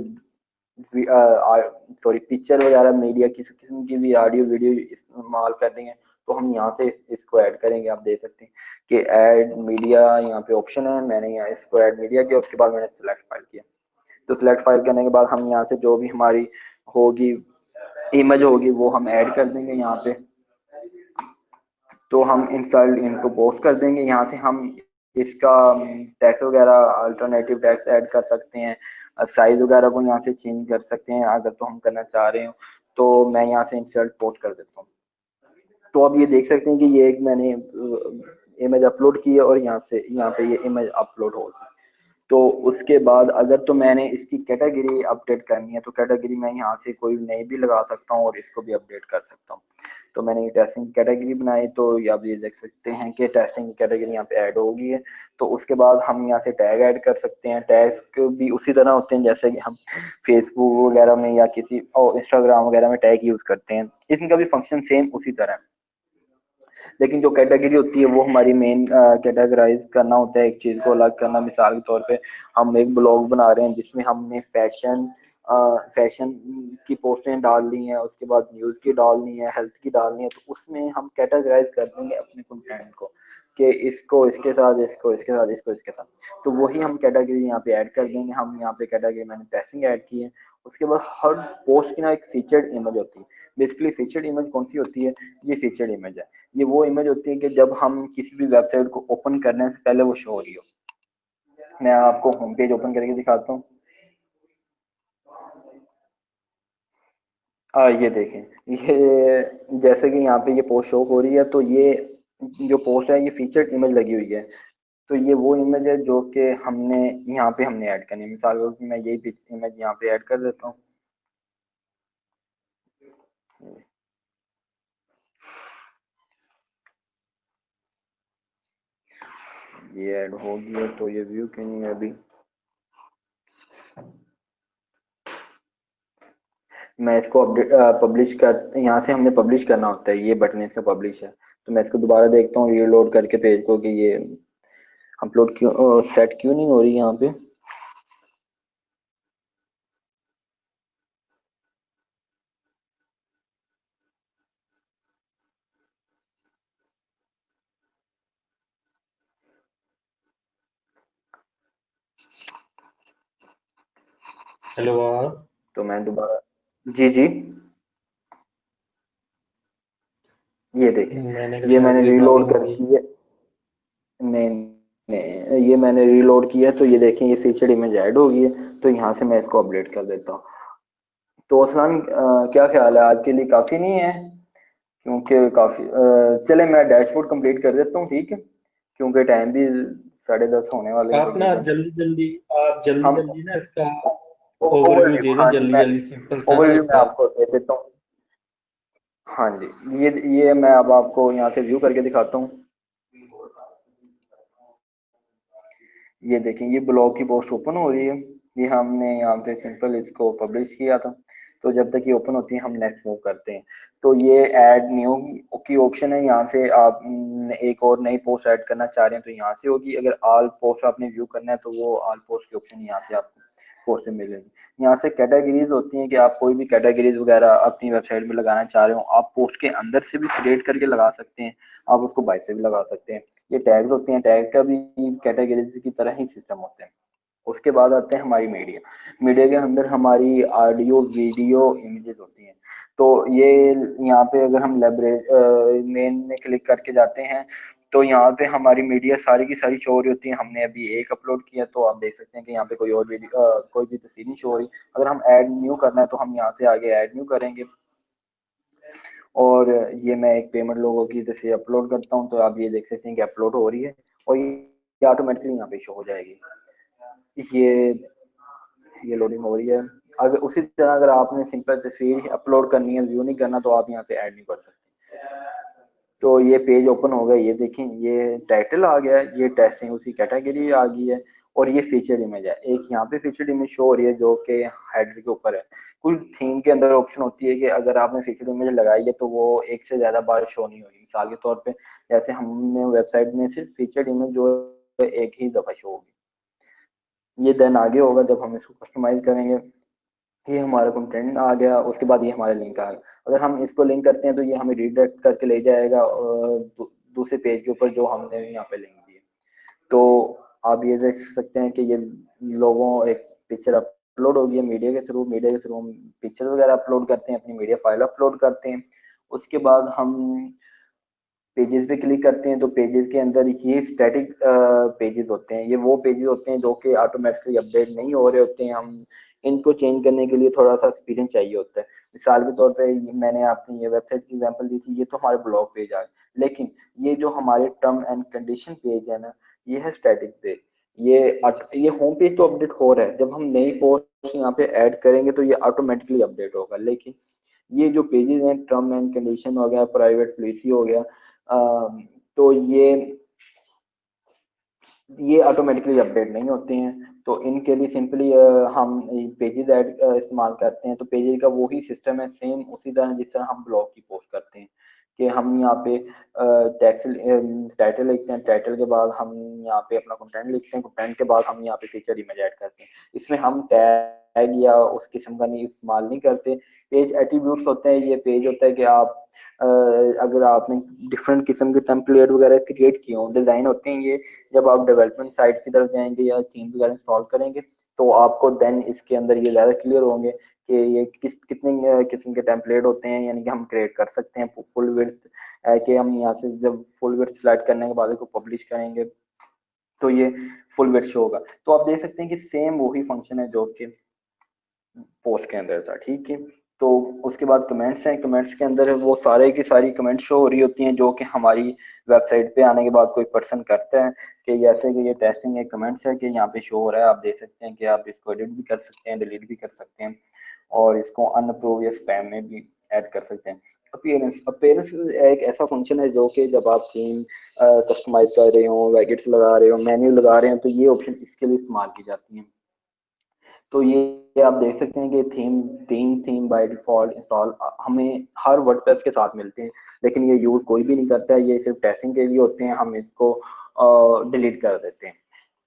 सॉरी पिक्चर वगैरह मीडिया किसी किस्म की भी ऑडियो वीडियो इस्तेमाल कर रही है तो हम यहाँ से इसको ऐड करेंगे। आप देख सकते हैं कि ऐड मीडिया यहाँ पे ऑप्शन है। मैंने यहाँ इसको ऐड मीडिया किया, उसके बाद मैंने सिलेक्ट फाइल किया। तो सिलेक्ट फाइल करने के बाद हम यहाँ से जो भी हमारी होगी इमेज होगी वो हम ऐड कर देंगे यहाँ पे। तो हम इंसर्ट इनको पोस्ट कर देंगे। यहाँ से हम इसका टैक्स वगैरह अल्टरनेटिव टैक्स ऐड कर सकते हैं। साइज वगैरह को यहाँ से चेंज कर सकते हैं अगर तो हम करना चाह रहे हो। तो मैं यहाँ से इंसर्ट पोस्ट कर देता हूँ। तो अब ये देख सकते हैं कि ये एक मैंने इमेज अपलोड की है और यहाँ पे ये इमेज अपलोड हो गई। तो उसके बाद अगर तो मैंने इसकी कैटेगरी अपडेट करनी है तो कैटेगरी मैं यहाँ से कोई नई भी लगा सकता हूँ और इसको भी अपडेट कर सकता हूँ। तो मैंने ये टेस्टिंग की कैटेगरी बनाई, तो आप ये देख सकते हैं कि टेस्टिंग की कैटेगरी यहाँ पे ऐड हो गई है। तो उसके बाद हम यहाँ से टैग ऐड कर सकते हैं। टैग्स भी उसी तरह होते हैं जैसे कि हम फेसबुक वगैरह में या किसी और इंस्टाग्राम वगैरह में टैग यूज करते हैं। इनका भी फंक्शन सेम उसी तरह है। लेकिन जो कैटेगरी होती है वो हमारी मेन कैटेगराइज करना होता है, एक चीज को अलग करना। मिसाल के तौर पे हम एक ब्लॉग बना रहे हैं जिसमें हमने फैशन की पोस्टें डाल दी हैं, उसके बाद न्यूज की डालनी है, हेल्थ की डालनी है। तो उसमें हम कैटेगराइज कर देंगे अपने कंटेंट को कि इसको इसके साथ, इसको इसके साथ, इसको इसके साथ। तो वही हम कैटेगरी यहाँ पे ऐड कर देंगे। हम यहाँ पे कैटेगरी मैंने टेस्टिंग ऐड की है। उसके बाद हर पोस्ट की ना एक फीचर्ड इमेज होती है। बेसिकली फीचर्ड इमेज कौन सी होती है? ये फीचर्ड इमेज है। ये वो इमेज होती है कि जब हम किसी भी वेबसाइट को ओपन करने से पहले वो शो हो रही हो। मैं आपको होम पेज ओपन करके दिखाता हूँ। ये देखें, ये जैसे कि यहाँ पे ये पोस्ट शो हो रही है, तो ये जो पोस्ट है ये फीचर्ड इमेज लगी हुई है। तो ये वो इमेज है जो कि हमने ऐड करनी है। मिसाल के मैं यही इमेज यहाँ पे ऐड कर देता हूँ। ये ऐड हो गया, तो ये व्यू क्यों नहीं है अभी? मैं इसको अपडेट पब्लिश कर, यहाँ से हमने पब्लिश करना होता है। ये बटन इसका पब्लिश है। तो मैं इसको दोबारा देखता हूँ रीलोड करके पेज को कि ये अपलोड क्यों सेट क्यों नहीं हो रही यहाँ पे। हेलो। तो मैं दोबारा, जी जी, ये देखें, मैंने कहा ये शायद मैंने कोई रीलोड प्रॉब्लम कर होगी। दिया। नहीं नहीं, ये मैंने रीलोड किया तो ये देखें ये फीचर इमेज ऐड हो गई है। तो यहाँ से मैं इसको अपडेट कर देता हूँ। तो असलान क्या ख्याल है, आज के लिए काफ़ी नहीं है? क्योंकि काफी चले मैं डैशबोर्ड कंप्लीट कर देता हूँ, ठीक है, क्योंकि टाइम भी 10:30 होने वाले हैं आप ना तकरीबन। जल्दी हम जल्दी ना इसका ओवरव्यू ओवरव्यू, दे दें, हाँ जी, जल्दी मैं जल्दी सिंपल सा ना ओवरव्यू एक मैं बार। आपको दे देता हूँ। हाँ जी, ये मैं अब आपको यहाँ से व्यू करके दिखाता हूँ। ये देखें, ये ब्लॉग की पोस्ट ओपन हो रही है। ये हमने यहाँ पे सिंपल इसको पब्लिश किया था। तो जब तक ये ओपन होती है हम नेक्स्ट मूव करते हैं। तो ये ऐड न्यू की ऑप्शन है, यहाँ से आप एक और नई पोस्ट ऐड करना चाह रहे हैं तो यहाँ से होगी। अगर ऑल पोस्ट आपने व्यू करना है तो वो ऑल पोस्ट की ऑप्शन यहाँ से आपको पोस्ट से मिलेगी। यहाँ से कैटेगरीज होती हैं कि आप कोई भी कैटेगरीज वगैरह अपनी वेबसाइट में लगाना चाह रहे हो, आप पोस्ट के अंदर से भी क्रिएट करके लगा सकते हैं, आप उसको बाहर से भी लगा सकते हैं। ये टैग्स होते हैं, टैग का भी कैटेगरीज की तरह ही सिस्टम होते हैं। उसके बाद आते हैं हमारी मीडिया। मीडिया के अंदर हमारी ऑडियो, वीडियो, इमेजेस होती हैं। तो ये यहाँ पे अगर हम मेन में क्लिक करके जाते हैं तो यहाँ पे हमारी मीडिया सारी की सारी शो हो रही होती है। हमने अभी एक अपलोड किया तो आप देख सकते हैं कि यहाँ पे कोई और वीडियो कोई भी तस्वीर नहीं शो हो रही। अगर हम ऐड न्यू करना है तो हम यहाँ से आगे ऐड न्यू करेंगे और ये मैं एक पेमेंट लोगों की जैसे अपलोड करता हूँ तो आप ये देख सकते हैं कि अपलोड हो रही है और ये ऑटोमेटिकली यहाँ पे शो हो जाएगी। ये ये लोडिंग हो रही है। अगर उसी तरह अगर आपने सिंपल तस्वीर अपलोड करनी है, व्यू नहीं करना, तो आप यहाँ से ऐड नहीं कर सकते। तो ये पेज ओपन हो गया, ये देखें, ये टाइटल आ गया है, ये टेस्टिंग उसी कैटेगरी आ गई है और ये फीचर इमेज है। एक यहाँ पे फीचर इमेज शो हो रही है जो कि हेडर के ऊपर है। कुछ थीम के अंदर ऑप्शन होती है कि अगर आपने फीचर इमेज लगाई है तो वो एक से ज्यादा बार शो नहीं होगी। मिसाल के तौर पे जैसे हमने वेबसाइट में सिर्फ फीचर इमेज जो है एक ही दफा शो होगी। ये देन आगे होगा जब हम इसको कस्टमाइज करेंगे। ये हमारा कंटेंट आ गया, उसके बाद ये हमारा लिंक आ गया। अगर हम इसको लिंक करते हैं तो ये हमें रिडायरेक्ट करके ले जाएगा दूसरे पेज के ऊपर जो हमने यहाँ पे लिंक दिए। तो आप ये देख सकते हैं कि ये लोगों एक पिक्चर अपलोड होगी है मीडिया के थ्रू हम पिक्चर वगैरह अपलोड करते हैं, अपनी मीडिया फाइल अपलोड करते हैं। उसके बाद हम पेजेस पे क्लिक करते हैं तो पेजेस के अंदर ये स्टैटिक पेजेस होते हैं। ये वो पेजेस होते हैं जो कि ऑटोमेटिकली अपडेट नहीं हो रहे होते हैं। हम इनको चेंज करने के लिए थोड़ा सा एक्सपीरियंस चाहिए होता है। मिसाल के तौर पे मैंने आपको ये वेबसाइट की एग्जांपल दी थी, ये तो हमारे ब्लॉग पेज आ गए, लेकिन ये जो हमारे टर्म एंड कंडीशन पेज है ना, ये है स्टैटिक पेज। ये होम पेज तो अपडेट हो रहा है, जब हम नई पोस्ट यहाँ पे ऐड करेंगे तो ये ऑटोमेटिकली अपडेट होगा। लेकिन ये जो पेजेस हैं, टर्म एंड कंडीशन हो गया, प्राइवेट पॉलिसी हो गया, तो ये ऑटोमेटिकली अपडेट नहीं होते हैं। तो इनके लिए सिंपली हम पेजेस ऐड इस्तेमाल करते हैं। तो पेजेस का वही सिस्टम है, सेम उसी तरह जिस तरह हम ब्लॉग की पोस्ट करते हैं कि हम यहाँ पे टाइटल लिखते हैं, टाइटल के बाद हम यहाँ पे अपना कंटेंट लिखते हैं, कंटेंट के बाद हम यहाँ पे फीचर इमेज ऐड करते हैं। इसमें हम टैग या उस किस्म का नहीं इस्तेमाल नहीं करते। पेज एट्रीब्यूट्स होते हैं, ये पेज होता है कि आप अगर आपने डिफरेंट किस्म के टेम्पलेट वगैरह क्रिएट किए हों, डिजाइन होते हैं ये। जब आप डेवलपमेंट साइट की तरफ जाएंगे या थीम वगैरह इंस्टॉल करेंगे तो आपको देन इसके अंदर ये ज़्यादा क्लियर होंगे कि ये कितने किस्म के टेम्पलेट होते हैं, यानी कि हम क्रिएट कर सकते हैं। फुल विड्थ कि हम यहाँ से जब फुल विड्थ सिलेक्ट करने के बाद इसको पब्लिश करेंगे तो ये फुल विड्थ शो होगा। तो आप देख सकते हैं कि सेम वही फंक्शन है जो कि पोस्ट के अंदर था, ठीक है। तो उसके बाद कमेंट्स हैं, कमेंट्स के अंदर वो सारे की सारी कमेंट्स शो हो रही होती हैं जो कि हमारी वेबसाइट पे आने के बाद कोई पर्सन करता है। कि जैसे कि ये टेस्टिंग एक कमेंट्स है कि यहाँ पे शो हो रहा है, आप देख सकते हैं कि आप इसको एडिट भी कर सकते हैं, डिलीट भी कर सकते हैं और इसको अनअप्रूव या स्पैम में भी ऐड कर सकते हैं। अपीयरेंस अपीयरेंस एक ऐसा फंक्शन है जो कि जब आप थीम कस्टमाइज कर रहे हो, वैकेट्स लगा रहे हो, मेन्यू लगा रहे हो, तो ये ऑप्शन इसके लिए इस्तेमाल की जाती है। तो ये आप देख सकते हैं कि थीम बाय डिफॉल्ट इंस्टॉल हमें हर वर्डप्रेस के साथ मिलते हैं, लेकिन ये यूज कोई भी नहीं करता है, ये सिर्फ टेस्टिंग के लिए होते हैं, हम इसको डिलीट कर देते हैं।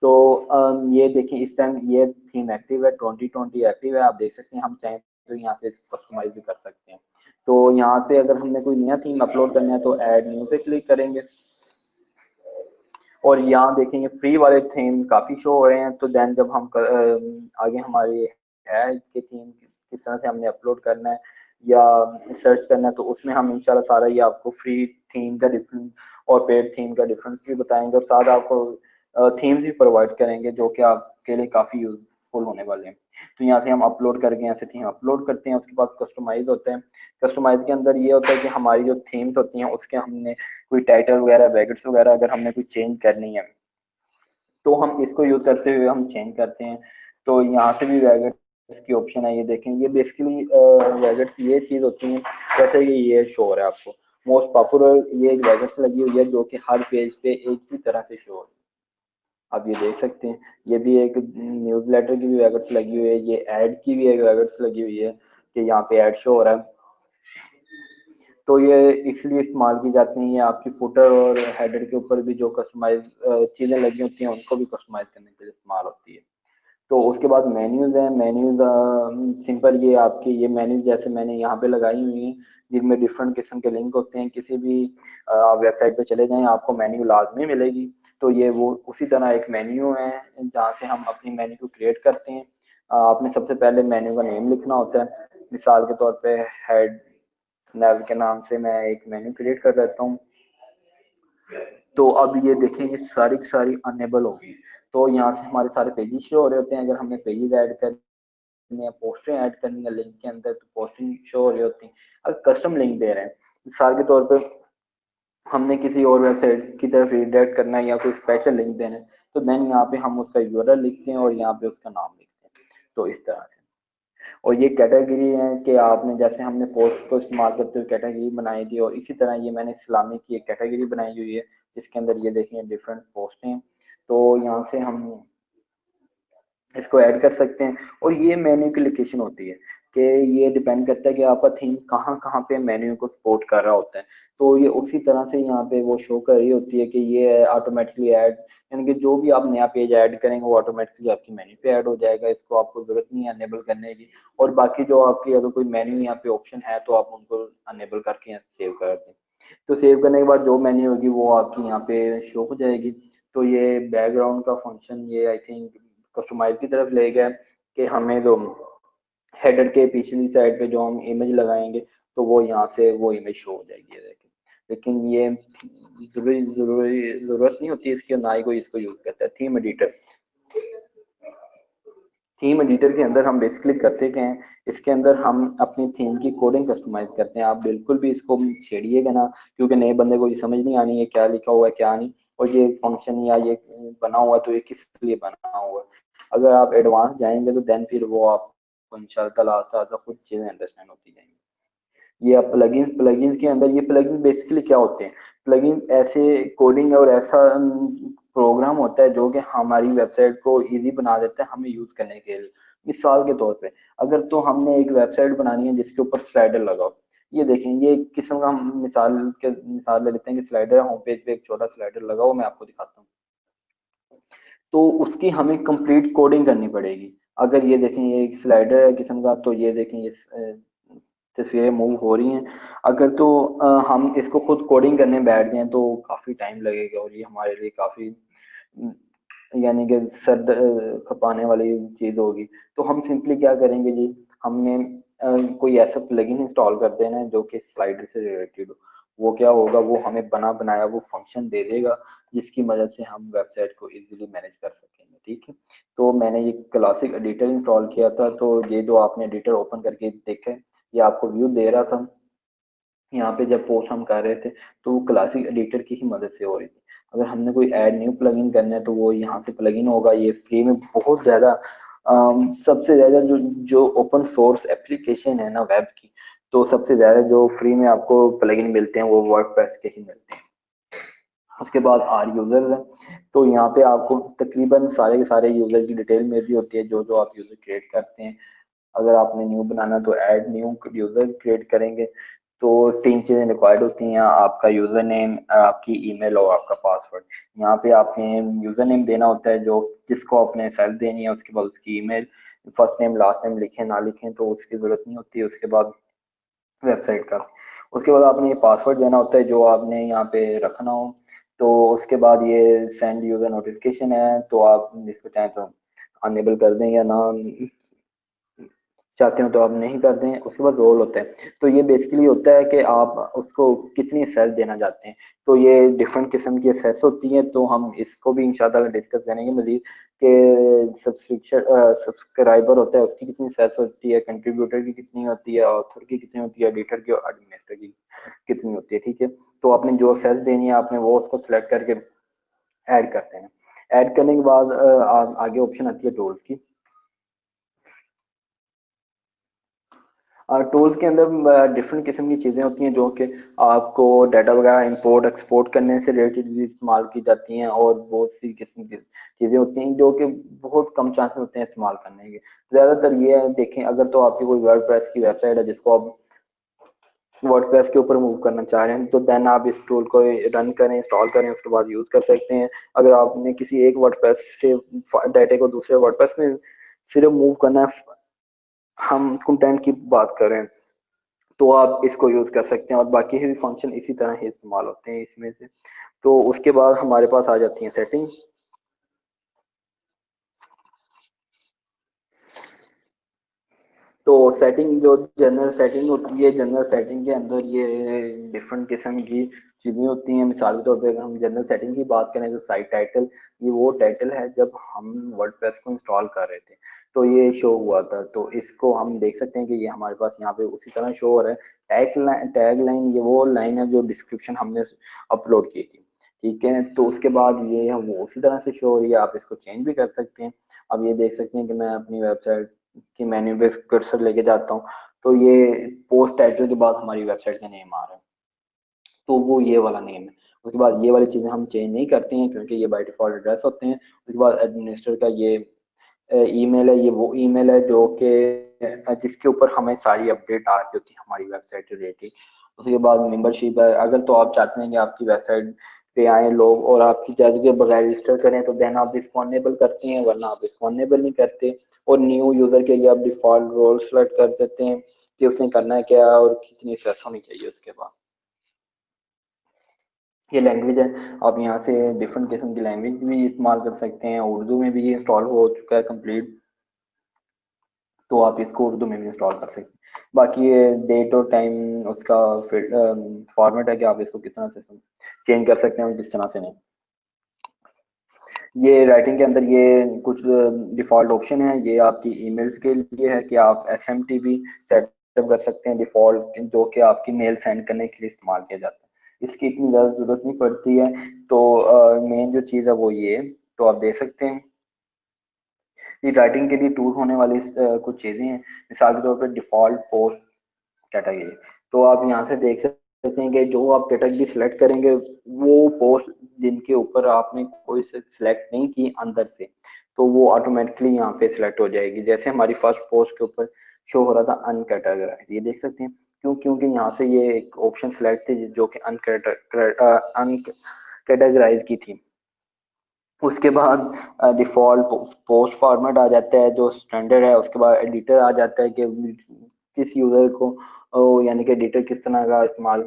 तो ये देखिए इस टाइम ये थीम एक्टिव है, 2020 एक्टिव है, आप देख सकते हैं। हम चाहें तो यहाँ से कस्टमाइज भी कर सकते हैं। तो यहाँ पे अगर हमने कोई नया थीम अपलोड करना है तो ऐड न्यू पे क्लिक करेंगे और यहाँ देखेंगे फ्री वाले थीम काफी शो हो रहे हैं। तो देन जब हम आगे हमारे है कि थीम किस तरह से हमने अपलोड करना है या सर्च करना है, तो उसमें हम इंशाल्लाह सारा ये आपको फ्री थीम का डिफरेंस और पेड थीम का डिफरेंस भी बताएंगे और साथ आपको थीम्स भी प्रोवाइड करेंगे जो कि आपके लिए काफी फुल होने वाले हैं। तो यहाँ से हम अपलोड करके यहाँ से थीम अपलोड करते हैं। उसके बाद कस्टमाइज होता है। कस्टमाइज के अंदर ये होता है कि हमारी जो थीम्स होती हैं उसके हमने कोई टाइटल वगैरह ब्रैकेट्स वगैरह अगर हमने कोई चेंज करनी है तो हम इसको यूज करते हुए हम चेंज करते हैं। तो यहाँ से भी वैगेट्स की ऑप्शन है, ये देखें, ये बेसिकली वैगेट्स ये चीज होती है जैसे कि ये शो हो रहा है आपको मोस्ट पॉपुलर, ये एक वैगेट्स लगी हुई है जो कि हर पेज पे एक ही तरह से शो हो रही है। आप ये देख सकते हैं, ये भी एक न्यूज़लेटर की भी वैगेट्स लगी हुई है, ये एड की भी एक वैगेट्स लगी हुई है कि यहाँ पे एड शो हो रहा है। तो ये इसलिए इस्तेमाल की जाती हैं, ये आपकी फुटर और हेडर के ऊपर भी जो कस्टमाइज चीज़ें लगी होती हैं उनको भी कस्टमाइज करने के लिए इस्तेमाल होती है। तो उसके बाद मेन्यूज हैं। मेन्यूज सिंपल, ये आपके ये मेन्यूज जैसे मैंने यहाँ पे लगाई हुई हैं जिनमें डिफरेंट किस्म के लिंक होते हैं। किसी भी वेबसाइट पे चले जाएं आपको मेन्यू लाजमी मिलेगी। तो ये वो उसी तरह एक मेन्यू है जहाँ से हम अपनी मेन्यू को क्रिएट करते हैं। आपने सबसे पहले मेन्यू का नेम लिखना होता है। मिसाल के तौर पे हेड नेव के नाम से मैं एक मेन्यू क्रिएट कर देता हूँ। तो अब ये देखेंगे सारी की सारी अनेबल होगी। तो यहाँ से हमारे सारे पेजेस शो हो रहे होते हैं। अगर हमने पेजेस ऐड करनी है, पोस्टें ऐड करनी है लिंक के अंदर तो पोस्टिंग शो हो रही होती है। अगर कस्टम लिंक दे रहे हैं मिसाल के तौर पर हमने किसी और वेबसाइट की तरफ रिडायरेक्ट करना है या कोई स्पेशल लिंक देना है तो देन यहाँ पे हम उसका यूआरएल लिखते हैं और यहाँ पे उसका नाम लिखते हैं। तो इस तरह से। और ये कैटेगरी है कि आपने जैसे हमने पोस्ट को इस्तेमाल करते हुए कैटेगरी बनाई थी और इसी तरह ये मैंने इस्लामी की एक कैटेगरी बनाई हुई है जिसके अंदर ये देखें डिफरेंट पोस्ट हैं। तो यहाँ से हम इसको ऐड कर सकते हैं। और ये मेन्यू की लोकेशन होती है कि ये डिपेंड करता है कि आपका थीम कहाँ कहाँ पे मेन्यू को सपोर्ट कर रहा होता है। तो ये उसी तरह से यहाँ पे वो शो कर रही होती है कि ये ऑटोमेटिकली ऐड, यानी कि जो भी आप नया पेज ऐड करेंगे वो ऑटोमेटिकली आपकी मेन्यू पे ऐड हो जाएगा। इसको आपको जरूरत नहीं है अनेबल करने की। और बाकी जो आपकी अगर कोई मेन्यू यहाँ पे ऑप्शन है तो आप उनको अनेबल करके यहाँ सेव कर दें। तो सेव करने के बाद जो मेन्यू होगी वो आपकी यहाँ पे शो हो जाएगी। तो ये बैकग्राउंड का फंक्शन ये आई थिंक कस्टमाइज की तरफ ले गया कि हमें जो हेडर के पिछली साइड पे जो हम इमेज लगाएंगे तो वो यहाँ से वो इमेज शो हो जाएगी, ये देखें। लेकिन ये जरूरत नहीं होती इसकी, ना ही कोई इसको यूज करता है। थीम एडिटर, थीम एडिटर के अंदर हम बेसिकली करते क्या हैं, इसके अंदर हम अपनी थीम की कोडिंग कस्टमाइज करते हैं। आप बिल्कुल भी इसको छेड़िएगा ना, क्योंकि नए बंदे को ये समझ नहीं आनी है क्या लिखा हुआ है क्या नहीं, और ये फंक्शन या ये बना हुआ तो ये किस लिए बना हुआ है। अगर आप एडवांस जाएंगे तो देन फिर वो आपको इंशाल्लाह आस्ता खुद चीजें अंडरस्टैंड होती जाएंगी। ये अब प्लगइन्स, प्लगइन्स के अंदर ये प्लगइन बेसिकली क्या होते हैं, प्लगइन ऐसे कोडिंग और ऐसा प्रोग्राम होता है जो कि हमारी वेबसाइट को इजी बना देता है हमें यूज करने के लिए। मिसाल के तौर पे अगर तो हमने एक वेबसाइट बनानी है जिसके ऊपर स्लाइडर लगाओ, ये देखें ये एक किस्म का हम मिसाल ले लेते हैं कि स्लाइडर होम पेज पे एक छोटा स्लाइडर लगाओ, मैं आपको दिखाता हूँ। तो उसकी हमें कंप्लीट कोडिंग करनी पड़ेगी। अगर ये देखें ये एक स्लाइडर है किस्म का, तो ये देखें ये तस्वीरें मूव हो रही हैं। अगर तो हम इसको खुद कोडिंग करने बैठ जाएं तो काफ़ी टाइम लगेगा और ये हमारे लिए काफ़ी यानी कि सर खपाने वाली चीज़ होगी। तो हम सिंपली क्या करेंगे जी, हमने कोई ऐसा प्लगइन इंस्टॉल कर देना है जो कि स्लाइडर से रिलेटेड हो। वो क्या होगा, वो हमें बना बनाया वो फंक्शन दे देगा जिसकी मदद से हम वेबसाइट को इजीली मैनेज कर सकेंगे। ठीक है, तो मैंने ये क्लासिक एडिटर इंस्टॉल किया था। तो ये जो आपने एडिटर ओपन करके देखे, ये आपको व्यू दे रहा था यहाँ पे जब पोस्ट हम कर रहे थे, तो वो क्लासिक एडिटर की ही मदद से हो रही थी। अगर हमने कोई ऐड न्यू प्लगइन करना है तो वो यहाँ से प्लगइन होगा। ये फ्री में बहुत ज्यादा सबसे ज्यादा जो जो ओपन सोर्स एप्लीकेशन है ना वेब की, तो सबसे ज्यादा जो फ्री में आपको प्लगइन मिलते हैं वो वर्डप्रेस के ही मिलते हैं। उसके बाद आर यूजर है, तो यहाँ पे आपको तकरीबन सारे के सारे यूजर की डिटेल मिल रही होती है जो जो आप यूजर क्रिएट करते हैं। अगर आपने न्यू बनाना तो ऐड न्यू यूजर क्रिएट करेंगे। तो तीन चीजें रिक्वायर्ड होती हैं, आपका यूजर नेम, आपकी ईमेल और आपका पासवर्ड। यहाँ पे आपने यूजर नेम देना होता है जो जिसको आपने सेल्फ देनी है, उसके बाद उसकी email, first name last name लिखें ना लिखें तो उसकी जरूरत नहीं होती है। उसके बाद वेबसाइट का, उसके बाद आपने ये पासवर्ड देना होता है जो आपने यहाँ पे रखना हो। तो उसके बाद ये सेंड यूजर नोटिफिकेशन है, तो आप इसको चाहें तो अनेबल कर दें या ना चाहते हो तो आप नहीं कर दें। उसके बाद रोल होता है, तो ये बेसिकली होता है कि आप उसको कितनी सेल देना चाहते हैं। तो ये डिफरेंट किस्म की सेस होती हैं, तो हम इसको भी इंशाल्लाह डिस्कस करेंगे मजीद कि सब्सक्रिप्शन सब्सक्राइबर होता है उसकी कितनी सेस होती है, कंट्रीब्यूटर की कितनी होती है, ऑथर की कितनी होती है, एडिटर की और एडमिनिस्ट्रेटर की कितनी होती है। ठीक है, तो आपने जो सेस देनी है आपने वो उसको सिलेक्ट करके ऐड करते हैं। ऐड करने के बाद आगे ऑप्शन आती है टूल्स की। टूल्स के अंदर डिफरेंट किस्म की चीज़ें होती हैं जो कि आपको डाटा वगैरह इंपोर्ट एक्सपोर्ट करने से रिलेटेड भी इस्तेमाल की जाती हैं, और बहुत सी किस्म की चीज़ें होती हैं जो कि बहुत कम चांसेस होते हैं इस्तेमाल करने के। ज़्यादातर ये है, देखें अगर तो आपकी कोई वर्डप्रेस की वेबसाइट है जिसको आप वर्डप्रेस के ऊपर मूव करना चाह रहे हैं, तो देन आप इस टूल को रन करें, इंस्टॉल करें, उसके बाद यूज़ कर सकते हैं। अगर आपने किसी एक वर्डप्रेस से डाटा को दूसरे वर्डप्रेस में सिर्फ मूव करना है, हम कंटेंट की बात करें, तो आप इसको यूज कर सकते हैं, और बाकी भी फंक्शन इसी तरह ही इस्तेमाल होते हैं इसमें से। तो उसके बाद हमारे पास आ जाती हैं सेटिंग्स। तो सेटिंग जो जनरल सेटिंग होती है, जनरल सेटिंग के अंदर ये डिफरेंट किस्म की चीज़ें होती हैं। मिसाल के तौर पे अगर हम जनरल सेटिंग की बात करें तो साइट टाइटल, ये वो टाइटल है जब हम वर्डप्रेस को इंस्टॉल कर रहे थे तो ये शो हुआ था, तो इसको हम देख सकते हैं कि ये हमारे पास यहाँ पे उसी तरह शो हो रहा है। टैग लाइन ये वो लाइन है जो डिस्क्रिप्शन हमने अपलोड की थी। ठीक है, तो उसके बाद ये वो उसी तरह से शो हो रही है, आप इसको चेंज भी कर सकते हैं। अब ये देख सकते हैं कि मैं अपनी वेबसाइट कि मेन्यू पे कर्सर लेके जाता हूँ, तो ये पोस्ट टाइटल के बाद हमारी वेबसाइट का नेम आ रहा है, तो वो ये वाला नेम है। उसके बाद ये वाली चीज़ें हम चेंज नहीं करते हैं क्योंकि ये बाय डिफॉल्ट एड्रेस होते हैं। उसके बाद एडमिनिस्ट्रेटर का ये ईमेल है, ये वो ईमेल है जो कि जिसके ऊपर हमें सारी अपडेट आ रही होती है हमारी वेबसाइट से रिलेटेड। उसके बाद मेंबरशिप है, अगर तो आप चाहते हैं कि आपकी वेबसाइट पे आए लोग और आपकी चार्ज के बगैर रजिस्टर करें तो देन आप इसको अनेबल करते हैं, वरना आप इसको अनेबल नहीं करते। और न्यू यूजर के लिए आप डिफॉल्ट रोल सेलेक्ट कर देते हैं कि उसने करना है क्या और कितनी एक्सेस होनी चाहिए। उसके बाद ये लैंग्वेज है, आप यहाँ से डिफरेंट किस्म की लैंग्वेज भी इस्तेमाल कर सकते हैं। उर्दू में भी ये इंस्टॉल हो चुका है कंप्लीट, तो आप इसको उर्दू में भी इंस्टॉल कर सकते हैं। बाकी ये डेट और टाइम उसका फॉर्मेट है कि आप इसको किस तरह से चेंज कर सकते हैं और किस तरह से नहीं। ये राइटिंग के अंदर ये कुछ डिफ़ॉल्ट ऑप्शन है, ये आपकी ईमेल्स के लिए है कि आप एसएमटीपी सेटअप कर सकते हैं डिफ़ॉल्ट, जो कि आपकी मेल सेंड करने के लिए इस्तेमाल किया जाता है। इसकी इतनी ज़्यादा ज़रूरत नहीं पड़ती है। तो मेन जो चीज़ है वो ये है, तो आप देख सकते हैं ये राइटिंग के लिए टूल होने वाली कुछ चीज़ें हैं। मिसाल के तौर पर डिफ़ॉल्ट पोस्ट कैटेगरी, तो आप यहाँ से देख सकते हैं कि जो आप कैटेगरी सिलेक्ट करेंगे वो पोस्ट जिनके ऊपर आपने कोई से सिलेक्ट नहीं की अंदर से, तो वो ऑटोमेटिकली यहाँ पे सिलेक्ट हो जाएगी। जैसे हमारी फर्स्ट पोस्ट के ऊपर शो हो रहा था अनकैटेगराइज, ये देख सकते हैं क्यों, क्योंकि यहाँ से ये एक ऑप्शन सिलेक्ट थी जो कि अनकैटेगराइज की थी। उसके बाद डिफॉल्ट पोस्ट फॉर्मेट आ जाता है जो स्टैंडर्ड है। उसके बाद एडिटर आ जाता है कि किस यूज़र को यानी कि एडिटर किस तरह का इस्तेमाल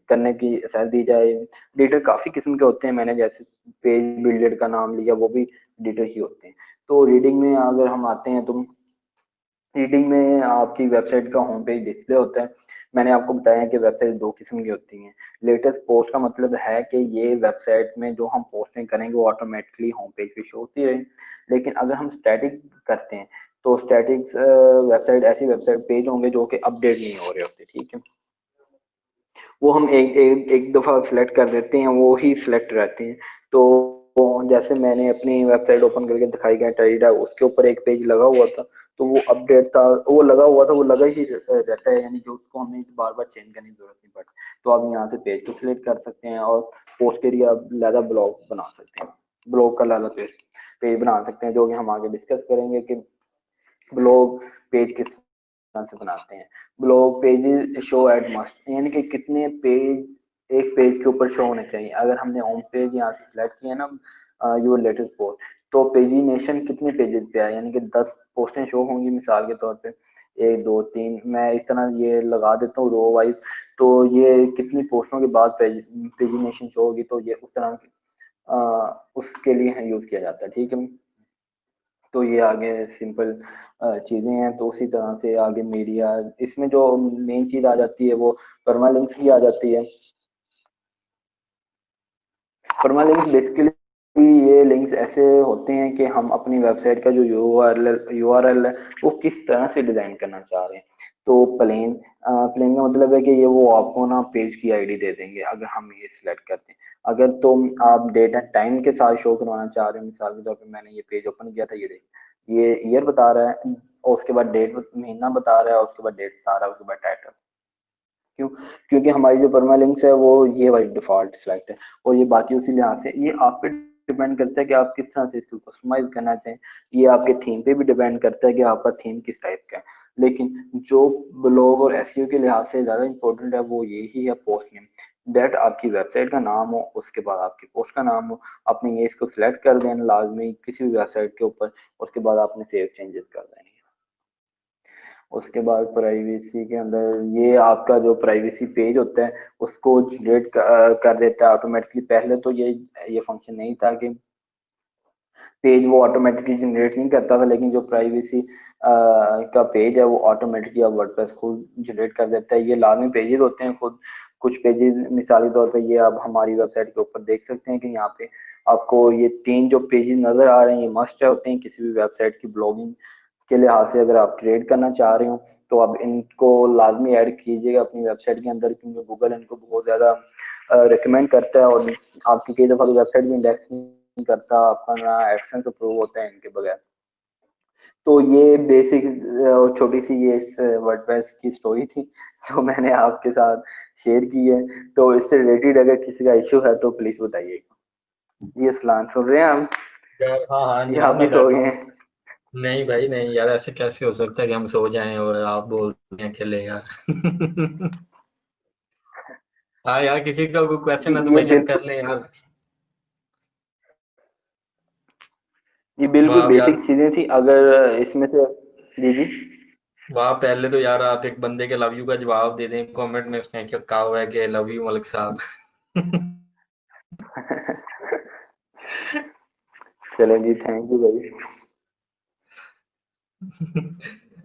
करने की सलाह दी जाए। एडिटर काफ़ी किस्म के होते हैं, मैंने जैसे पेज बिल्डर का नाम लिया, वो भी एडिटर ही होते हैं। तो रीडिंग में अगर हम आते हैं तो रीडिंग में आपकी वेबसाइट का होम पेज डिस्प्ले होता है। मैंने आपको बताया कि वेबसाइट दो किस्म की होती हैं। लेटेस्ट पोस्ट का मतलब है कि ये वेबसाइट में जो हम पोस्टिंग करेंगे वो ऑटोमेटिकली होम पेज पे शो होती है। लेकिन अगर हम स्टैटिक करते हैं तो स्टैटिक वेबसाइट ऐसी वेबसाइट पेज होंगे जो कि अपडेट नहीं हो रहे होते। ठीक है, वो हम एक दफ़ा सिलेक्ट कर देते हैं, वो ही सिलेक्ट रहते हैं। तो जैसे मैंने अपनी वेबसाइट ओपन करके दिखाई गया टेरिडा, उसके ऊपर एक पेज लगा हुआ था, तो वो अपडेट था, वो लगा हुआ था, वो लगा ही रहता है, यानी कि उसको हमें बार बार चेंज करने की जरूरत नहीं पड़ती। तो आप यहाँ से पेज को सिलेक्ट कर सकते हैं और पोस्ट के लिए आप लैदा ब्लॉग बना सकते हैं, ब्लॉग का लैदा पेज पेज बना सकते हैं, जो कि हम आगे डिस्कस करेंगे कि ब्लॉग पेज किस तरह से बनाते हैं। Blog page show at must, यानी कि कितने पेज एक पेज के ऊपर शो होने चाहिए। अगर हमने होम पेज यहाँ से सिलेक्ट किया ना योर लेटेस्ट पोस्ट, तो पेजिनेशन कितने पेजेस पे है, यानी कि 10 पोस्टें शो होंगी मिसाल के तौर पे, एक दो तीन, मैं इस तरह ये लगा देता हूँ रो वाइज। तो ये कितनी पोस्टों के बाद पेजिनेशन शो होगी, तो ये उस तरह की उसके लिए यूज किया जाता है। ठीक है, तो ये आगे सिंपल चीज़ें हैं। तो उसी तरह से आगे मीडिया, इसमें जो मेन चीज़ आ जाती है वो परमालिंक्स की आ जाती है। परमालिंक्स बेसिकली ये लिंक्स ऐसे होते हैं कि हम अपनी वेबसाइट का जो यूआरएल है वो किस तरह से डिजाइन करना चाह रहे हैं। तो प्लेन का मतलब है कि ये वो आपको ना पेज की आईडी दे देंगे अगर हम ये सिलेक्ट करते हैं। अगर तो आप डेट एंड टाइम के साथ शो करवाना चाह रहे हैं, मिसाल के तौर पे मैंने ये पेज ओपन किया था, ये ईयर बता रहा है, और उसके बाद डेट महीना बता रहा है, और उसके बाद डेट बता रहा है, उसके बाद टाइटल। क्यों? क्योंकि हमारी जो परमालिंक्स है वो ये वाली डिफॉल्ट सिलेक्ट है, और ये बाकी उसी लिहाज से ये आप पे डिपेंड करता है कि आप किस तरह से इसको कस्टमाइज करना चाहें। ये आपके थीम पे भी डिपेंड करता है कि आपका थीम किस टाइप का है। लेकिन जो ब्लॉग और एसईओ के लिहाज से ज्यादा इंपॉर्टेंट है वो यही है, पोस्ट नेम। दैट आपकी वेबसाइट का नाम हो, उसके बाद आपकी पोस्ट का नाम हो। आपने ये इसको सिलेक्ट कर देना लाजमी किसी भी वेबसाइट के ऊपर, उसके बाद आपने सेव चेंजेस कर देने। उसके बाद प्राइवेसी के अंदर ये आपका जो प्राइवेसी पेज होता है उसको जनरेट कर देता है ऑटोमेटिकली। पहले तो ये फंक्शन नहीं था कि पेज वो ऑटोमेटिकली जनरेट नहीं करता था, लेकिन जो प्राइवेसी का पेज है वो ऑटोमेटिकली अब वर्डप्रेस खुद जनरेट कर देता है। ये लाजमी पेजेस होते हैं खुद। कुछ पेजेस मिसाली तौर पे ये आप हमारी वेबसाइट के ऊपर देख सकते हैं कि यहाँ पे आपको ये 3 जो पेजेस नजर आ रहे हैं ये मस्ट होते हैं किसी भी वेबसाइट की ब्लॉगिंग के लिहाज से। अगर आप क्रिएट करना चाह रहे हो तो आप इनको लाजमी ऐड कीजिएगा अपनी वेबसाइट के अंदर, क्योंकि गूगल इनको बहुत ज्यादा रिकमेंड करता है, और आपकी कई दफा वेबसाइट भी इंडेक्स नहीं करता, आपका ना एडसेंस अप्रूव होता है इनके बगैर। तो ये बेसिक छोटी सी ये इस वर्डप्रेस की स्टोरी थी जो मैंने आपके साथ शेयर की है। तो इससे रिलेटेड अगर किसी का इश्यू है तो प्लीज बताइएगा। ये सलाम सुन रहे हैं हम, यार हाँ हाँ या जनाब, आप भी मैं सो बैठा गए हूँ। हैं? नहीं भाई नहीं यार, ऐसे कैसे हो सकता है कि हम सो जाएं और आप बोलते हैं अकेले यार। हाँ यार, किसी का कोई क्वेश्चन है तो ये मेंशन कर बिल्कुल ले यार। ये बिल्कुल वाह यार, बेसिक चीजें थी। अगर इसमें से जी जी वाह पहले तो यार आप एक बंदे के लव यू का जवाब दे दें कमेंट में, उसने क्या कहा हुआ है कि लव यू मलिक साहब। चलें जी, थैंक यू भाई।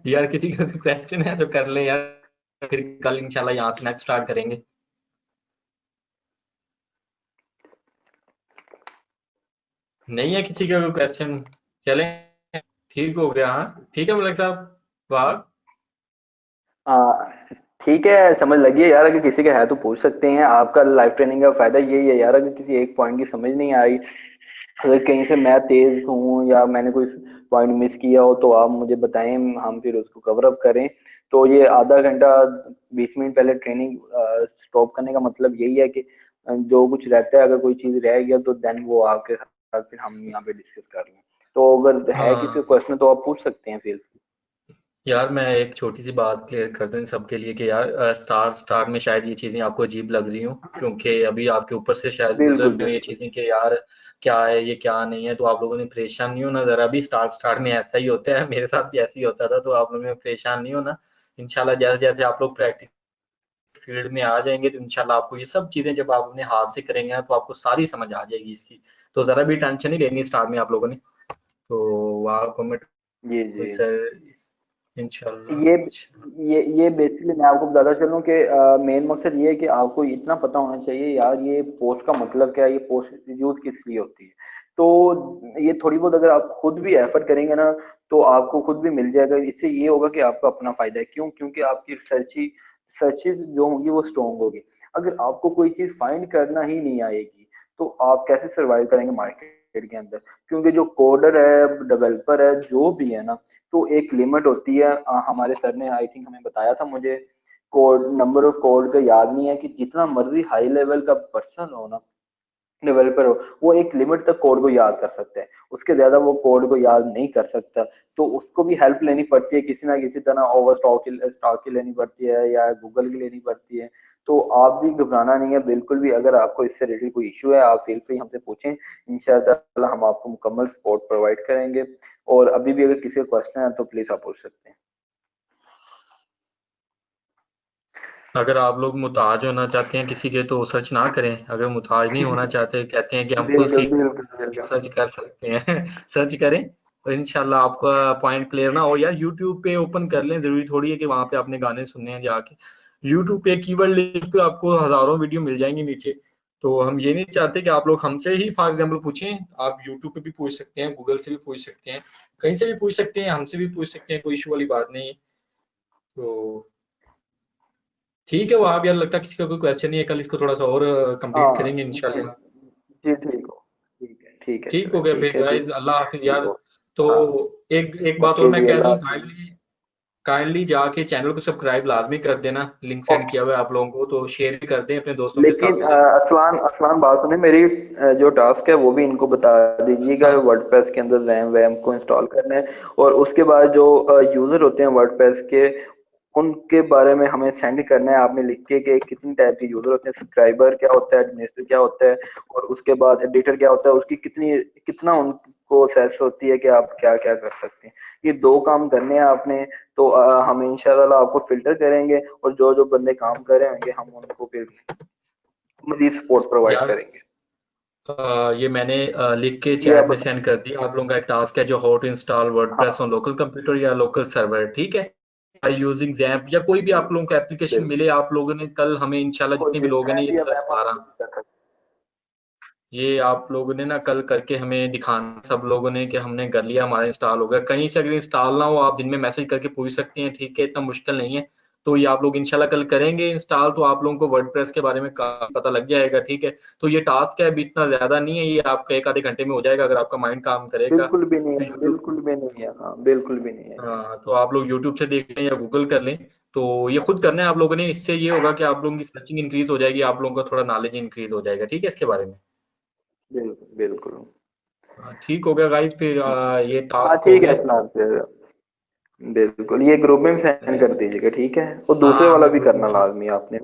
यार किसी का क्वेश्चन है तो कर ले यार, फिर कल इंशाल्लाह यहाँ से नेक्स्ट स्टार्ट करेंगे। नहीं है किसी का कोई क्वेश्चन? चलें, ठीक हो गया। हाँ ठीक है मलिक साहब। वाह। हाँ ठीक है, समझ लगी है यार। अगर किसी का है तो पूछ सकते हैं। आपका लाइव ट्रेनिंग का फायदा यही है यार, अगर किसी एक पॉइंट की समझ नहीं आई, अगर कहीं से मैं तेज हूँ या मैंने कोई पॉइंट मिस किया हो तो आप मुझे बताएं, हम फिर उसको कवर अप करें। तो ये आधा घंटा 20 मिनट पहले ट्रेनिंग स्टॉप करने का मतलब यही है कि जो कुछ रहता है, अगर कोई चीज रह गया तो देन वो आपके साथ फिर हम यहाँ पे डिस्कस कर लें। तो अगर है किसी हाँ क्वेश्चन तो आप पूछ सकते हैं फिर। यार, मैं एक छोटी सी बात क्लियर कर दूं सबके लिए कि यार स्टार स्टार में शायद ये चीजें आपको अजीब लग रही हो, क्योंकि अभी आपके ऊपर से शायद गुजर बिल्कुल रही हो ये बिल्कुल। चीजें कि यार क्या है ये क्या नहीं है, तो आप लोगों ने परेशान नहीं होना जरा भी। स्टार स्टार में ऐसा ही होता है, मेरे साथ भी ऐसे ही होता था, तो आप लोगों ने परेशान नहीं होना। इंशाल्लाह जैसे जैसे आप लोग प्रैक्टिस फील्ड में आ जाएंगे तो इंशाल्लाह आपको ये सब चीजें जब आप अपने हाथ से करेंगे ना तो आपको सारी समझ आ जाएगी इसकी। तो जरा भी टेंशन नहीं लेनी स्टार में आप लोगों ने। तो वाह कमेंट जी हुई जी। सर, इंशाल्लाह। ये ये बेसिकली मैं आपको बताता चलूं कि मेन मकसद ये है कि आपको इतना पता होना चाहिए यार ये पोस्ट का मतलब क्या है, ये पोस्ट यूज किस लिए होती है। तो ये थोड़ी बहुत अगर आप खुद भी एफर्ट करेंगे ना तो आपको खुद भी मिल जाएगा। इससे ये होगा कि आपका अपना फायदा है। क्यों? क्योंकि आपकी सर्चेज जो होंगी वो स्ट्रॉन्ग होगी। अगर आपको कोई चीज फाइंड करना ही नहीं आएगी तो आप कैसे सरवाइव करेंगे मार्केट के अंदर? क्योंकि जो कोडर है, डेवलपर है, जो भी है ना, तो एक लिमिट होती है। हमारे सर ने आई थिंक हमें बताया था, मुझे कोड नंबर ऑफ कोड का याद नहीं है, कि जितना मर्जी हाई लेवल का पर्सन हो ना, डेवलपर हो, वो एक लिमिट तक कोड को याद कर सकता है, उसके ज्यादा वो कोड को याद नहीं कर सकता। तो उसको भी हेल्प लेनी पड़ती है किसी ना किसी तरह, ओवर स्टॉक की लेनी पड़ती है या गूगल की लेनी पड़ती है। तो आप भी घबराना नहीं है बिल्कुल भी। अगर आपको इससे रिलेटेड कोई इशू है आप फील फ्री हमसे पूछें, इंशाल्लाह हम आपको मुकम्मल सपोर्ट प्रोवाइड करेंगे। और अभी भी अगर किसी का क्वेश्चन है तो प्लीज आप पूछ सकते हैं। अगर आप लोग मुताज होना चाहते हैं किसी के तो सर्च ना करें, अगर मुताज नहीं होना चाहते कहते हैं कि हम खुद बिल्कुल सीख बिल्कुल बिल्कुल। सर्च कर सकते हैं। सर्च करें। और इंशाल्लाह आपका पॉइंट क्लियर ना हो यार, यूट्यूब पे ओपन कर लें, जरूरी थोड़ी है कि वहां पे आपने गाने सुनने हैं जाके। यूट्यूब पे कीवर्ड लिख के आपको हजारों वीडियो मिल जाएंगे नीचे। तो हम ये नहीं चाहते कि आप लोग हमसे ही फॉर एग्जाम्पल पूछें, आप यूट्यूब पे भी पूछ सकते हैं, गूगल से भी पूछ सकते हैं, कहीं से भी पूछ सकते हैं, हमसे भी पूछ सकते हैं, कोई इशू वाली बात नहीं है। तो ठीक है, वहां भी यार लगता है किसी का कोई क्वेश्चन नहीं है, कल इसको थोड़ा सा और कंप्लीट हाँ करेंगे जी इंशाल्लाह। जी, ठीक हो, ठीक है, ठीक चले हो गया ठीक फिर है जी, गाइस, अल्लाह हाफिज ठीक यार। हो। तो हाँ, एक एक बात और ओके मैं जी, कह अल्लाह दूं, हाफिज़। काइंडली काइंडली जाके चैनल को सब्सक्राइब लाजमी कर देना, लिंक सेंड किया हुआ है आप लोगों को, तो शेयर भी कर दें अपने दोस्तों के साथ लेकिन उसे। असलान असलान बात सुने मेरी, जो टास्क है वो भी इनको बता दीजिएगा। हाँ वर्डप्रेस के अंदर रैम वैम को इंस्टॉल करना है, और उसके बाद जो यूजर होते हैं वर्डप्रेस के, उनके बारे में हमें सेंड करना है आपने लिख के कि कितनी टाइप के यूजर होते हैं, सब्सक्राइबर क्या होता है, एडमिनिस्ट्रेटर क्या होता है, और उसके बाद एडिटर क्या होता है, उसकी कितनी कितना उनको सेस होती है कि आप क्या क्या कर सकते हैं। ये दो काम करने हैं आपने। तो हम इंशाल्लाह आपको फिल्टर करेंगे, और जो जो बंदे काम कर रहे होंगे हम उनको फिर मजीद सपोर्ट प्रोवाइड यार, करेंगे। ये मैंने लिख के ये आप चैट में बताएं। सेंड कर दिया, आप लोगों का एक टास्क है जो how to install WordPress on हाँ लोकल कंप्यूटर या लोकल सर्वर, ठीक है, बाय यूजिंग जैम्प या कोई भी आप लोगों को एप्लीकेशन बिल्कुल, मिले, आप लोगों ने कल हमें इंशाल्लाह कोई जितने भी भी लोग हैं ना, ये जैम या दस मैम आप बारह, कुछ भी कर सकते ये आप लोगों ने ना कल करके हमें दिखाना सब लोगों ने कि हमने कर लिया, हमारा इंस्टॉल हो गया। कहीं से अगर इंस्टॉल ना हो, आप दिन में मैसेज करके पूछ सकते हैं, ठीक है, इतना मुश्किल नहीं है। तो ये आप लोग इंशाल्लाह कल करेंगे इंस्टॉल, तो आप लोगों को वर्डप्रेस के बारे में काफी पता लग जाएगा, ठीक है। तो ये टास्क है, अभी इतना ज्यादा नहीं है, ये आपका एक आधे घंटे में हो जाएगा अगर आपका माइंड काम हैं। करेगा। बिल्कुल भी नहीं तो है, यूट्यूब, बिल्कुल भी नहीं है, हाँ बिल्कुल भी नहीं है। हाँ, तो आप लोग यूट्यूब से देख लें या गूगल कर लें। तो ये खुद करना है आप लोगों ने, इससे ये होगा कि आप लोगों की सर्चिंग इंक्रीज हो जाएगी, आप लोगों का थोड़ा नॉलेज इंक्रीज हो जाएगा, ठीक है, इसके बारे में। बिल्कुल बिल्कुल। हाँ, ठीक हो गया गाइस, फिर ये हाँ टास्क हो ठीक है, गया। इतना फिर बिल्कुल, ये ग्रुप में सेंड कर दीजिएगा, ठीक है, और दूसरे हाँ वाला मैं भी ग्रुप में करना लाजमी है आपने।